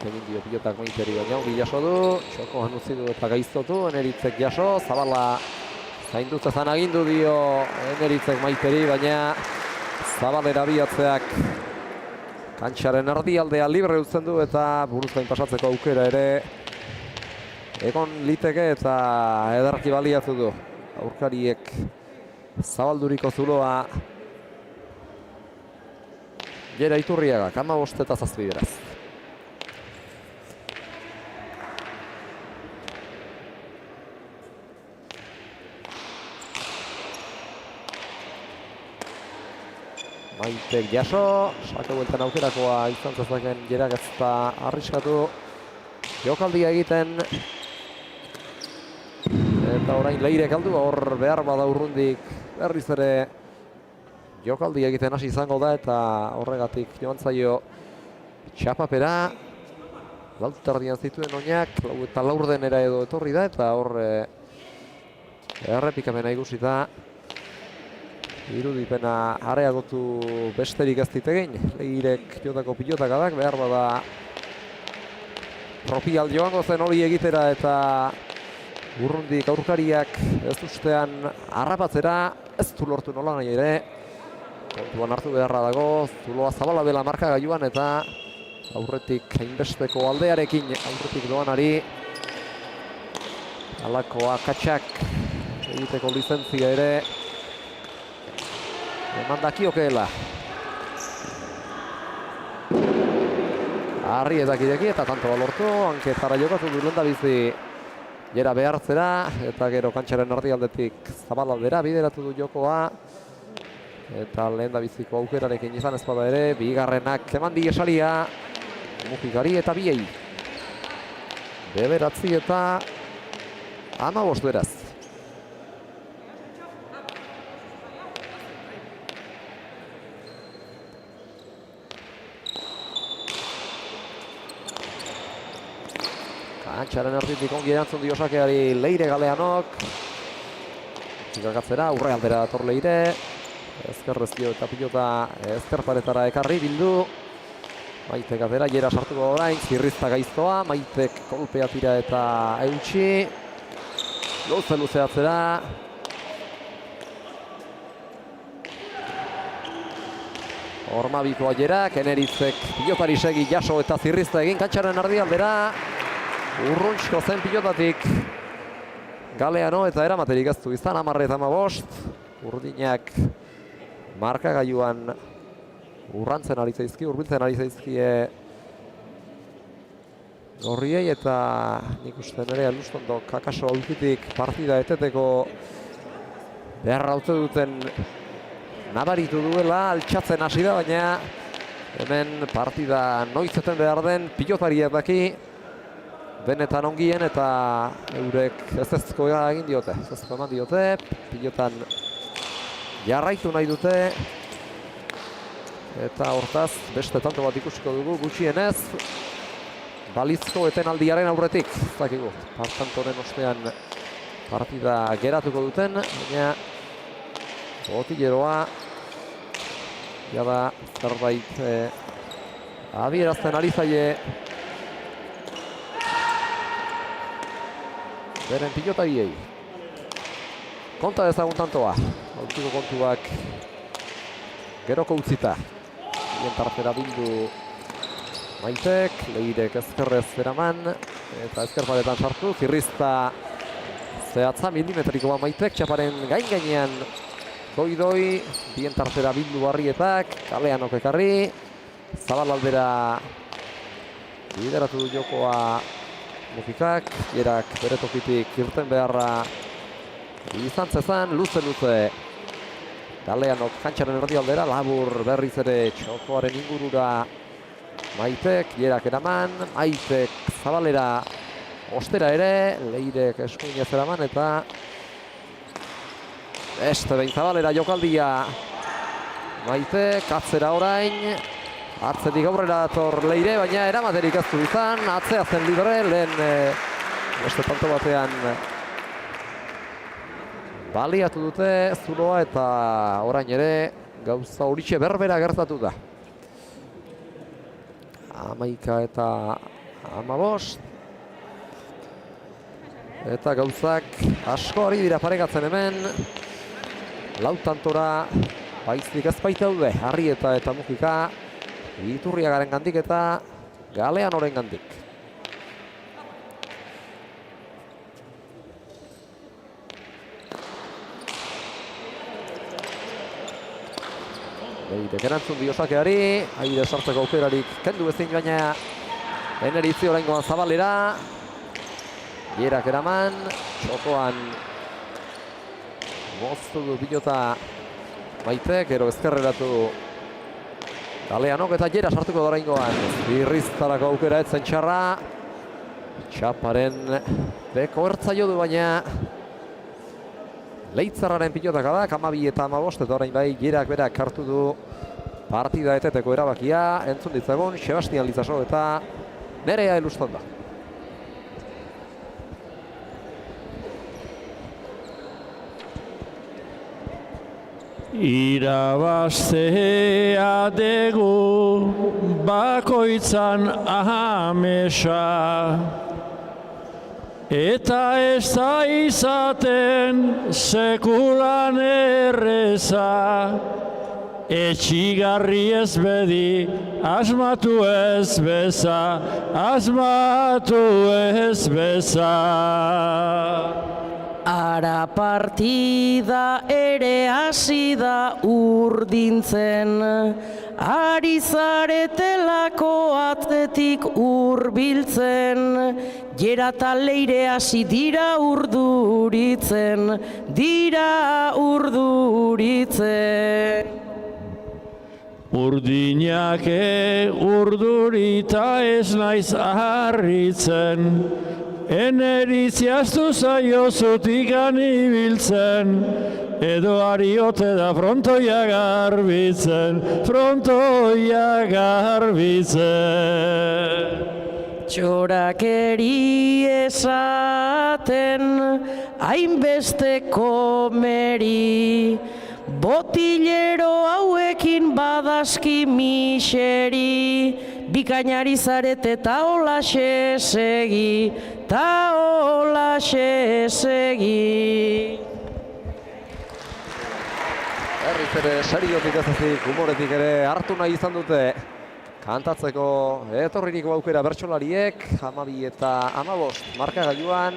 Egin dio pilotak Maiteri, baina ongi jaso du. Txokoan utzi du eta gaiztotu. Eneritzek jaso, Zabala zainduzezan agindu dio Eneritzek Maiteri, baina Zabalera biatzeak kantxaren erdialdea libre utzen du eta buruzgain pasatzeko aukera ere egon liteke eta ederki baliatu du. Aurkariek zabalduriko zuloa Jera Iturriagak 15-7 beraz. Maitek jaso, sake bueltan aukerakoa izan zezaken Jerak ez da arriskatu jokaldia egiten. Eta orain Leirek aldu, hor behar bada urrundik berriz ere jokaldia egiten hasi izango da eta horregatik joan zaio txapapera. Lauterdian zituen oinak, eta laurdenera edo etorri da eta hor errepikamena ikusita. Irudipena areagotu besterik ez ditegin. Leirek jotako pilotakadak behar bada tropial joango zen hori egitera eta urrundik aurkariak ez ustean harrapatzera ez du lortu nola nahi ere. Kontuan hartu beharra dago, zuloa zabala dela markagailuan eta aurretik hainbesteko aldearekin aurretik doanari halako akatsak egiteko lizentzia ere eman dakiokeela. Arrietak ireki eta tantoa lortu, hanketara jokatu du lehendabizi Jera behartzera eta gero kantxaren erdialdetik Zabalaldera bideratu du jokoa. Eta lehendabiziko aukerarekin izan ezpada ere, bigarrenak eman die saria Mujikari eta biei. 9 eta 15 beraz. Kantxaren erditik ongi erantzun dio sakeari Leire Galeanok. Zikakatzera, aurre aldera dator Leire. Ezkerrez dio eta pilota ezkerparetara ekarri bildu. Maitek atera, Jera sartuko orain, zirrizta gaiztoa. Maitek kolpea tira eta eutxi. Luze atzera. Hormabikoa Jerak, Eneritzek pilotari segi jaso eta zirrizta egin kantxaren erdialdera. Urruntxko zen pilotatik Galeano eta eramaterik ez du izan 10-15. Urdinak markagailuan urrantzen ari zaizki, hurbiltzen ari zaizkie gorriei eta nik uste nire Lustondo kakaso aulkitik partida eteteko beharra haute duten nabaritu duela, altxatzen hasi da, baina hemen partida noitzeten behar den pilotariak daki benetan ongien eta eurek ezezko egin diote. Ezezko eman diote, pilotan jarraitu nahi dute. Eta hortaz, beste tanto bat ikusiko dugu, gutxienez. Balizko etenaldiaren aurretik, zakigu. Partantoren ostean partida geratuko duten, baina botilleroa jada zerbait adierazten ari zaie beren pilotariei. Konta dezagun tantoa, aurkiko kontuak geroko utzita. Bien tartera bildu Maitek, Leirek ezkerrez eraman, eta ezkerparetan sartu, Zirrizta zehatza milimetrikoa Maitek, txaparen gainean doi, bien tartera bildu Barrietak, Kaleanok ekarri, Zabal aldera lideratu du jokoa Mujikak, Jerak bere tokitik irten beharra izan zezan, luze. Kaleanok kantxaren erdialdera, labur berriz ere txokoaren ingurura Maitek, Jerak eraman, Maitek Zabalera ostera ere, Leirek eskuinez eraman eta beste behin Zabalera jokaldia Maitek, atzera orain, atzetik aurrera dator Leire, baina eramaterik ez du izan, atzea zen lidere, lehen beste tanto batean baliatu dute zuloa eta orain ere gauza horitxe berbera gertatu da. 11 eta 15. Eta gauzak asko ari dira paregatzen hemen. Lau tantora baizik ez baitaude. Arrieta eta Mujika Iturriagaren gandik eta Galeanoren gandik. Leirek erantzun dio sakeari, aire sartzeko aukerarik kendu ezin, baina Eneritzi oraingoan Zabalera. Jerak eraman, txokoan moztu du pilota Maitek, gero ezkerreratu Galeanok eta Jera sartuko da oraingoan. Zirriztarako aukera etzen txarra. Txaparen beko ertza jo du, baina Leitzarraren pilotaka da, 12 eta 15, eta orain bai Jerak berak hartu du partida eteteko erabakia. Entzun ditzagun, Sebastian Lizaso eta Nerea Elustonda. Irabaztea dugu bakoitzan amesa, eta ez da izaten sekulan erreza, etxigarri ez bedi, asmatu ez beza, asmatu ez beza. Ara partida ere hasi da urdintzen, ari zaretelako atzetik hurbiltzen, Jera eta Leire hasi dira urduritzen, Urdinak urdurita ez naiz harritzen, Eneritzi astu zaio zutikan ibiltzen, edo ariote da frontoia garbitzen, Txorakeri esaten, hainbeste komeri, botilero hauekin badaski miseri, bikainari zarete eta holaxe segi, Berriz ere seriotik ez ezik, humoretik ere hartu nahi izan dute kantatzeko etorririko aukera bertsolariek, 12 eta 15 markagailuan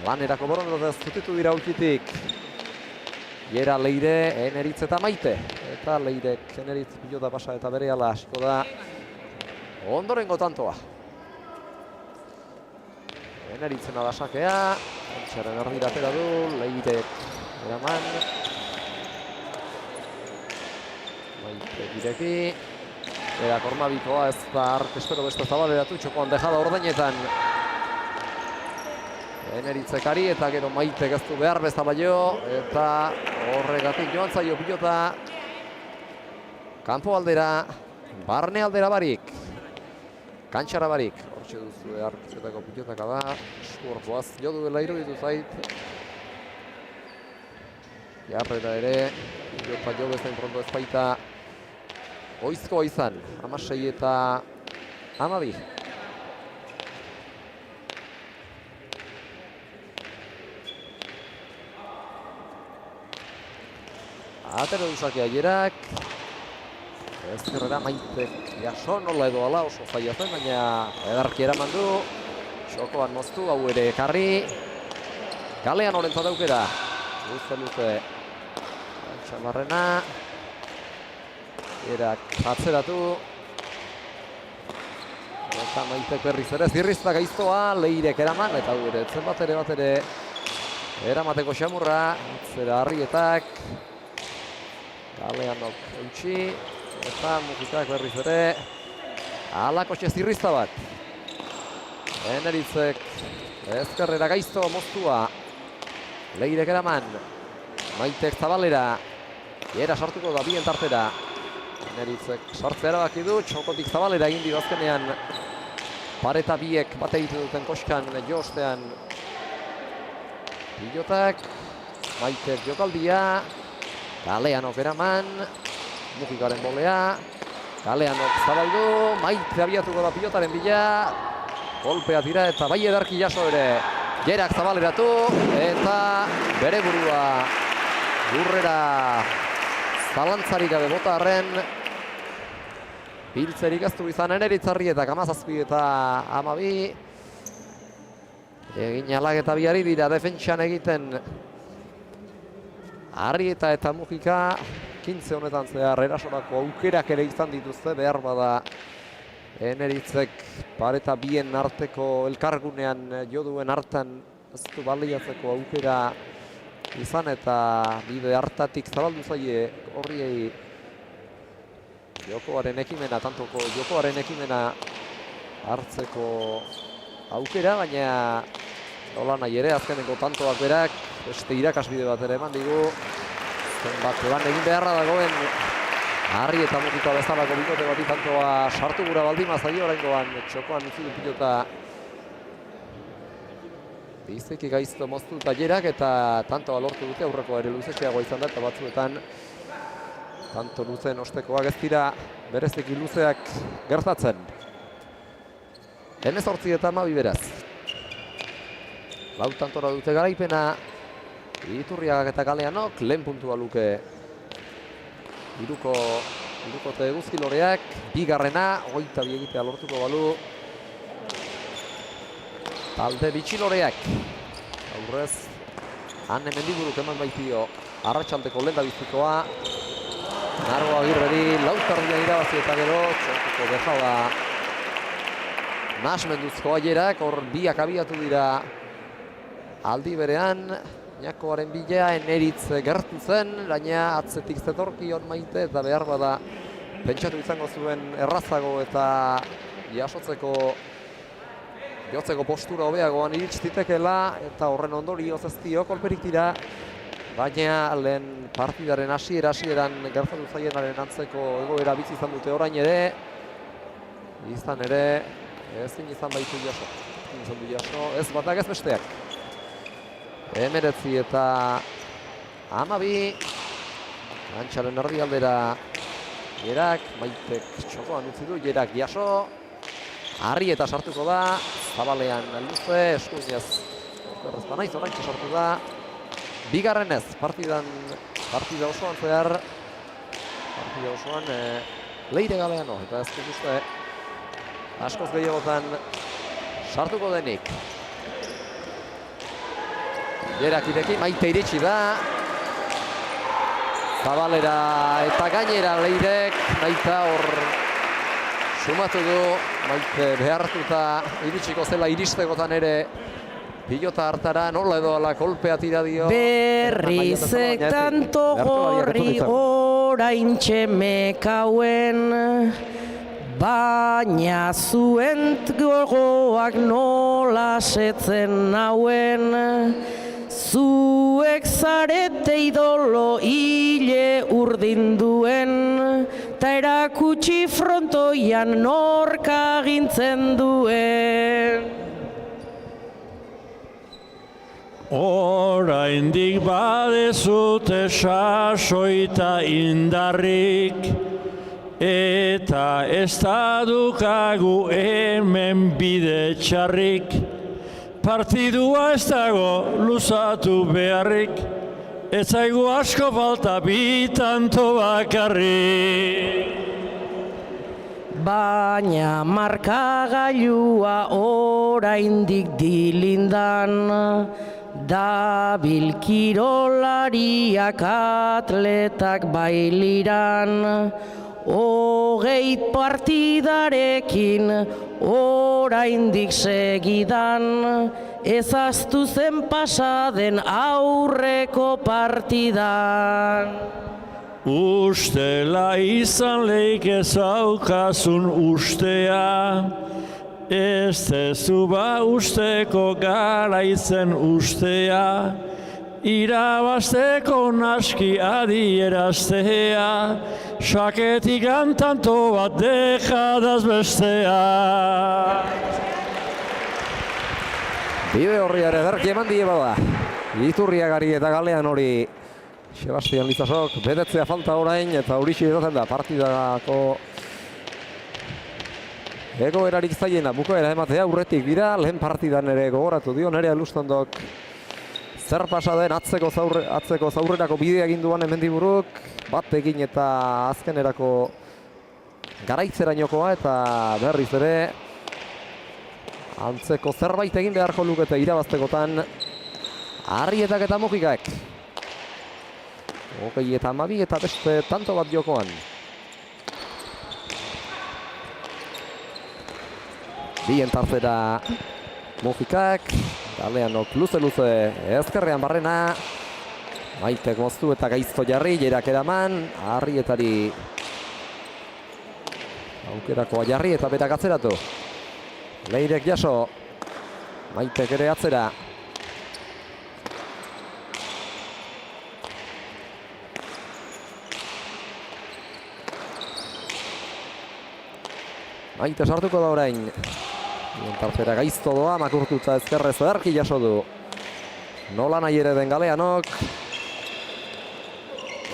lanerako borondatez zutitu dira ulkitik. Jera, Leire, Eneritz eta Maite. Eta Leirek Eneritz pilota pasa eta berehala hasiko da ondorengo tantoa. Eneritzena da sakea, Antxaren erdira atera du, Leirek eraman. Maite ireki. Era kormabikoa ez da ark espero beste zabaleratu, txokoan dejada ordainetan. Eneritzekari eta gero Maitek ez du behar bezala jo, eta horregatik joan zaio pilota kanpo aldera, barne aldera barik, kantxara barik. Hortxe duzu arketako pilotaka da, eskuorkoaz jo duela iruditu zait. Jarrera ere, pilota jo bezain pronto ez baita oizkoa izan, 16 eta 12. Atero duzaki aierak. Ezkerrera Maitek jaso nola edo ala oso faiatzen, baina edarki eraman du. Txokoan moztu, hau ere ekarri. Galean orentzat aukera. Luze. Txamarrena. Erak atzeratu. Eta Maitek berriz ere zirrizta gaiztoa, Leirek eraman, eta hau ere etzen bat ere eramateko xamurra. Zera Arrietak. Galeanok eutxi. Eta Mukikak berriz ere alakotxe zirrizta bat. Eneritzek ezkerrera gaizto moztua. Leirek eraman. Maitek zabalera. Era sartuko da bien tartera. Eneritzek sartzea erabaki du. Txokotik zabalera egin dio azkenean. Pareta biek bate egiten duten koskan jostean. Pilotak. Maitek jokaldia. Galeanok eraman. Mukikaren bolea. Galeanok zabaldu. Maite abiatuko da pilotaren bila. Golpea tira eta bai edarki jaso ere. Jerak zabaleratu eta bere burua lurrera zalantzarik gabe bota arren. Biltzerik ez du izan Eneritzarri eta 17 eta 12. Egin alaketa biari dira defentsan egiten. Arrieta eta Mukika 15 honetan zehar erasorako aukerak ere izan dituzte, behar bada Eneritzek pareta bien arteko elkargunean jo duen hartan ez du baliatzeko aukera izan eta bide hartatik zabaldu zaie horriei jokoaren ekimena, tantoko jokoaren ekimena hartzeko aukera, baina nola nahi ere azkeneko tantoak berak beste irakasbide bat ere eman digu. Zenbat lan egin beharra dagoen Arri eta Mukika bezalako bikote bati tantoa sartu gura baldima zaio oraingoan txokoan utzi du pilota. Biziki gaizto moztu Jerak eta tantoa lortu dute, aurrekoa ere luzetxeagoa izan da eta batzuetan tanto luzeen ostekoak ez dira bereziki luzeak gertatzen. 18 eta 12 beraz. Lau tantora dute garaipena. Iturriagak eta Galeanok lehen puntua luke hirukote Guzkiloreak, bigarrena, 22 egitea lortuko balu. Talde Bitxiloreak, aurrez, Anne Mendiburuk eman baitio, arratsaldeko lehen da bizikoa. Nargo Agirreri, lautardia irabazi eta gero, txortuko dejaba nasmenduzko aierak, hor biak abiatu dira aldi berean. Ñakoaren bila Eneritz gertu zen, baina atzetik zetorkion Maite eta behar bada pentsatu izango zuen errazago eta jotzeko postura hobeagoan iritsi zitekeela eta horren ondorioz ez dio kolperik dira, baina lehen partidaren hasieran gertatu zaienaren antzeko egoera bizi izan dute orain ere, izan ere ezin izan baitu jaso, ez batak ez besteak. 19 eta 12. Antxaren erdialdera Jerak, Maitek txokoan utzi du, Jerak jaso. Arri eta sartuko da, zabalean luze, eskuinez berrez banaiz oraintxe sartu da. Bigarrenez, partida osoan zehar, Leire Galeano, eta ez dut uste askoz gehiagotan sartuko denik. Jerak ireki, Maite iritsi da. Zabalera eta gainera Leirek, Maita hor sumatu du. Maite behartuta iritsiko zela iristegotan ere pilota hartara, nola edo ala kolpea tira dio. Berrizek tanto gorri oraintxe mekauen, baina zuen gogoak nola setzen nauen. Zuek zarete idolo hile urdinduen, ta erakutsi frontoian norka agintzen duen. Oraindik badezute sasoita indarrik, eta ez da dukagu hemen bide txarrik. Partidua ez dago luzatu beharrik, ez zaigu asko falta bi tanto bakarrik. Baina markagailua oraindik dilindan, dabil kirolariak atletak bailiran, 20 partidarekin oraindik segidan, ezaztu zen pasaden aurreko partidan. Ustela izan leik ezaukazun ustea, ez tezu ba usteko garaitzen ustea, irabazteko naski adieraztea, saketik tanto bat dejadaz bestea. Bide horri ederki eman die bada. Iturriagari eta galean hori Sebastian Lizasok betetzea falta orain eta horixe edaten da partidako egoerarik zaiena bukaera ematea aurretik dira, lehen partidan ere gogoratu dio Nerea Lustondok zer pasa den atzeko zaurrerako bidea egin duan hemendiburuk batekin eta azkenerako garaitzerainokoa eta berriz ere antzeko zerbait egin beharko lukete irabaztekotan Arrietak eta Mujikak. 22 eta beste tanto bat jokoan. Bien tarzera Mujikak, Galeanok luze-luze ezkerrean barrena. Maitek moztu eta gaizto jarri, jerak eraman, Arrietari aukerakoa jarri eta berak atzeratu. Leirek jaso, Maitek ere atzera. Maite sartuko da orain. Tarzera gaizto doa, makurtutza ezkerrez ederki jaso du. Nola nahi ere den Galeanok.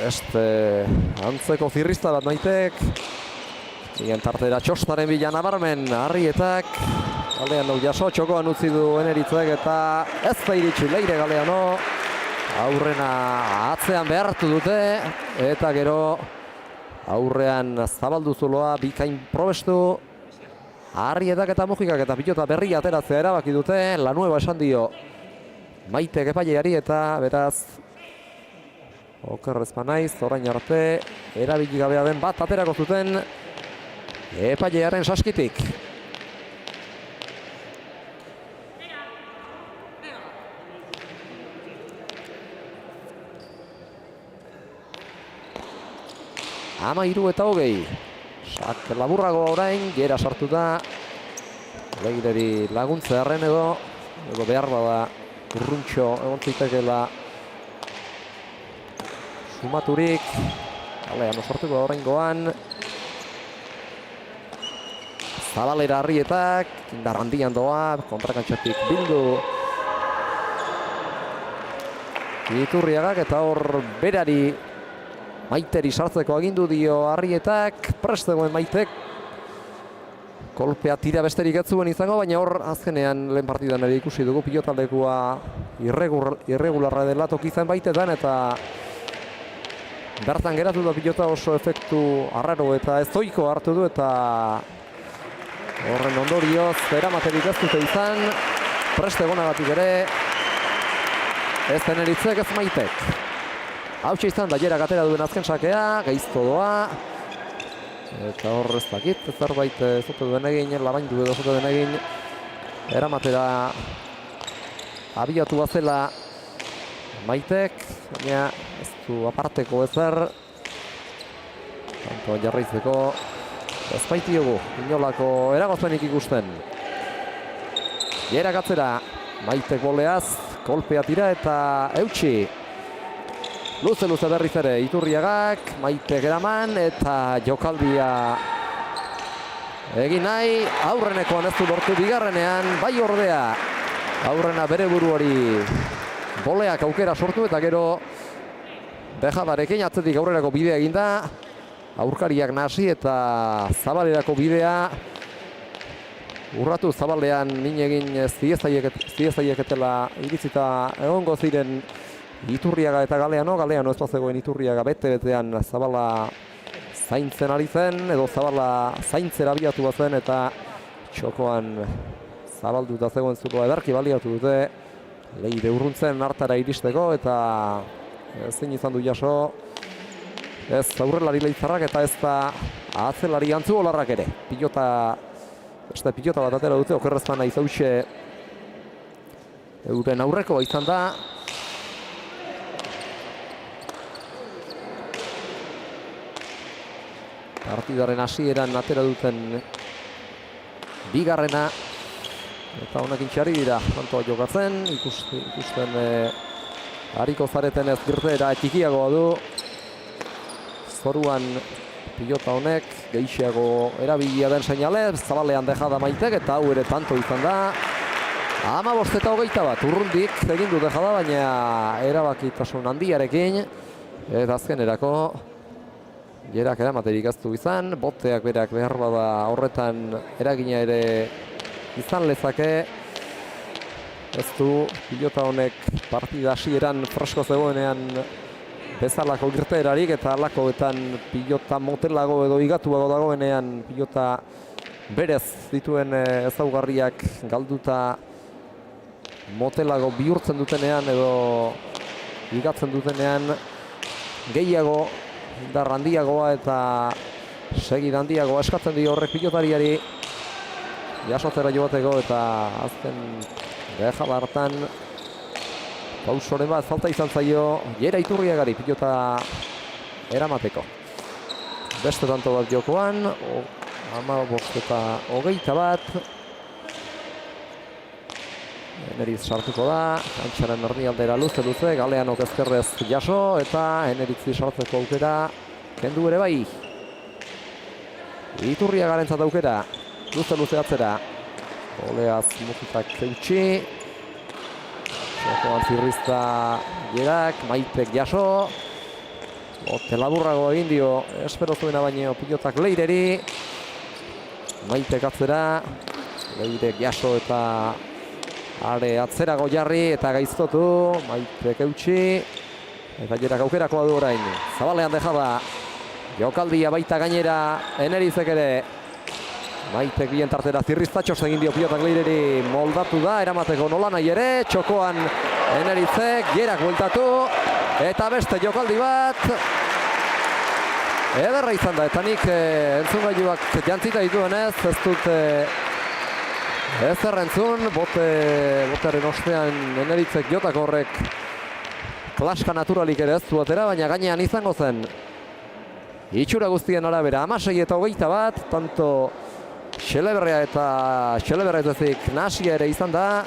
Beste antzeko zirrizta bat Maitek. Tarzera txostaren bila nabarmen Arrietak. Galeanok jaso, txokoan utzi du Eneritzek eta ez da iritsi Leire Galeano. Aurrena atzean behartu dute eta gero aurrean zabaldu zuloa bikain probestu. Arrietak eta Mujikak eta pilota berri ateratzea erabaki dute, La Nueva esan dio Maitek epaileari eta beraz okerrez naiz, orain arte erabili gabea den bat aterako zuten epailearen saskitik. Ama 3 eta 20. Sak laburrago orain, gera sartu da. Leireri laguntza erren edo behar bada urruntxo egon zitekeela sumaturik. Galeano sortuko orain goan. Zabalera Arrietak, indar handian doa, kontrakantxatik bildu. Iturriagak eta hor berari Maiteri sartzeko agindu dio Arrietak, prestegoen Maitek. Kolpea tira besterik ez zuen izango, baina hor azkenean lehen partidan ere ikusi dugu pilotaldekua irregularra dela tokizen baitetan eta bertan geratu da pilota oso efektu arraro eta ezoiko hartu du eta horren ondorioz eramaterik ez dute izan. Prestegonagatik ere ez Eneritzek ez Maitek. Hautxe izan da jerak atera duen azken sakea, gaizto doa. Eta hor ez dakit, zerbait zote duen egin, labaindu edo zote duen egin. Eramatera abiatu bazela Maitek, baina ez du aparteko ezer. Tanto jarraitzeko ez baitiogu, inolako eragozpenik ikusten. Jerak atzera, Maitek boleaz, kolpea tira eta eutxi. Luze-luze berriz ere Iturriagak, Maitek eraman eta jokaldia egin nahi. Aurrenekoan ez du lortu bigarrenean, bai ordea. Aurrena bere buruari boleak aukera sortu eta gero Bejabarekin atzetik aurrerako bidea eginda. Aurkariak nahasi eta Zabalerako bidea urratu. Zabalean min egin ziezaieketela iritzita egongo ziren Iturriaga eta Galeano ez bazegoen Iturriaga bete-betean Zabala zaintzen ari zen, edo Zabala zaintzera abiatu bazen eta txokoan zabalduta zegoen zuloa ederki baliatu dute Leire urruntzen hartara iristeko eta ezin izan du jaso ez aurrelari Leitzarrak eta ez da atzelari Antzuolarrak ere. Beste pilota bat atera dute, okerrezpana izautxe euren aurrekoa izan da. Partidaren hasieran atera duten bigarrena eta honekin txari dira kantoa jokatzen, ikusten hariko zareten ez girtera txikiagoa du. Zoruan pilota honek gehiago erabilia den seinale, Zabalean dejada Maitek eta hau ere tanto izan da. 15-21 urrundik egin du dejada, baina erabakitasun handiarekin eta azkenerako Gerak eramaterik ez du izan, boteak berak behar bada horretan eragina ere izan lezake. Ez du pilota honek partida hasieran fresko zegoenean bezalako irteerarik eta alakoetan pilota motelago edo igatuago dagoenean pilota berez dituen ezaugarriak galduta motelago bihurtzen dutenean edo igatzen dutenean gehiago indar handiagoa eta segid handiagoa eskatzen dio horrek pilotariari jasotzera joateko eta azken dejada hartan pausoren bat falta izan zaio Jera Iturriagari pilota eramateko. Beste tanto bat jokoan, 15-21. Eneriz sartuko da, kantxaren erdialdera luze, Galeanok ezkerrez jaso eta Eneritzi sartzeko aukera kendu ere bai. Iturriagarentzat aukera, luze atzera. Oleaz Mujikak eutxi. Jokoan zirrizta Gerak, Maitek jaso. Bote laburrago egin dio, espero zuena baino pilotak Leireri. Maitek atzera, Leirek jaso eta are atzerago jarri eta gaiztotu, Maitek eutxi. Eta Gerak aukerakoa du orain. Zabalean dejada, jokaldia baita gainera Enerizek ere. Maitek bien tartera zirriztatxos egin dio pilotak Leireri, moldatu da, eramateko nola nahi ere, txokoan Enerizek, Gerak bueltatu, eta beste jokaldi bat. Ederra izan da, eta nik entzungailuak jantzita dituenez, ez dut ezer entzun, botearen ostean Enerizek jotako horrek klaska naturalik ere ez du atera, baina gainean izango zen. Itxura guztien arabera, 16-21, tanto Xeleberria eta Xeleberretezik nasia ere izan da,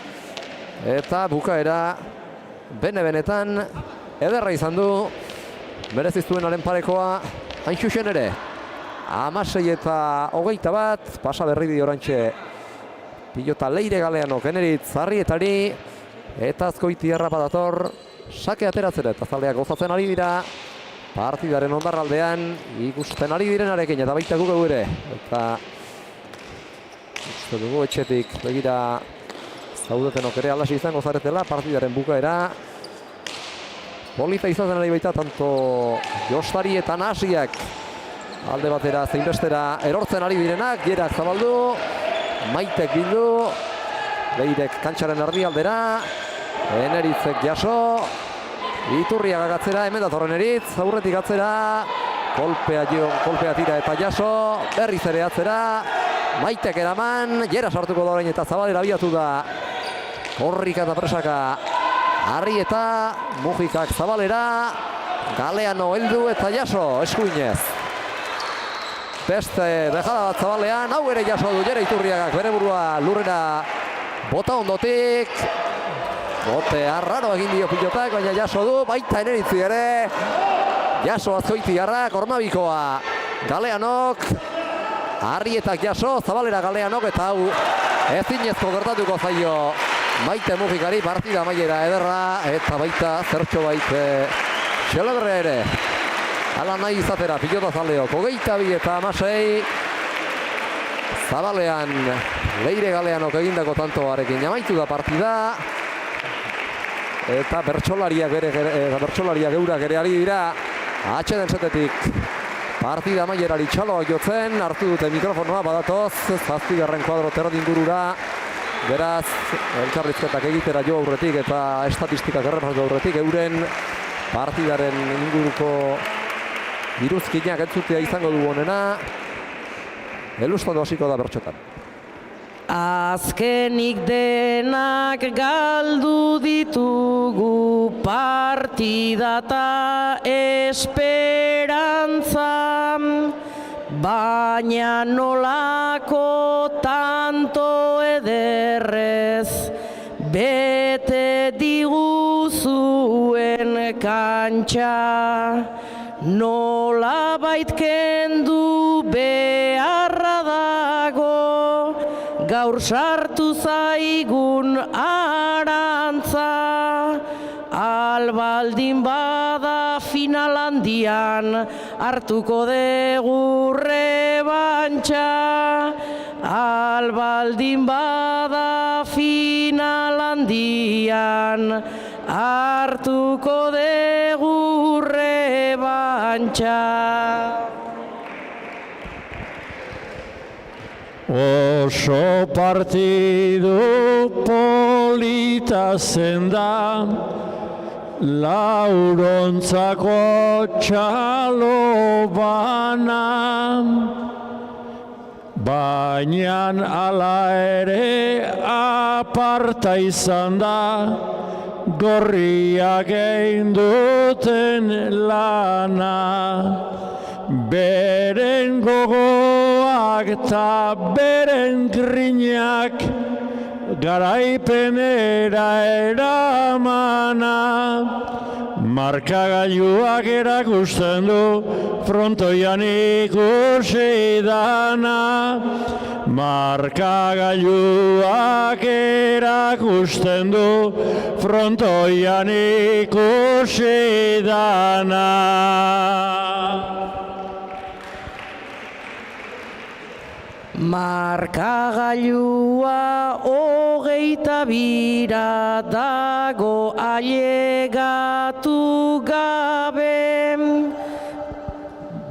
eta bukaera benetan ederra izan du, mereziztuenaren parekoa hain xuxen ere. 16-21, pasa berri di orantxe pilota Leire Galeanok Eneritz Arrietari, eta Azkoitiarra badator sake ateratzera eta zaldeak gozatzen ari dira partidaren ondarraldean ikusten ari direnarekin eta baita guk ere. Eta uste dugu etxetik begira zaudetenok ere alasi izango zaretela partidaren bukaera. Polita izaten ari baita tanto Jostari eta Nasiak alde batera zein bestera erortzen ari direnak. Gerak zabaldu, Maitek bildu, Leirek kantxaren erdialdera, Eneritzek jaso, Iturriaga gatzera, hemen datorren Eneritz, aurretik gatzera, kolpea tira eta jaso, berriz ere atzera, Maitek eraman, Jera sartuko da orain eta Zabalera abiatu da, Korrika eta presaka, Arrieta, Mujikak Zabalera, Galeano heldu eta jaso, eskuinez. Beste dejada bat Zabalean, hau ere jaso du Jera Iturriagak bere burua lurrera bota ondotik. Bote arraro egin dio pilotak, baina jaso du, baita Eneritzi ere. Jaso Azkoitiarrak, Ormabikoa Galeanok, Arrietak jaso, Zabalera Galeanok, eta hau ezinezko gertatuko zaio Maite Mujikari, partida amaiera ederra, eta baita zertxo baite Xeleberria ere. Hala nahi izatera pilota zaleok, 22-16. Zabalean Leire Galeanok egindako tantoarekin amaitu da partida. eta bertsolariak eurak ere ari dira atxeden zetetik partida amaierari txaloak jotzen, hartu dute mikrofonoa badatoz, 7. kuadro terdingurura, beraz elkarrizketak egitera jo aurretik eta estatistikak errepasatu aurretik euren partidaren inguruko iruzkinak entzutea izango du honena. Elustondo hasiko da bertxotan. Azkenik denak galdu ditugu partida eta esperantza, baina nolako tanto ederrez bete diguzuen kantxa, nolabait kendu beharra dago gaur sartu zaigun arantza, albaldin bada final handian hartuko dugu rebantxa, albaldin bada final handian hartuko dugu rebantxa. Oso partidu polita zen da, laurontzako txalo bana, baina ala ere aparta izan da, gorriak egin duten lana. Beren gogoak eta beren grinak garaipenera eramana, markagailuak erakusten du frontoian ikusi dana, markagailuak erakusten du frontoian ikusi dana. Markagailua 22 dago ailegatu gabe,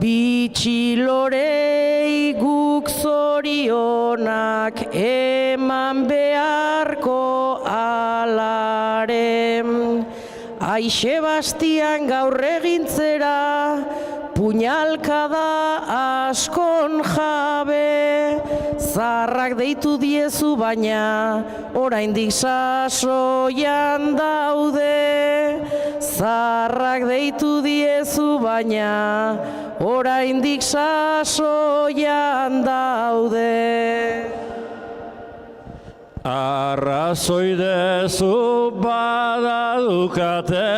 bitxilorei guk zorionak eman beharko alare. Ai Sebastian gaur egintzera puñalkada askon jabe, zarrak deitu diezu baina oraindik sasoian daude, zarrak deitu diezu baina oraindik sasoian daude. Arrazoi dezu badadukate,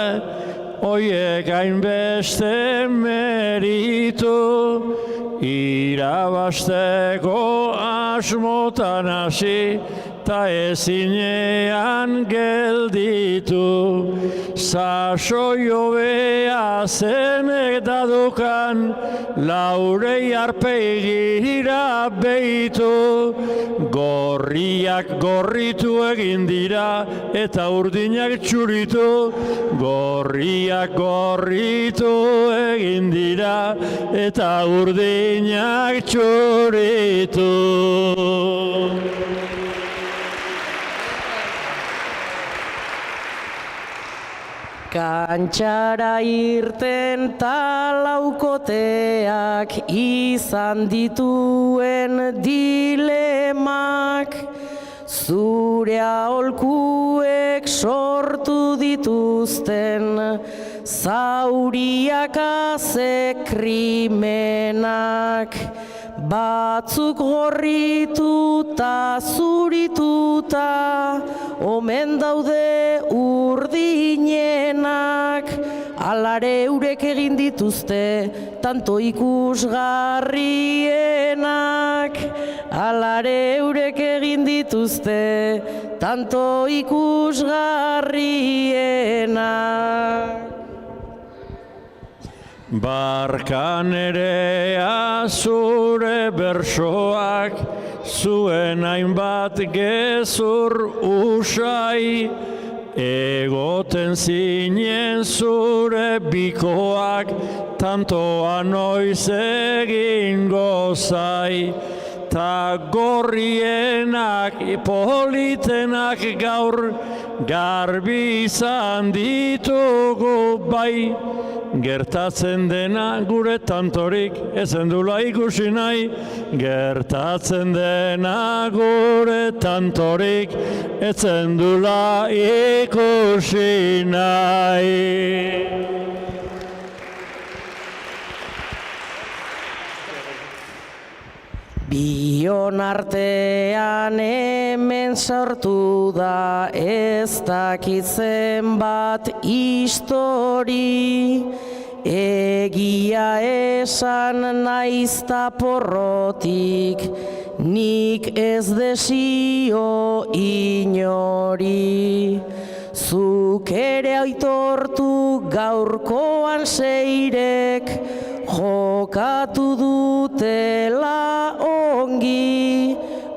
oiek hainbeste meritu, irabasteko asmotan hasi, ta ezinean gelditu. Sasoi hobea zenek dadukan, laurei arpeigira behitu. Gorriak gorritu egin dira, eta urdinak txuritu. Gorriak gorritu egin dira, eta urdinak txuritu. Kantxara irten talaukoteak izan dituen dilemak, zure aholkuek sortu dituzten zauriak aze krimenak, batzuk gorrituta zurituta omen daude urdinenak, alare eurek egin dituzte tanto ikusgarrienak, alare eurek egin dituzte tanto ikusgarrienak. Barkan ere azure bersoak, zuen hainbat gezur usai, egoten zinen zure bikoak, tantoa noiz egingo zai. Ta gorrienak, politenak gaur, garbi izan ditugu bai. Gertatzen dena gure tantorik ezen dula ikusi nahi. Gertatzen dena gure tantorik ezen dula ikusi nahi. Bion artean hemen sortu da ez dakitzen bat histori. Egia esan naizta porrotik, nik ez desio inori. Zuk ere aitortu gaurkoan seirek, jokatu dutela ongi,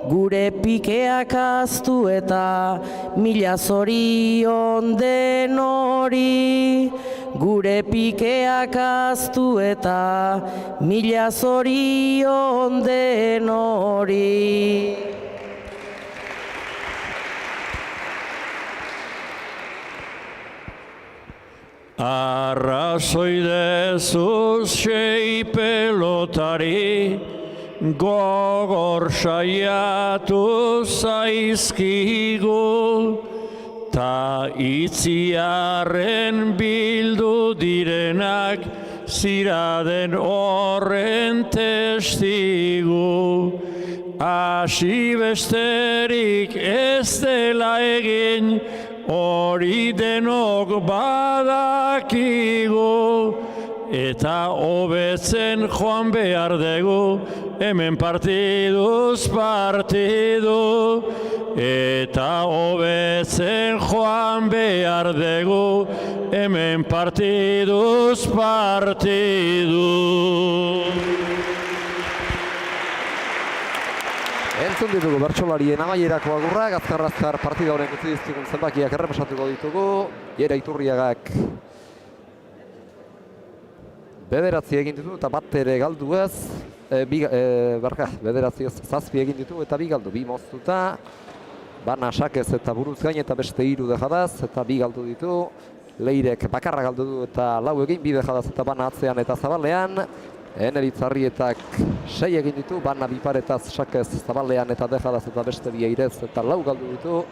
gure pikeak aztu eta mila zorion denori. Gure pikeak aztu eta mila zorion denori. Arrazoi dezuz sei pelotari, gogor saiatu zaizkigu, ta itziarren bildu direnak, ziraden horren testigu. Hasi besterik ez dela egin, hori denok badakigu, eta hobetzen joan behar dugu, hemen partiduz partidu. Eta hobetzen joan behar dugu, hemen partiduz partidu. Entzun ditugu bertsolarien amaierako agurrak, azkar partida honek utzi dizkigun zenbakiak errepasatuko ditugu. Jera Iturriagak bederatzi egin ditu eta bat ere galdu ez. Bederatzi zazpi egin ditu eta bi galdu, bi moztuta. Bana sakez eta buruz gain eta beste 3 dejadaz eta bi galdu ditu. Leirek bakarra galdu du eta 4 egin, bi dejadaz eta bana atzean eta zabalean. Eneritzarrietak 6 egin ditu, bana biparetaz sakez zabalean eta dejadaz eta beste 2 eirez eta 4 galdu ditu.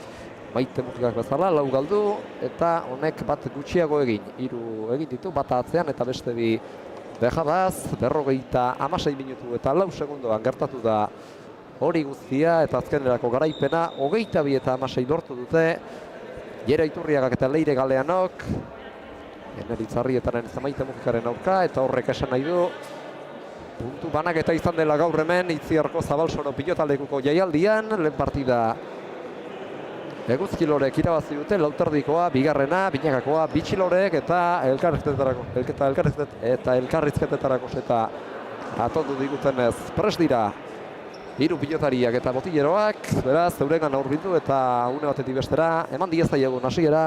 Maite mutikak bezala, 4 galdu eta honek bat gutxiago egin. 3 egin ditu, bata atzean eta beste 2 dejadaz. 56 minutu eta 4 segundoan gertatu da hori guztia eta azkenerako garaipena 22 eta 16 lortu dute. Jera Iturriagak eta Leire Galeanok. Eneritzarrietaren Maite mutikaren aurka eta horrek esan nahi du puntu banaketa izan dela gaur hemen Itziarko Zabalsoro pilotalekuko jaialdian. Lehen partida Eguzkilorek irabazi dute, lauterdikoa, bigarrena, binakakoa, bitxilorek eta elkarrizketetarako eta atondu digutenez prest dira 3 pilotariak eta botilleroak, beraz, eurengan aurbildu eta une batetik bestera, eman diezaiagun hasiera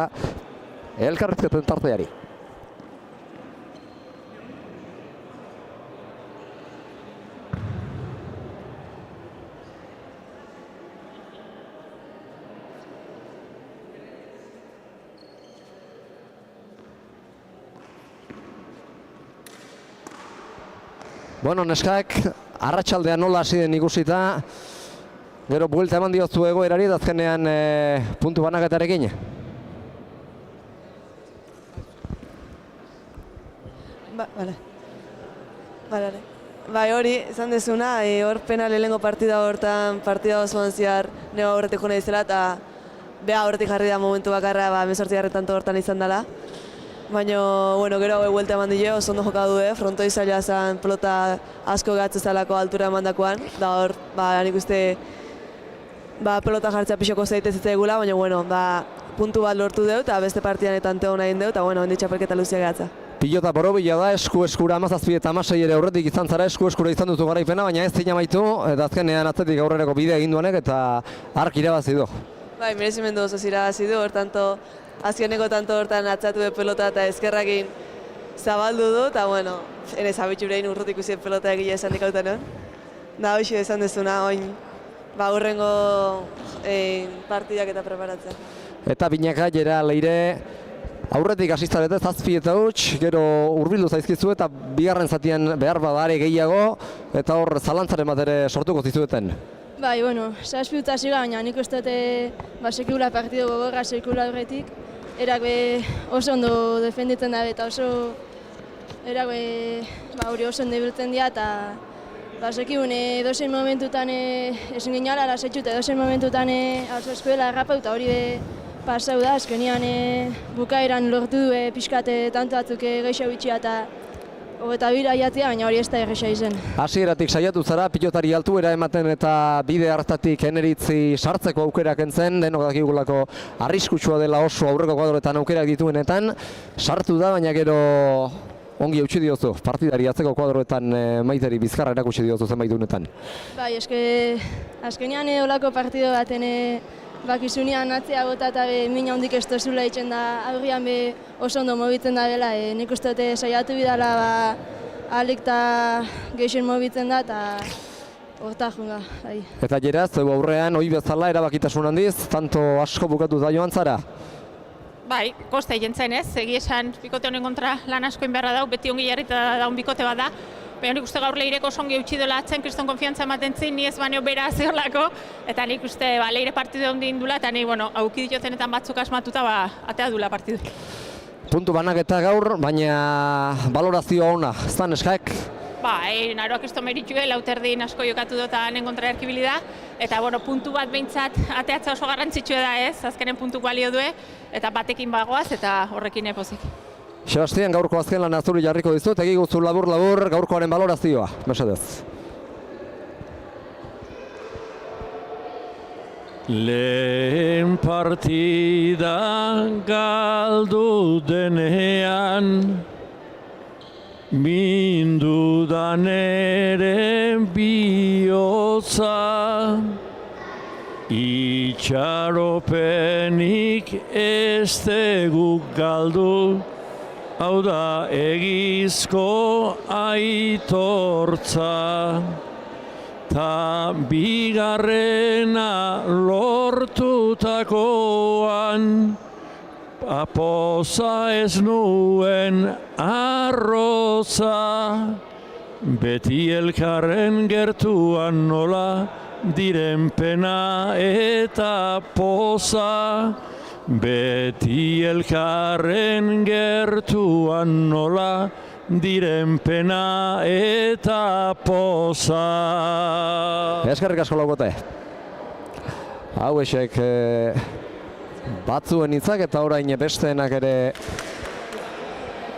elkarrizketen tarteari. Bueno, neskak, arratsaldean nola hasi den ikusita, gero buelta eman diozu egoerari eta azkenean puntu banaketarekin. Bai, hori, esan dezuna, hor pena lehenengo partida hortan, partida osoan zehar neo aurretik jona izela eta beha aurretik jarri da momentu bakarra 18 tanto hortan izan dela. Baina, bueno, gero hau buelta eman dio, oso ondo jokatu du, frontoi zaila zen pelota asko gatzezalako altura emandakoan, da hor, nik uste pelota jartzea pixoko zeitez egula, baina, bueno, puntu bat lortu deu eta beste partidan eta anteo nahi deu, eta, bueno, hendi txapelketa luzia gehatza. Pilota borobila da, esku-eskura, 17 eta 16 ere aurretik izan zara, esku-eskura izan duzu garaipena, baina ez zina maitu, eta azkenean atzetik aurrerako bidea egin duanek eta ark irabazi du. Bai, merezimendu oso irabazi du, hortanto, azkeneko tanto hortan atzatu de pelota eta ezkerrakin zabaldu du, eta bueno, enez abitxurein urrutik uzien pelota egile esan dikautan hon. Da hoxo esan dezuna, oin, hurrengo partidak eta preparatzen. Eta binaka jera leire aurretik asiztarete zazpi eta huts, gero hurbildu zaizkizu eta bigarren zatian behar badare gehiago eta hor zalantzaren bat ere sortuko zizueten. Bai, bueno, zazpi dut hasi baina nik uste sekula partido gogorra sekula horretik. Erak oso ondo defenditzen da eta oso erak hori oso ondo ibiltzen dira eta sekigun edozein momentutan ezin ginala lasetxut edozein momentutan oso eskuela errapau eta hori pasau da, azkenian bukaeran lortu du pixkate tanto batzuk gehiago bitxia eta hogeita bira jatia, baina hori ez da erresa izen. Hasieratik saiatu zara, pilotari altuera ematen eta bide hartatik eneritzi sartzeko aukerak entzen, denok dakigulako arriskutsua dela oso aurreko kuadroetan aukerak dituenetan, sartu da, baina gero ongi eutsi diozu, partidari atzeko kuadroetan Maiteri bizkarra erakutsi diozu zenbait unetan. Bai, azkenean olako partido baten bakizunean atzea bota eta min handik ez tozula itzen da aurrian oso ondo mobitzen da bela, nik uste dute saiatu bidala alik eta geixen mobitzen da eta horta junga. Eta jeraz, aurrean, ohi bezala erabakitasun handiz, tanto asko bukatu da joan zara? Bai, kosta jentzen ez, egia esan bikote honen kontra lan asko inberra dau, beti ongi jarrita daun bikote bat da. Baina nik uste gaur leireko songi eutxi dola atzen, kriston konfiantza ematen zin, ni ez baneo bera zeholako, eta nik uste leire partidu ondi indula, eta nik, auki ditotenetan batzuk asmatuta, atea dula partidu. Puntu banaketa gaur, baina balorazioa ona, ez da neskak? Naroak kriston meritxue, lauterdin asko jokatu dut hanen kontra erkibili da, eta puntu bat behintzat ateatza oso garrantzitsua da ez, azkenen puntuk balio due, eta batekin bagoaz, eta horrekin epozik. Sebastian, gaurko azken lan azuri jarriko dizut, egiguzu labur-labur gaurkoaren balorazioa, mesedez. Lehen partida galdu denean, mindudan ere bihotza, itxaropenik ez dugu galdu, hau da egizko aitortza, ta bigarrena lortutakoan, apoza ez nuen arroza, beti elkarren gertuan nola diren pena eta poza, beti elkarren gertuan nola diren pena eta poza. Eskerrik asko laukote. Hau esek batzuen hitzak eta orain besteenak ere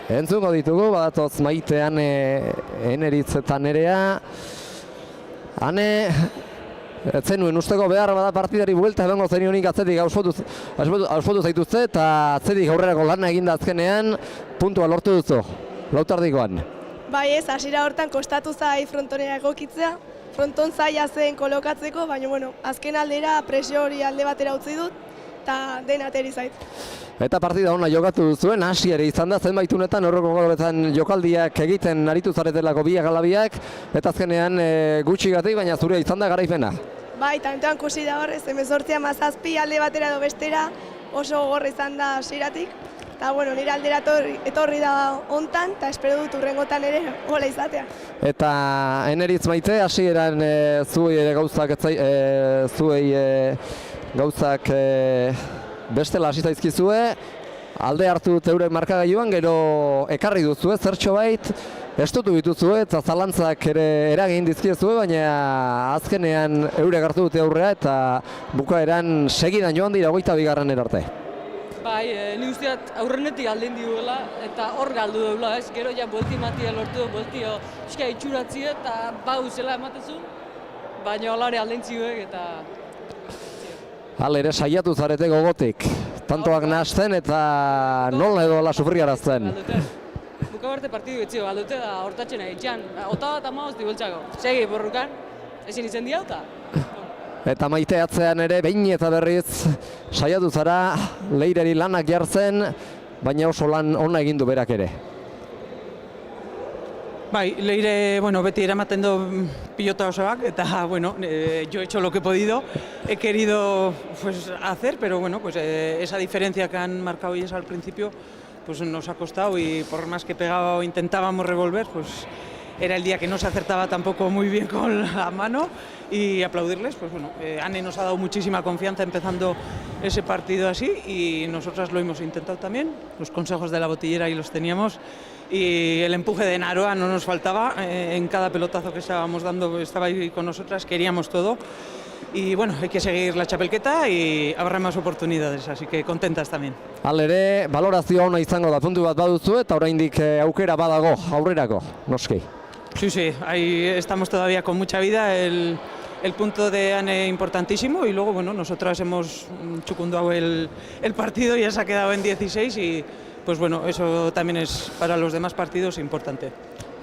entzungo ditugu, badatoz Maitean eneritzetan nerea. Hane, etzen nuen usteko behar bada partidari buelta ebango zenionik atzetik auspotu zaituzte eta atzetik aurrerako lana eginda azkenean puntua lortu duzu, lautardikoan. Bai ez, hasiera hortan kostatu zai frontonera egokitzea, fronton zaila zen kolokatzeko, baina azken aldera presio hori alde batera utzi dut eta dena ateri zait. Eta partida ona jokatu duzuen, hasi ere izan da, zenbait unetan horreko goletan jokaldiak egiten aritu zaretelako biak alabiak, eta azkenean gutxigatik, baina zurea izan da garaipena. Bai, eta entoan kusi da hor, 18-17 alde batera edo bestera oso gogorra izan da hasieratik. Eta nire aldera etorri da hontan, eta espero dut hurrengotan ere gola izatea. Eta Eneritz Maite, hasieran zuei gauzak bestela hasi zaizkizue, alde hartu dute eurek markagailuan, gero ekarri duzue, zertxo bait, estutu dituzue eta zalantzak ere eragin dizkiezue, baina azkenean eurek hartu dute aurrea eta bukaeran segidan joan dira 22. arte. Bai, ni usteat aurrenetik alden diguela eta hor galdu deula, ez? Gero ja bolti matia lortu du, boltio pixka itxuratzi eta zela ematezu, baina holare alden zioek eta... Hale ere saiatu zarete gogotik, tantoak nahasten eta nola edo ala sufriarazten. Buka barte partidu etzio, galdute da hortatzen egin, ota bat amaoz dibeltzako. Segi borrukan, ezin izen diauta. Eta maiteatzean ere, behin eta berriz saiatu zara, Leireri lanak jartzen, baina oso lan ona egin du berak ere. Bai, Leire, bueno, beti eramaten du pilota osoak, eta, bueno, yo he hecho lo que he podido, he querido pues, hacer, pero bueno, pues esa diferencia que han marcado ellos al principio, pues nos ha costado y por más que pegaba o intentábamos revolver, pues era el día que no se acertaba tampoco muy bien con la mano y aplaudirles, pues bueno, Anne nos ha dado muchísima confianza empezando ese partido así y nosotras lo hemos intentado también, los consejos de la botellera ahí los teníamos y el empuje de Naroa no nos faltaba, en cada pelotazo que estábamos dando estaba ahí con nosotras, queríamos todo y bueno, hay que seguir la txapelketa y habrá más oportunidades, así que contentas también. Halere, balorazio ona izango da puntu bat baduzu eta oraindik aukera badago aurrerako, noski. Sí, sí, ahí estamos todavía con mucha vida, el punto de Anne importantísimo y luego, bueno, nosotras hemos chucundado el partido y ya se ha quedado en 16 y pues bueno, eso también es para los demás partidos importante.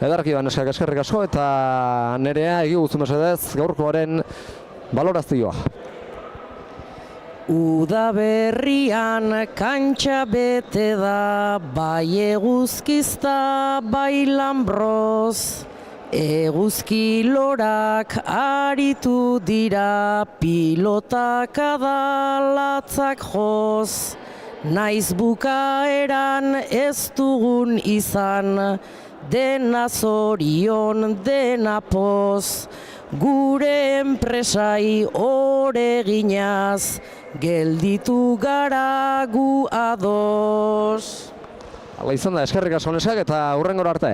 Edarki baneskak eskerrik asko eta Nerea egiguzu mesedez gaurkoaren balorazioa. Udaberrian kantxa bete da, bai eguzkizta, bai Lambroz. Eguzki lorak aritu dira, pilotak adalatzak joz. Naiz bukaeran ez dugun izan, dena zorion, dena poz. Gure enpresai oreginaz, gelditu gara gu ados. Hala izan da, eskerrik asko neskak eta hurrengora arte.